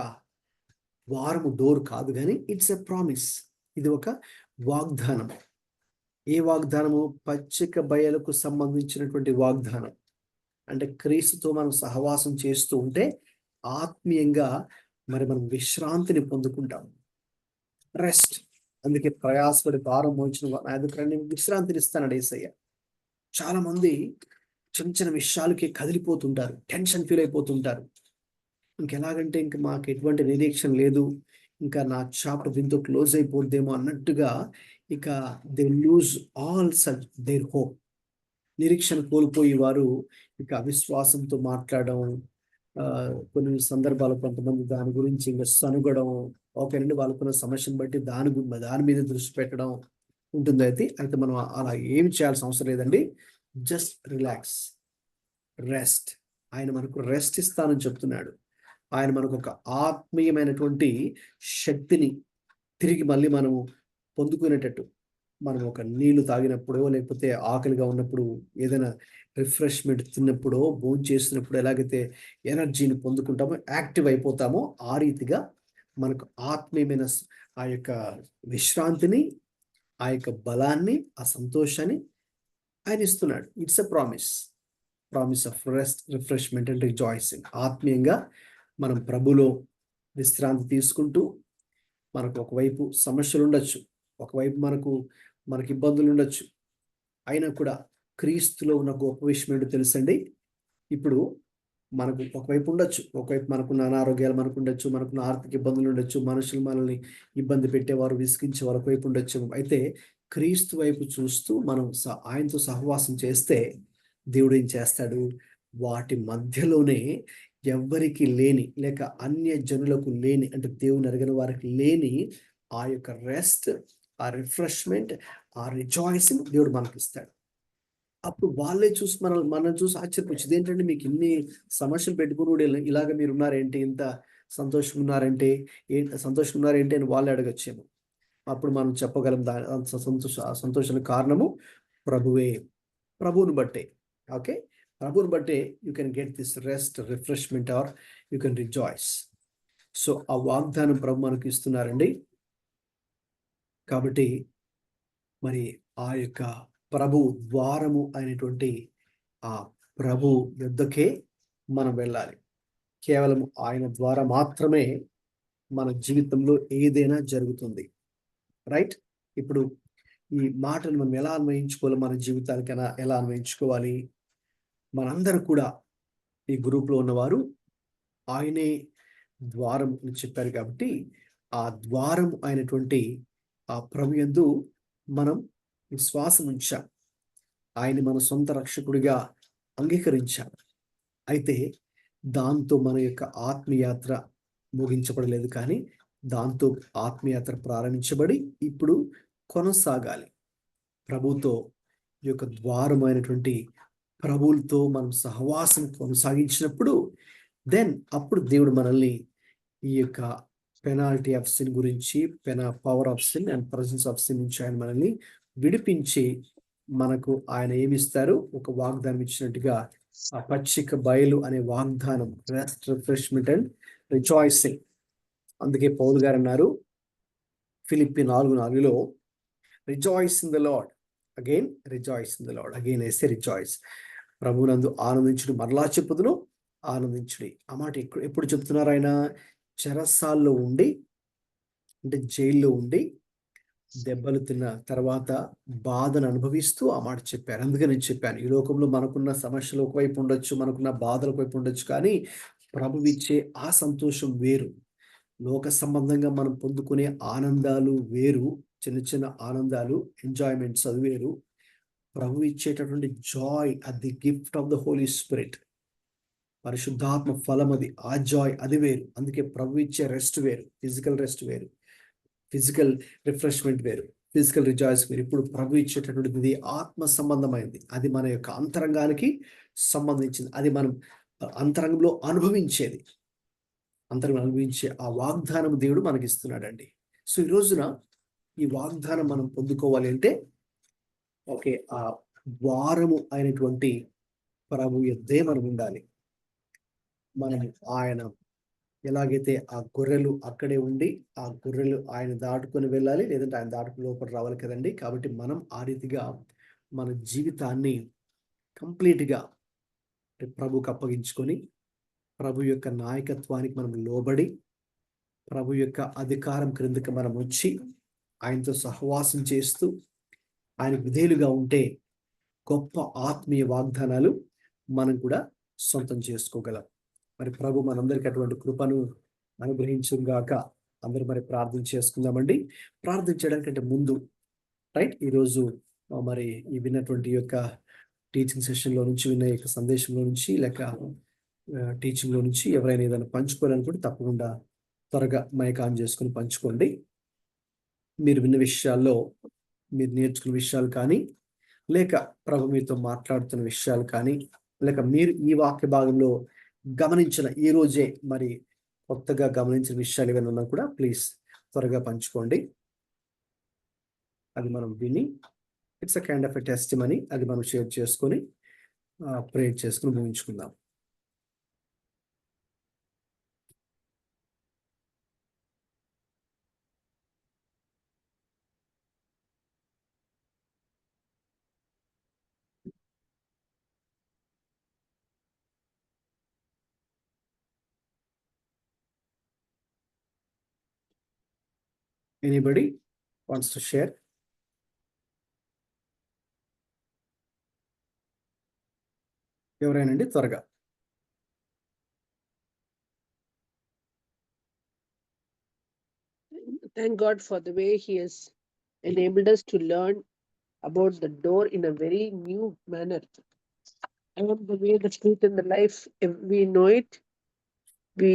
ద్వారము డోర్ కాదు, కానీ ఇట్స్ ఎ ప్రామిస్. ఇది ఒక వాగ్దానం. ఏ వాగ్దానము? పచ్చిక బయలకు సంబంధించినటువంటి వాగ్దానం. అంటే క్రీస్తుతో మనం సహవాసం చేస్తూ ఉంటే ఆత్మీయంగా మరి మనం విశ్రాంతిని పొందుకుంటాం, రెస్ట్. అందుకే ప్రయాసపడి భారం మోచిన నాయకుడిని విశ్రాంతిని ఇస్తానడు యేసయ్య. చాలా మంది చిన్న చిన్న విషయాలకి కదిలిపోతుంటారు, టెన్షన్ ఫీల్ అయిపోతుంటారు. ఇంకెలాగంటే ఇంక మాకు ఎటువంటి నిరీక్షణ లేదు, ఇంకా నా చాప్టర్ దీంతో క్లోజ్ అయిపోద్దేమో అన్నట్టుగా ఇక they lose all such their hope. నిరీక్షణ కోల్పోయి వారు ఇక అవిశ్వాసంతో మాట్లాడడం, కొన్ని సందర్భాలు కొంతమంది దాని గురించి ఇంకా సనుగడం, ఓకేనండి, వాళ్ళకున్న సమస్యను బట్టి దాని మీద దృష్టి పెట్టడం ఉంటుంది. అయితే మనం అలా ఏమి చేయాల్సిన అవసరం లేదండి. Just relax, rest. ఆయన మనకు రెస్ట్ ఇస్తానని చెప్తున్నాడు. ఆయన మనకు ఒక ఆత్మీయమైనటువంటి శక్తిని తిరిగి మళ్ళీ మనము పొందుకునేటట్టు, మనం ఒక నీళ్లు తాగినప్పుడో లేకపోతే ఆకలిగా ఉన్నప్పుడు ఏదైనా రిఫ్రెష్మెంట్ తిన్నప్పుడో భోజనం చేసినప్పుడు ఎలాగైతే ఎనర్జీని పొందుకుంటామో, యాక్టివ్ అయిపోతామో, ఆ రీతిగా మనకు ఆత్మీయమైన ఆ యొక్క విశ్రాంతిని, ఆ యొక్క బలాన్ని, ఆ సంతోషాన్ని ఆయన ఇస్తున్నాడు. It's a promise of rest, refreshment and rejoicing. ఆత్మీయంగా మనం ప్రభులో విశ్రాంతి తీసుకుంటూ, మనకు ఒకవైపు సమస్యలు ఉండొచ్చు, ఒకవైపు మనకు ఇబ్బందులు ఉండొచ్చు, అయినా కూడా క్రీస్తులో ఉన్న గొప్ప విషయం ఏంటో తెలుసండి. ఇప్పుడు మనకు ఒకవైపు ఉండొచ్చు, ఒకవైపు మనకున్న అనారోగ్యాలు మనకు ఉండొచ్చు, మనకున్న ఆర్థిక ఇబ్బందులు ఉండొచ్చు, మనుషులు మనల్ని ఇబ్బంది పెట్టేవారు, విసిగించేవారు ఒకవైపు ఉండొచ్చు. అయితే క్రీస్తు వైపు చూస్తూ మనం ఆయనతో సహవాసం చేస్తే దేవుడు ఏం చేస్తాడు? వాటి మధ్యలోనే ఎవ్వరికి లేని, లేక అన్య జనులకు లేని, అంటే దేవుని ఎరగని వారికి లేని ఆ యొక్క రెస్ట్, ఆ రిఫ్రెష్మెంట్, ఆ రిజాయిసింగ్ దేవుడు మనకిస్తాడు. అప్పుడు వాళ్ళే చూసి మనం చూసి ఆశ్చర్యపోవచ్చు, ఇదేంటంటే మీకు ఇన్ని సమస్యలు పెట్టుకుని ఇలాగ మీరు ఉన్నారేంటి, ఇంత సంతోషంగా ఉన్నారేంటి అని వాళ్ళే అడగచ్చేమో. అప్పుడు మనం చెప్పగలం సంతోషానికి కారణము ప్రభువుని బట్టే. ఓకే, ప్రభువుని బట్టే you can get this rest, refreshment, or you can rejoice. So ఆ వాగ్దానం ప్రభు మనకు ఇస్తున్నారండి. కాబట్టి మరి ఆ యొక్క ప్రభు ద్వారము అయినటువంటి ఆ ప్రభు యొద్దకే మనం వెళ్ళాలి. కేవలం ఆయన ద్వారా మాత్రమే మన జీవితంలో ఏదైనా జరుగుతుంది. రైట్? ఇప్పుడు ఈ మాటను మనం ఎలా అన్వయించుకోవాలి, మన జీవితానికి ఎలా అన్వయించుకోవాలి? మనందరూ కూడా ఈ గ్రూప్లో ఉన్నవారు ఆయనే ద్వారం అని చెప్పారు కాబట్టి, ఆ ద్వారం అయినటువంటి ఆ ప్రభు యందు మనం విశ్వాసం ఉంచాం, ఆయన మన సొంత రక్షకుడిగా అంగీకరించాం. అయితే దాంతో మన యొక్క ఆత్మయాత్ర ముగించబడలేదు, కానీ దాంతో ఆత్మయాత్ర ప్రారంభించబడి ఇప్పుడు కొనసాగాలి. ప్రభుతో ఈ యొక్క ద్వారమైనటువంటి ప్రభువులతో మనం సహవాసం కొనసాగించినప్పుడు అప్పుడు దేవుడు మనల్ని ఈ యొక్క పెనాల్టీ ఆఫ్ సిన్ గురించి, power of sin and presence of sin నుంచి ఆయన మనల్ని విడిపించి మనకు ఆయన ఏమిస్తారు? ఒక వాగ్దానం ఇచ్చినట్టుగా ఆ పచ్చిక బయలు అనే వాగ్దానం, రెస్ట్, రిఫ్రెష్మెంట్ అండ్ రిజాయిసింగ్. అందుకే పౌలు గారు అన్నారు ఫిలిప్పీ 4:4 rejoice in the Lord again, rejoice in the Lord again. I say. ప్రభువునందు ఆనందించుడు, మరలా చెప్పుదును ఆనందించుడి. ఆ మాట ఎప్పుడు చెప్తున్నారు? ఆయన చెరసాల్లో ఉండి, అంటే జైల్లో ఉండి దెబ్బలు తిన్న తర్వాత బాధను అనుభవిస్తూ ఆ మాట చెప్పారు. అందుకే నేను చెప్పాను, ఈ లోకంలో మనకున్న సమస్యలు ఒకవైపు ఉండొచ్చు, మనకున్న బాధలు ఒకవైపు ఉండొచ్చు, కానీ ప్రభువు ఇచ్చే ఆ సంతోషం వేరు. లోక సంబంధంగా మనం పొందుకునే ఆనందాలు వేరు, చిన్న చిన్న ఆనందాలు, ఎంజాయ్మెంట్స్ అది వేరు. ప్రభు ఇచ్చేటటువంటి జాయ్, అది gift of the Holy Spirit, పరిశుద్ధాత్మ ఫలం అది, ఆ జాయ్ అది వేరు. అందుకే ప్రభు ఇచ్చే రెస్ట్ వేరు, ఫిజికల్ రెస్ట్ వేరు, ఫిజికల్ రిఫ్రెష్మెంట్ వేరు. ఫిజికల్ రిజాయిస్మెంట్. ఇప్పుడు ప్రభు ఇచ్చేటటువంటిది ఆత్మ సంబంధమైనది. అది మన యొక్క అంతరంగానికి సంబంధించింది. అది మనం అంతరంగంలో అనుభవించేది. అంతరంగం అనుభవించే ఆ వాగ్దానం దేవుడు మనకి ఇస్తున్నాడండి. సో ఈ రోజున ఈ వాగ్దానం మనం పొందుకోవాలి అంటే ఓకే, ఆ ద్వారము అయినటువంటి ప్రభు యొద్దే మనం ఉండాలి. మనం ఆయన ఎలాగైతే ఆ గొర్రెలు అక్కడే ఉండి ఆ గొర్రెలు ఆయన దాటుకొని వెళ్ళాలి, లేదంటే ఆయన దాటుకుని లోపల రావాలి కదండి. కాబట్టి మనం ఆ రీతిగా మన జీవితాన్ని కంప్లీట్గా ప్రభుకి అప్పగించుకొని ప్రభు యొక్క నాయకత్వానికి మనం లోబడి ప్రభు యొక్క అధికారం క్రిందకి మనం వచ్చి ఆయనతో సహవాసం చేస్తూ ఆయన విధేయులుగా ఉంటే గొప్ప ఆత్మీయ వాగ్దానాలు మనం కూడా సొంతం చేసుకోగలం. మరి ప్రభు మనందరికీ అటువంటి కృపను అనుగ్రహించుగాక. అందరూ మరి ప్రార్థన చేసుకుందామండి. ప్రార్థన చేయడానికంటే ముందు ఈరోజు మరి ఈ విన్నటువంటి యొక్క టీచింగ్ సెషన్లో నుంచి, విన్న యొక్క సందేశంలో నుంచి, లేక టీచింగ్లో నుంచి ఎవరైనా ఏదైనా పంచుకోవాలనుకుంటే తప్పకుండా త్వరగా మైక్ ఆన్ చేసుకుని పంచుకోండి. మీరు విన్న విషయాల్లో మీరు నేర్చుకున్న విషయాలు కానీ, లేక ప్రభు మీతో మాట్లాడుతున్న విషయాలు కానీ, లేక మీరు ఈ వాక్య భాగంలో గమనించిన ఈ రోజే మరి కొత్తగా గమనించిన విషయాలు ఏమైనా ఉన్నా కూడా ప్లీజ్ త్వరగా పంచుకోండి. అది మనం విని it's a kind of a testimony, అది మనం షేర్ చేసుకొని ప్రేయర్ చేసుకుని ముగించుకుందాం. Anybody wants to share? ఎవరైనండి త్వరగా. Thank God for the way He has enabled us to learn about the door in a very new manner. And the way the truth and the life, we know it, we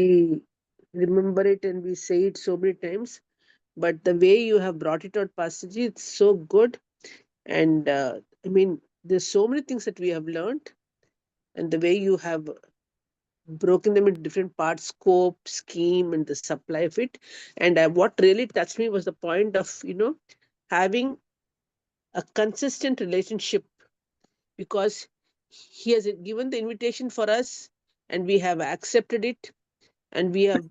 remember it, and we say it so many times. But the way you have brought it out, Pastor Ji, it's so good. And I mean, there's so many things that we have learned, and the way you have broken them into different parts, scope, scheme, and the supply of it. And what really touched me was the point of, having a consistent relationship, because He has given the invitation for us and we have accepted it, and we have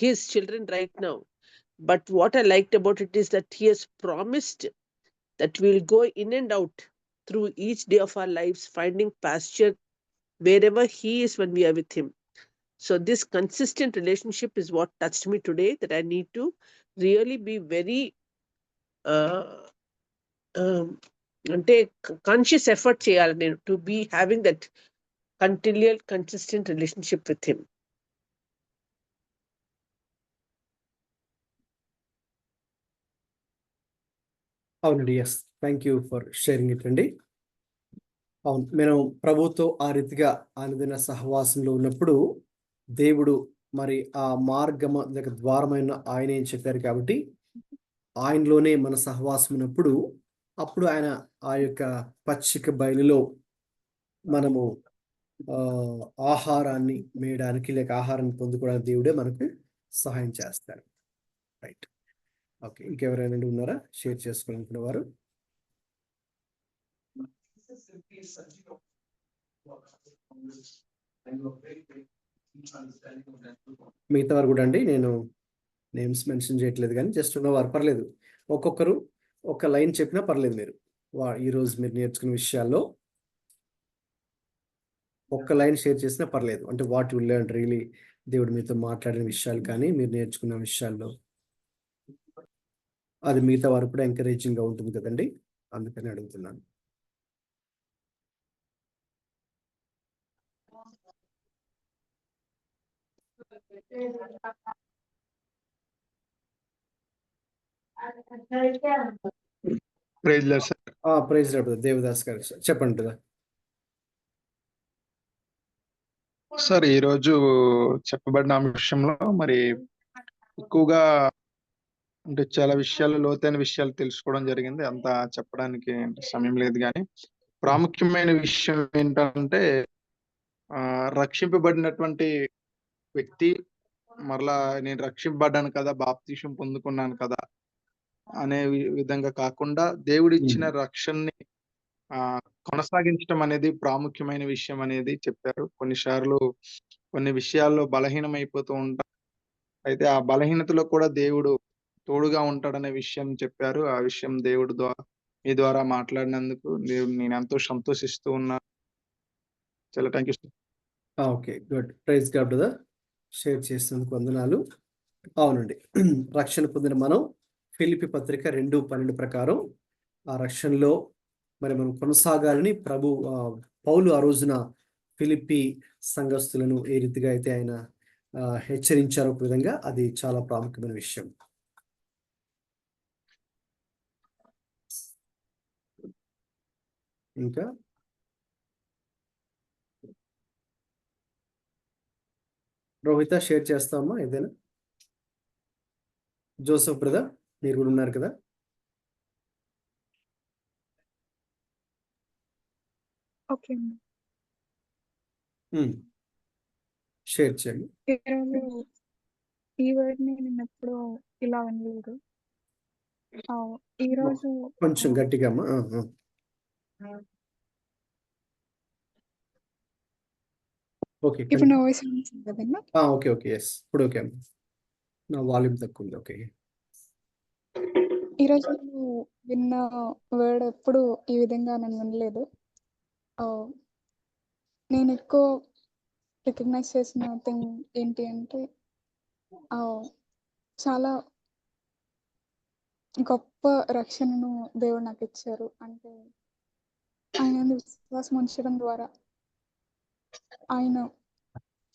His children right now. But what I liked about it is that He has promised that we'll go in and out through each day of our lives, finding pasture wherever He is when we are with Him. So this consistent relationship is what touched me today, that I need to really be very conscious effort cheyali nenu to be having that continual consistent relationship with Him. అవునండి, yes, thank you for sharing it అండి. అవును, మేము ప్రభుతో ఆ రీతిగా అనుదిన సహవాసంలో ఉన్నప్పుడు దేవుడు మరి ఆ మార్గము లేక ద్వారమైన ఆయన ఏం చెప్పారు కాబట్టి ఆయనలోనే మన సహవాసం ఉన్నప్పుడు అప్పుడు ఆయన ఆ యొక్క పచ్చిక బయలులో మనము ఆహారాన్ని మేయడానికి లేక ఆహారాన్ని పొందుకోవడానికి దేవుడే మనకు సహాయం చేస్తాడు. Right, okay. ఇంకెవరైనా ఉన్నారా షేర్ చేసుకోవాలనుకునే వారు? మిగతా వారు కూడా అండి, నేను నేమ్స్ మెన్షన్ చేయట్లేదు కానీ జస్ట్ ఉన్నవారు పర్లేదు, ఒక్కొక్కరు ఒక లైన్ చెప్పినా పర్లేదు. మీరు ఈరోజు మీరు నేర్చుకున్న విషయాల్లో ఒక్క లైన్ షేర్ చేసినా పర్లేదు. అంటే వాట్ యు లెర్న్ రియలీ, దేవుడు మీతో మాట్లాడిన విషయాలు కానీ మీరు నేర్చుకున్న విషయాల్లో, అది మిగతా వారు కూడా ఎంకరేజింగ్ గా ఉంటుంది కదండి, అందుకని అడుగుతున్నాను. ప్రైజ్ దేవదాస్ గారు చెప్పండి కదా. సార్, ఈరోజు చెప్పబడిన అంశంలో మరి ఎక్కువగా అంటే చాలా విషయాలు, లోతైన విషయాలు తెలుసుకోవడం జరిగింది. అంతా చెప్పడానికి సమయం లేదు గానీ, ప్రాముఖ్యమైన విషయం ఏంటంటే రక్షింపబడినటువంటి వ్యక్తి మరలా నేను రక్షింపబడ్డాను కదా! బాప్తిసం పొందుకున్నాను కదా! అనే విధంగా కాకుండా దేవుడిచ్చిన రక్షణని కొనసాగించడం అనేది ప్రాముఖ్యమైన విషయం అనేది చెప్పారు. కొన్నిసార్లు కొన్ని విషయాల్లో బలహీనమైపోతూ ఉంటాం. అయితే ఆ బలహీనతలో కూడా దేవుడు తోడుగా ఉంటాడనే విషయం చెప్పారు. ఆ విషయం దేవుడు మీ ద్వారా మాట్లాడినందుకు నేనెంతో సంతోషిస్తూ ఉన్నాను. చాలా thank you sir. Okay, good. Praise God brother. Share చేసినందుకు వందనాలు. అవునండి, రక్షణ పొందిన మనం ఫిలిప్పీ పత్రిక 2:12 ప్రకారం ఆ రక్షణలో మరి మనం కొనసాగాలని పౌలు ఆ రోజున ఫిలిప్పీ సంఘస్థులను ఏ రీతిగా అయితే ఆయన హెచ్చరించారు ఒక విధంగా, అది చాలా ప్రాముఖ్యమైన విషయం. ఇంకా రోహిత షేర్ చేస్తామా ఏదైనా? జోసెఫ్ బ్రదర్, మీరు కూడా ఉన్నారు కదా? ఓకే అండి. షేర్ చేయండి. ఈరోజు ఈ వర్డ్ని నేను ఎప్పుడు ఇలా వినలేదు. ఈరోజు కొంచెం గట్టిగా అమ్మా. ఓకే, ఇప్పుడు నా వాయిస్ కదన్నా? ఓకే ఓకే, ఎస్, ఇప్పుడు ఓకే అమ్మా. నా వాల్యూమ్ తక్కువ ఉంది. ఓకే. ఈరోజు నేను విన్న వర్డ్ ఎప్పుడు ఈ విధంగా నేను వినలేదు. నేను ఎక్కువ రికగ్నైజ్ చేసిన థింగ్ ఏంటి అంటే చాలా గొప్ప రక్షణను దేవుడు నాకు ఇచ్చారు. అంటే ఆయన విశ్వాసం ఉంచడం ద్వారా ఆయన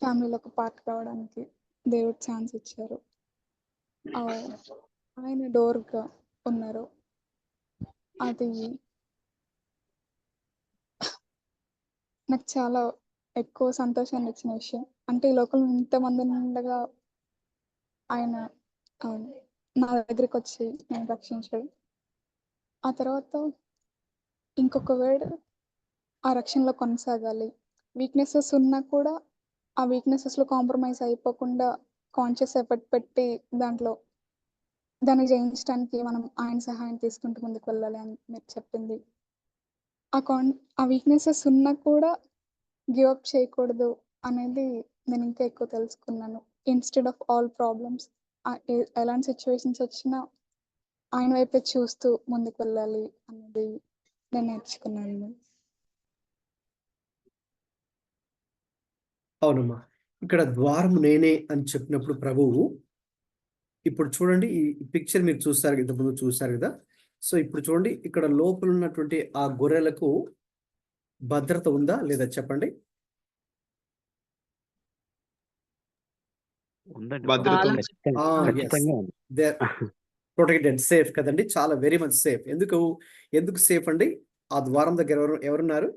ఫ్యామిలీలోకి పార్ట్ కావడానికి దేవుడు ఛాన్స్ ఇచ్చారు. ఆయన డోర్గా ఉన్నారు. అది నాకు చాలా ఎక్కువ సంతోషాన్ని ఇచ్చిన విషయం. అంటే ఈ లోకంలో ఇంతమంది ఉండగా ఆయన నా దగ్గరికి వచ్చి నేను రక్షించాడు. ఆ తర్వాత ఇంకొక వర్డ్, ఆ రక్షణలో కొనసాగాలి. వీక్నెసెస్ ఉన్నా కూడా ఆ వీక్నెసెస్లో కాంప్రమైజ్ అయిపోకుండా కాన్షియస్ ఎఫర్ట్ పెట్టి దాన్ని జయించడానికి మనం ఆయన సహాయం తీసుకుంటూ ముందుకు వెళ్ళాలి అని మీరు చెప్పింది. ఆ వీక్నెసెస్ ఉన్నా కూడా గివ్ అప్ చేయకూడదు అనేది నేను ఇంకా ఎక్కువ తెలుసుకున్నాను. ఇన్స్టెడ్ ఆఫ్ ఆల్ ప్రాబ్లమ్స్, ఎలాంటి సిచ్యువేషన్స్ వచ్చినా ఆయన వైపే చూస్తూ ముందుకు వెళ్ళాలి అనేది నేను నేర్చుకున్నాను. అవునమ్మా, ఇక్కడ ద్వారం నేనే అని చెప్పినప్పుడు ప్రభువు, ఇప్పుడు చూడండి ఈ పిక్చర్ మీరు చూస్తారు, ఇంతకుముందు చూసారు కదా. సో ఇప్పుడు చూడండి, ఇక్కడ లోపల ఉన్నటువంటి ఆ గొర్రెలకు భద్రత ఉందా లేదా చెప్పండి? ప్రొటెక్టెడ్, సేఫ్ కదండి, చాలా వెరీ మచ్ సేఫ్. ఎందుకు సేఫ్ అండి? ఆ ద్వారం దగ్గర ఎవరున్నారు?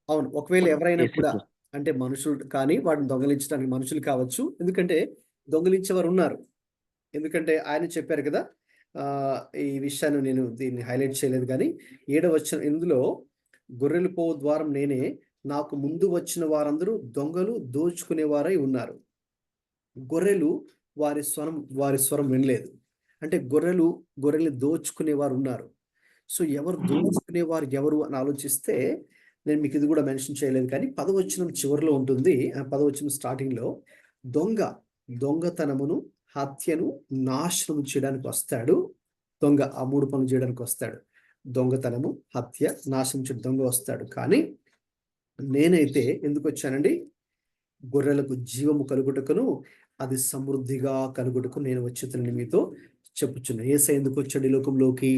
అవును. ఒకవేళ ఎవరైనా కూడా అంటే మనుషులు కానీ వాటిని దొంగలించడానికి మనుషులు కావచ్చు, ఎందుకంటే దొంగలించేవారు ఉన్నారు. ఎందుకంటే ఆయన చెప్పారు కదా, ఈ విషయాన్ని నేను దీన్ని హైలైట్ చేయలేదు కానీ 7వ వచనం, ఇందులో గొర్రెలు పోవు ద్వారం నేనే, నాకు ముందు వచ్చిన వారందరూ దొంగలు దోచుకునేవారై ఉన్నారు. గొర్రెలు వారి స్వరం వినలేదు. అంటే గొర్రెలు దోచుకునేవారు ఉన్నారు. సో ఎవరు దోచుకునేవారు ఎవరు అని ఆలోచిస్తే, నేను మీకు ఇది కూడా మెన్షన్ చేయలేదు కానీ 10వ వచనం చివరిలో ఉంటుంది. 10వ వచనం స్టార్టింగ్లో దొంగతనమును, హత్యను, నాశనం చేయడానికి వస్తాడు దొంగ. ఆ 3 పనులు చేయడానికి వస్తాడు. దొంగతనము, హత్య, నాశనం చేయడం దొంగ వస్తాడు. కానీ నేనైతే ఎందుకు వచ్చానండి? గొర్రెలకు జీవము కలుగుటకును అది సమృద్ధిగా కలుగుటకు నేను వచ్చేతనని మీతో చెప్పుచున్నాను. యేసయ్య ఎందుకు వచ్చాడు ఈ లోకంలోకి?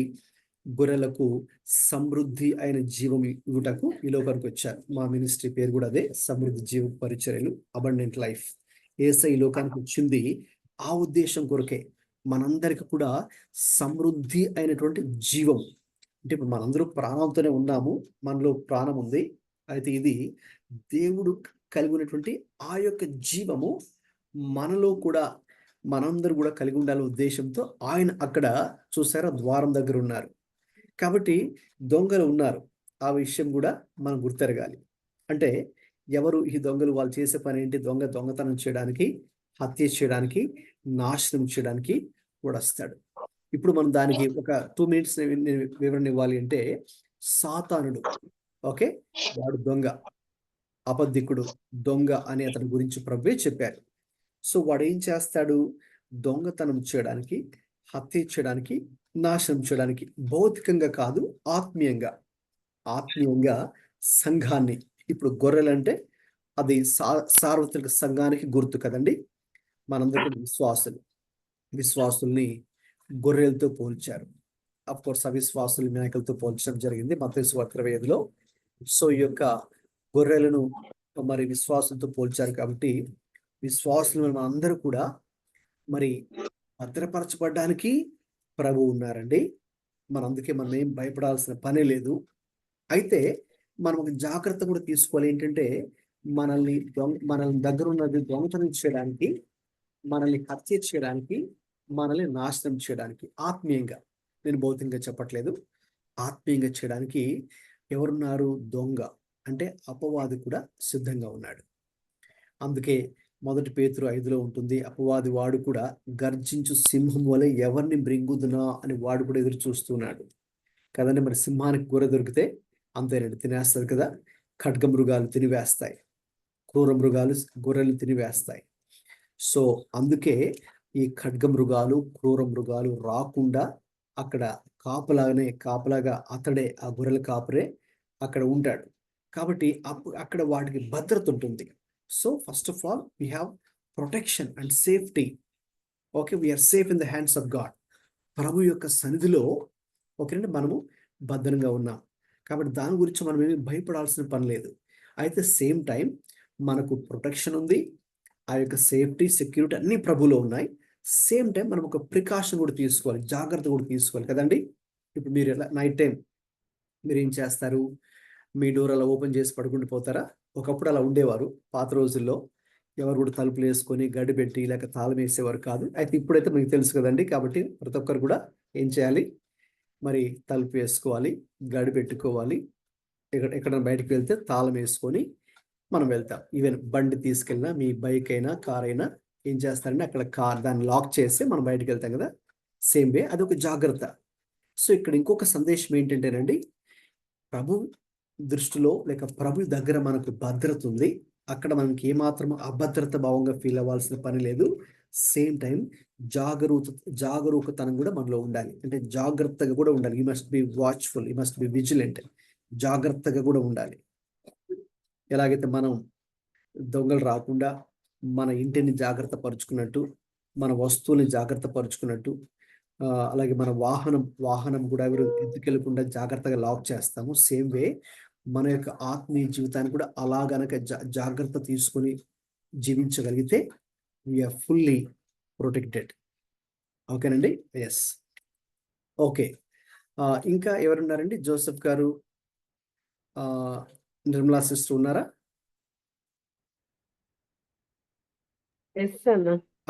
గొర్రెలకు సమృద్ధి అయిన జీవం ఇవ్వటకు ఈ లోకానికి వచ్చారు. మా మినిస్ట్రీ పేరు కూడా అదే, సమృద్ధి జీవ పరిచర్యలు, అబండెంట్ లైఫ్. యేసయ్య ఈ లోకానికి వచ్చింది ఆ ఉద్దేశం కొరకే. మనందరికి కూడా సమృద్ధి అయినటువంటి జీవం, అంటే ఇప్పుడు మనందరూ ప్రాణంతోనే ఉన్నాము, మనలో ప్రాణం ఉంది. అయితే ఇది దేవుడు కలిగి ఉన్నటువంటి ఆ యొక్క జీవము మనలో కూడా మనందరూ కూడా కలిగి ఉండాలనే ఉద్దేశంతో ఆయన అక్కడ చూసారా ద్వారం దగ్గర ఉన్నారు. కాబట్టి దొంగలు ఉన్నారు, ఆ విషయం కూడా మనం గుర్తెరగాలి. అంటే ఎవరు ఈ దొంగలు? వాళ్ళు చేసే పని ఏంటి? దొంగతనం చేయడానికి, హత్య చేయడానికి, నాశనం చేయడానికి కూడా వస్తాడు. ఇప్పుడు మనం దానికి ఒక 2 మినిట్స్ వివరణ ఇవ్వాలి అంటే, సాతానుడు, ఓకే, వాడు దొంగ, అబద్ధికుడు, దొంగ అని అతని గురించి ప్రభువే చెప్పారు. సో వాడు ఏం చేస్తాడు? దొంగతనం చేయడానికి, హత్య చేయడానికి, నాశనం చేయడానికి, భౌతికంగా కాదు, ఆత్మీయంగా. సంఘాన్ని, ఇప్పుడు గొర్రెలంటే అది సార్వత్రిక సంఘానికి గుర్తు కదండి. మనందరూ విశ్వాసుల్ని గొర్రెలతో పోల్చారు. అఫ్ కోర్స్ అవిశ్వాసులు మేకలతో పోల్చడం జరిగింది మత్తయి సువార్త 25లో. సో ఈ యొక్క గొర్రెలను మరి విశ్వాసులతో పోల్చారు. కాబట్టి విశ్వాసులు మనం అందరూ కూడా మరి భద్రపరచబడ్డానికి ప్రభు ఉన్నారండి. అందుకే మనం ఏం భయపడాల్సిన పనే లేదు. అయితే మనం ఒక జాగ్రత్త కూడా తీసుకోవాలి. ఏంటంటే మనల్ని దగ్గర ఉన్నది దొంగతనం చేయడానికి, మనల్ని హత్య చేయడానికి, మనల్ని నాశనం చేయడానికి, ఆత్మీయంగా, నేను భౌతికంగా చెప్పట్లేదు, ఆత్మీయంగా చేయడానికి ఎవరున్నారు? దొంగ అంటే అపవాది కూడా సిద్ధంగా ఉన్నాడు. అందుకే 1 పేతురు 5లో ఉంటుంది, అపవాది వాడు కూడా గర్జించు సింహం వలె ఎవరిని మృంగుదునా అని వాడు కూడా ఎదురు చూస్తున్నాడు కదండి. మరి సింహానికి గొర్రె దొరికితే అంతేనండి, తినేస్తుంది కదా. ఖడ్గ మృగాలు తినివేస్తాయి, క్రూర మృగాలు గొర్రెలు తినివేస్తాయి. సో అందుకే ఈ ఖడ్గ మృగాలు, క్రూర మృగాలు రాకుండా అక్కడ కాపలాగా అతడే, ఆ గొర్రెల కాపరే అక్కడ ఉంటాడు. కాబట్టి అక్కడ వాటికి భద్రత ఉంటుంది. So first of all we have protection and safety. Okay, we're safe in the hands of God. ప్రభు యొక్క సన్నిధిలో ఓకేనండి మనము భద్రంగా ఉన్నాం. కాబట్టి దాని గురించి మనం ఏమి భయపడాల్సిన పని లేదు. అయితే సేమ్ టైం మనకు ప్రొటెక్షన్ ఉంది, ఆ యొక్క సేఫ్టీ, సెక్యూరిటీ అన్ని ప్రభులో ఉన్నాయి. సేమ్ టైం మనం ఒక ప్రికాషన్ కూడా తీసుకోవాలి, జాగ్రత్త కూడా తీసుకోవాలి కదండి. ఇప్పుడు మీరు నైట్ టైం మీరు ఏం చేస్తారు? మీ డోర్ అలా ఓపెన్ చేసి పడుకుంటూ పోతారా? ఒకప్పుడు అలా ఉండేవారు పాత రోజుల్లో. ఎవరు కూడా తలుపులు వేసుకొని గడి పెట్టి లేక తాళం వేసేవారు కాదు. అయితే ఇప్పుడైతే మీకు తెలుసు కదండి. కాబట్టి ప్రతి ఒక్కరు కూడా ఏం చేయాలి? మరి తలుపు వేసుకోవాలి, గడి పెట్టుకోవాలి. ఎక్కడైనా బయటకు వెళ్తే తాళం వేసుకొని మనం వెళ్తాం. ఈవెన్ బండి తీసుకెళ్ళినా, మీ బైక్ అయినా, కార్ అయినా ఏం చేస్తారంటే అక్కడ దాన్ని లాక్ చేసి మనం బయటకు వెళ్తాం కదా. సేమ్ వే అదొక జాగ్రత్త. సో ఇక్కడ ఇంకొక సందేశం ఏంటంటేనండి, ప్రభు దృష్టిలో లేక ప్రభు దగ్గర మనకు భద్రత ఉంది. అక్కడ మనకి ఏమాత్రం అభద్రత భావంగా ఫీల్ అవ్వాల్సిన పని లేదు. సేమ్ టైం జాగరూకతనం కూడా మనలో ఉండాలి. అంటే జాగ్రత్తగా కూడా ఉండాలి. You must be watchful, you must be vigilant. జాగ్రత్తగా కూడా ఉండాలి. ఎలాగైతే మనం దొంగలు రాకుండా మన ఇంటిని జాగ్రత్త పరుచుకున్నట్టు, మన వస్తువుల్ని జాగ్రత్త పరుచుకున్నట్టు, అలాగే మన వాహనం కూడా ఎవరు ఎత్తుకెళ్ళకుండా జాగ్రత్తగా లాక్ చేస్తాము. సేమ్ వే మన యొక్క ఆత్మీయ జీవితాన్ని కూడా అలా గనక జాగ్రత్త తీసుకొని జీవించగలిగితే వీఆర్ ఫుల్లీ ప్రొటెక్టెడ్. ఓకేనండి. Yes, okay. ఇంకా ఎవరున్నారండి? జోసెఫ్ గారు, నిర్మలా సిస్టర్ ఉన్నారా?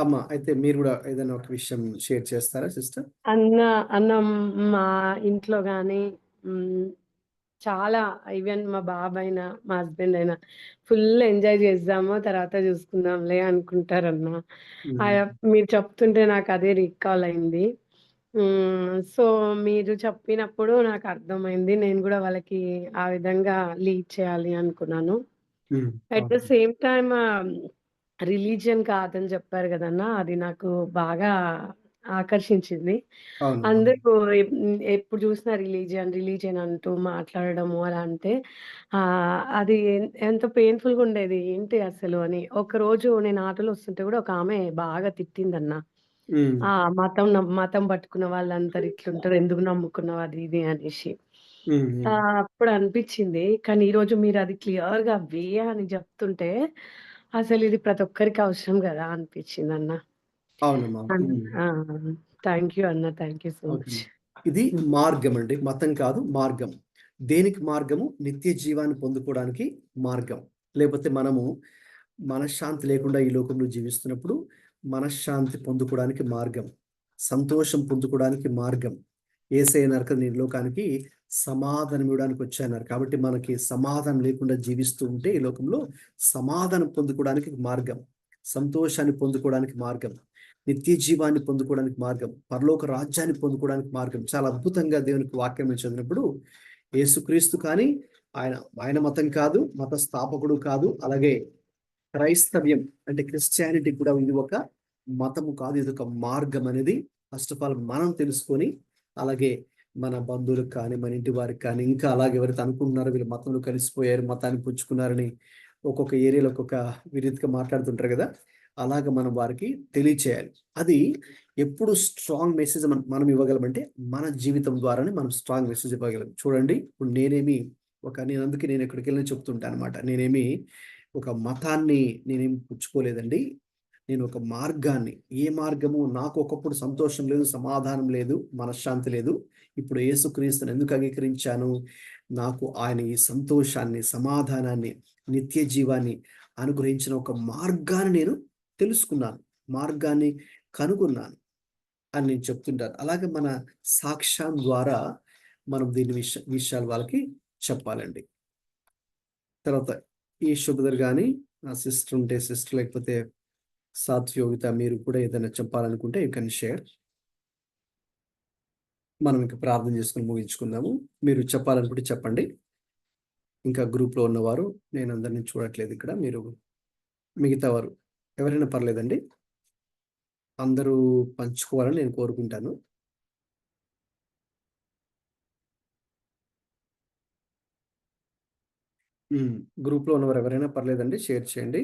అమ్మా, అయితే మీరు కూడా ఏదైనా ఒక విషయం షేర్ చేస్తారా సిస్టర్? అన్న మా ఇంట్లో కానీ చాలా, ఈవెన్ మా బాబాయ్ అయినా మా హస్బెండ్ అయినా ఫుల్ ఎంజాయ్ చేద్దాము, తర్వాత చూసుకుందాంలే అనుకుంటారన్న. మీరు చెప్తుంటే నాకు అదే రీకాల్ అయింది. సో మీరు చెప్పినప్పుడు నాకు అర్థమైంది. నేను కూడా వాళ్ళకి ఆ విధంగా లీడ్ చేయాలి అనుకున్నాను. At the same time religion కాదని చెప్పారు కదన్నా, అది నాకు బాగా ఆకర్షించింది. అందరూ ఎప్పుడు చూసినా రిలీజియన్ అంటూ మాట్లాడడము అలా అంటే అది ఎంత పెయిన్ఫుల్గా ఉండేది ఏంటి అసలు అని. ఒకరోజు నేను ఆటోలో వస్తుంటే కూడా ఒక ఆమె బాగా తిట్టిందన్న. మతం పట్టుకున్న వాళ్ళందరూ ఇట్లుంటారు, ఎందుకు నమ్ముకున్నావు అది ఇది అనేసి. అప్పుడు అనిపించింది. కానీ ఈరోజు మీరు అది క్లియర్ గా వే అని చెప్తుంటే అసలు ఇది ప్రతి ఒక్కరికి అవసరం కదా అనిపించింది అన్న. అవునమ్మా. థ్యాంక్ యూ అన్న, థ్యాంక్ యూ సో మచ్. ఇది మార్గం అండి, మతం కాదు, మార్గం. దేనికి మార్గము? నిత్య జీవాన్ని పొందుకోవడానికి మార్గం. లేకపోతే మనము మనశ్శాంతి లేకుండా ఈ లోకంలో జీవిస్తున్నప్పుడు మనశ్శాంతి పొందుకోవడానికి మార్గం, సంతోషం పొందుకోవడానికి మార్గం యేసయ్య అన్నారు కదా, నేను లోకానికి సమాధానం ఇవ్వడానికి వచ్చాన్నారు. కాబట్టి మనకి సమాధానం లేకుండా జీవిస్తూ ఉంటే ఈ లోకంలో సమాధానం పొందుకోవడానికి మార్గం, సంతోషాన్ని పొందుకోవడానికి మార్గం, నిత్య జీవాన్ని పొందుకోవడానికి మార్గం, పరలోక రాజ్యాన్ని పొందుకోవడానికి మార్గం. చాలా అద్భుతంగా దేవునికి వాక్యం చదివినప్పుడు యేసుక్రీస్తు కానీ ఆయన మతం కాదు, మత స్థాపకుడు కాదు, అలాగే క్రైస్తవ్యం అంటే క్రిస్టియానిటీ కూడా ఇది ఒక మతము కాదు, ఇది ఒక మార్గం అనేది ఫస్ట్ ఆఫ్ ఆల్ మనం తెలుసుకొని, అలాగే మన బంధువులకు కానీ మన ఇంటి వారికి కానీ ఇంకా అలాగే ఎవరైతే అనుకుంటున్నారో వీళ్ళు మతంలో కలిసిపోయారు, మతాన్ని పుచ్చుకున్నారని ఒక్కొక్క ఏరియాలో ఒక్కొక్క విరీతిగా మాట్లాడుతుంటారు కదా, అలాగ మనం వారికి తెలియచేయాలి. అది ఎప్పుడు స్ట్రాంగ్ మెసేజ్ మనం ఇవ్వగలమంటే మన జీవితం ద్వారానే మనం స్ట్రాంగ్ మెసేజ్ ఇవ్వగలం. చూడండి, ఇప్పుడు నేను అందుకే నేను ఎక్కడికి వెళ్ళినా చెప్తుంటాను అనమాట, నేనేమి ఒక మతాన్ని నేనేమి పుచ్చుకోలేదండి, నేను ఒక మార్గాన్ని. ఏ మార్గము? నాకు ఒకప్పుడు సంతోషం లేదు, సమాధానం లేదు, మనశ్శాంతి లేదు. ఇప్పుడు యేసుక్రీస్తుని ఎందుకు అంగీకరించాను? నాకు ఆయన ఈ సంతోషాన్ని, సమాధానాన్ని, నిత్య జీవాన్ని అనుగ్రహించిన ఒక మార్గాన్ని నేను తెలుసుకున్నాను, మార్గాన్ని కనుగొన్నాను అని నేను చెప్తుంటాను. అలాగే మన సాక్ష్యం ద్వారా మనం దీని విషయాలు వాళ్ళకి చెప్పాలండి. తర్వాత ఈ శుభదర్ కానీ సిస్టర్ ఉంటే సిస్టర్, లేకపోతే సాత్యోగిత, మీరు కూడా ఏదైనా చెప్పాలనుకుంటే యూ కెన్ షేర్. మనం ఇంకా ప్రార్థన చేసుకుని ముగించుకుందాము. మీరు చెప్పాలనుకుంటే చెప్పండి. ఇంకా గ్రూప్లో ఉన్నవారు, నేను అందరినీ చూడట్లేదు ఇక్కడ, మీరు మిగతా వారు ఎవరైనా పర్లేదండి, అందరూ పంచుకోవాలని నేను కోరుకుంటాను. గ్రూప్లో ఉన్నవారు ఎవరైనా పర్లేదండి, షేర్ చేయండి.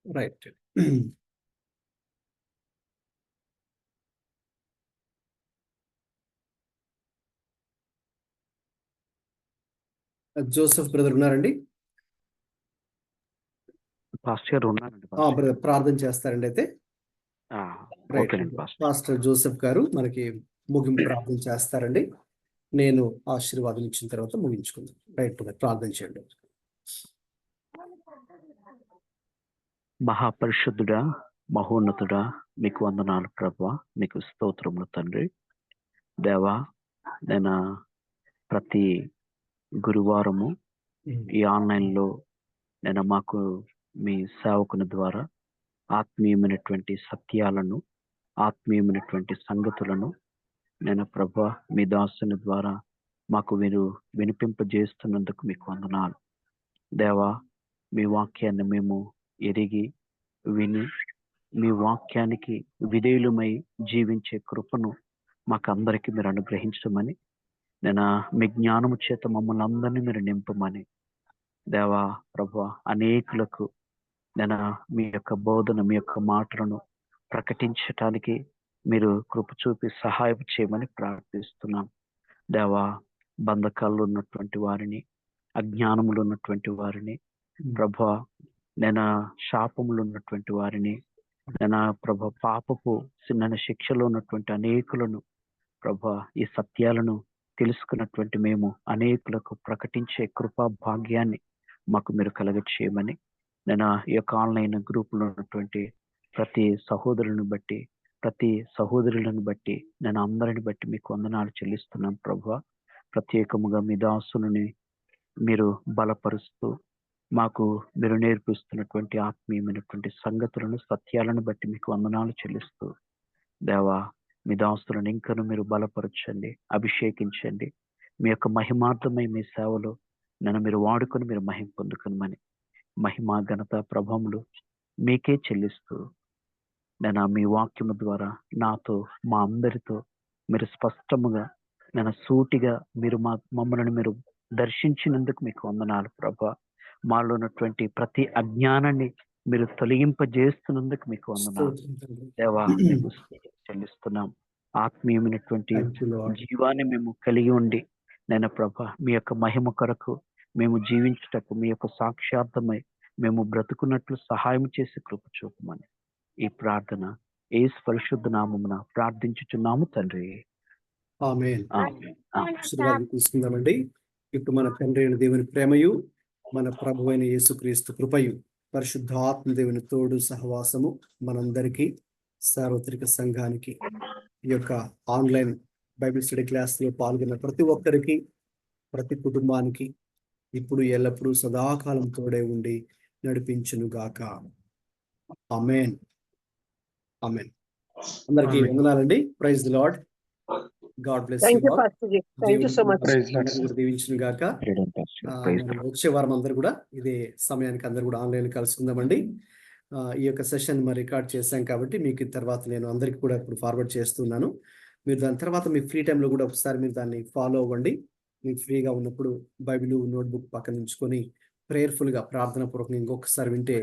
రైట్. జోసెఫ్ బ్రదర్ ఉన్నారండి? పాస్టర్ ఉన్నానండి. బ్రదర్ ప్రార్థన చేస్తారండి అయితే. రైట్, పాస్టర్ జోసెఫ్ గారు మనకి ముగింపు ప్రార్థన చేస్తారండి. నేను ఆశీర్వాదం ఇచ్చిన తర్వాత ముగించుకుందాం. రైట్ బ్రదర్, ప్రార్థన చేయండి. మహాపరిశుద్ధుడా, మహోన్నతుడా, మీకు వందనాలు ప్రభువా, మీకు స్తోత్రములు తండ్రి. దేవా, నేను ప్రతి గురువారము ఈ ఆన్లైన్లో నేను మాకు మీ సేవకుని ద్వారా ఆత్మీయమైనటువంటి సత్యాలను, ఆత్మీయమైనటువంటి సంగతులను నేను ప్రభువా మీ దాసుని ద్వారా మాకు మీరు వినిపింపజేస్తున్నందుకు మీకు వందనాలు. దేవా, మీ వాక్యాన్ని మేము ఎరిగి విని మీ వాక్యానికి విధేయులమై జీవించే కృపను మాకందరికీ మీరు అనుగ్రహించమని, నేను మీ జ్ఞానము చేత మమ్మల్ని అందరినీ మీరు నింపమని దేవా ప్రభువా, అనేకులకు నేను మీ యొక్క బోధన, మీ యొక్క మాటలను ప్రకటించటానికి మీరు కృప చూపి సహాయం చేయమని ప్రార్థిస్తున్నాం. దేవా, బంధకాల్లో ఉన్నటువంటి వారిని, అజ్ఞానములు ఉన్నటువంటి వారిని ప్రభువా, నేను శాపములు ఉన్నటువంటి వారిని, నేను ప్రభు పాపపు చిన్న శిక్షలో ఉన్నటువంటి అనేకులను ప్రభువా, ఈ సత్యాలను తెలుసుకున్నటువంటి మేము అనేకులకు ప్రకటించే కృపా భాగ్యాన్ని మాకు మీరు కలగచేయమని, నేను ఈ యొక్క ఆన్లైన్ గ్రూపులో ఉన్నటువంటి ప్రతి సహోదరులను బట్టి, ప్రతి సహోదరులను బట్టి, నేను అందరిని బట్టి మీకు వందనాలు చెల్లిస్తున్నాం ప్రభువా. ప్రత్యేకముగా మీ దాసుని మీరు బలపరుస్తూ మాకు మీరు నేర్పిస్తున్నటువంటి ఆత్మీయమైనటువంటి సంగతులను, సత్యాలను బట్టి మీకు వందనాలు చెల్లిస్తూ దేవా, మీ దాసులను ఇంకను మీరు బలపరచండి, అభిషేకించండి. మీ యొక్క మహిమార్థమై మీ సేవలో నన్ను మీరు వాడుకొని మీరు మహిమ పొందుకునమని, మహిమ ఘనత ప్రభావములు మీకే చెల్లిస్తూ నేను మీ వాక్యము ద్వారా నాతో, మా అందరితో మీరు స్పష్టముగా, నేను సూటిగా మీరు మమ్మల్ని మీరు దర్శించినందుకు మీకు వందనాలు ప్రభా. మాలో ఉన్నటువంటి ప్రతి అజ్ఞానాన్ని మీరు తొలగింపజేస్తున్నందుకు మీకు వందనాలు దేవా. మీకు చెల్లిస్తున్నాం. ఆత్మీయమైనటువంటి జీవాన్ని మేము కలిగి ఉండి నేను ప్రభా మీ యొక్క మహిమ కొరకు మేము జీవించుటకు, మీ యొక్క సాక్షార్థమై మేము బ్రతుకున్నట్లు సహాయం చేసి కృప చూపమని ఈ ప్రార్థన యేసు పరిశుద్ధ నామమున ప్రార్థించుచున్నాము తండ్రి. ఆమేన్. ఆమేన్. ఆమేన్. ఆశీర్వాదం తీసుకుందామండి. ఇప్పుడు మన తండ్రి అయిన దేవుని ప్రేమయు, మన ప్రభువైన యేసుక్రీస్తు కృపయు, పరిశుద్ధాత్మ దేవుని తోడు సహవాసము మనందరికీ, సార్వత్రిక సంఘానికి, ఈ యొక్క ఆన్లైన్ బైబిల్ స్టడీ క్లాస్లో పాల్గొన్న ప్రతి ఒక్కరికి, ప్రతి కుటుంబానికి ఇప్పుడు ఎల్లప్పుడూ సదాకాలం తోడే ఉండి నడిపించును గాక. ఆమేన్. ఆమేన్. అందరికీ ఆమేన్. వందనాలండి. Praise the Lord. God bless Thank you you, all. Pastor Ji. Thank you so much. Praise Lord. దీవించును గాక. Freedom Pastor. Praise the మరి Lord. వచ్చే వారం అందరూ కూడా ఇదే సమయానికి అందరూ కూడా ఆన్లైన్ కలుసుకుందామండి. ఈ యొక్క సెషన్ మరి రికార్డ్ చేశాం కాబట్టి మీకు తర్వాత నేను అందరికీ కూడా ఇప్పుడు ఫార్వర్డ్ చేస్తున్నాను. మీరు దాని తర్వాత మీ ఫ్రీ టైంలో కూడా ఒకసారి మీరు దాన్ని ఫాలో అవ్వండి. మీకు ఫ్రీగా ఉన్నప్పుడు బైబిల్ నోట్బుక్ పక్కన ఉంచుకొని ప్రేయర్ఫుల్గా ప్రార్థన పూర్వకంగా ఇంకొకసారి వింటే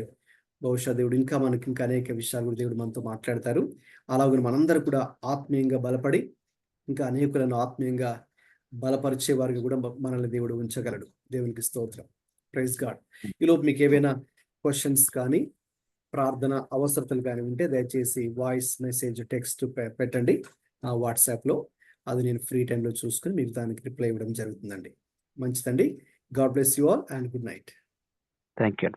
బహుశా దేవుడు ఇంకా అనేక విషయాలు కూడా దేవుడు మనతో మాట్లాడతారు. అలాగే మనందరూ కూడా ఆత్మీయంగా బలపడి ఇంకా అనేకులను ఆత్మీయంగా బలపరిచే వారికి కూడా మనల్ని దేవుడు ఉంచగలడు. దేవునికి స్తోత్రం. Praise God. ఈలోపు మీకు ఏవైనా క్వశ్చన్స్ కానీ ప్రార్థన అవసరతలు కానీ ఉంటే దయచేసి వాయిస్ మెసేజ్ టెక్స్ట్ పెట్టండి వాట్సాప్లో. అది నేను ఫ్రీ టైంలో చూసుకుని మీకు దానికి రిప్లై ఇవ్వడం జరుగుతుందండి. మంచిదండి. God bless you all and good night. Thank you.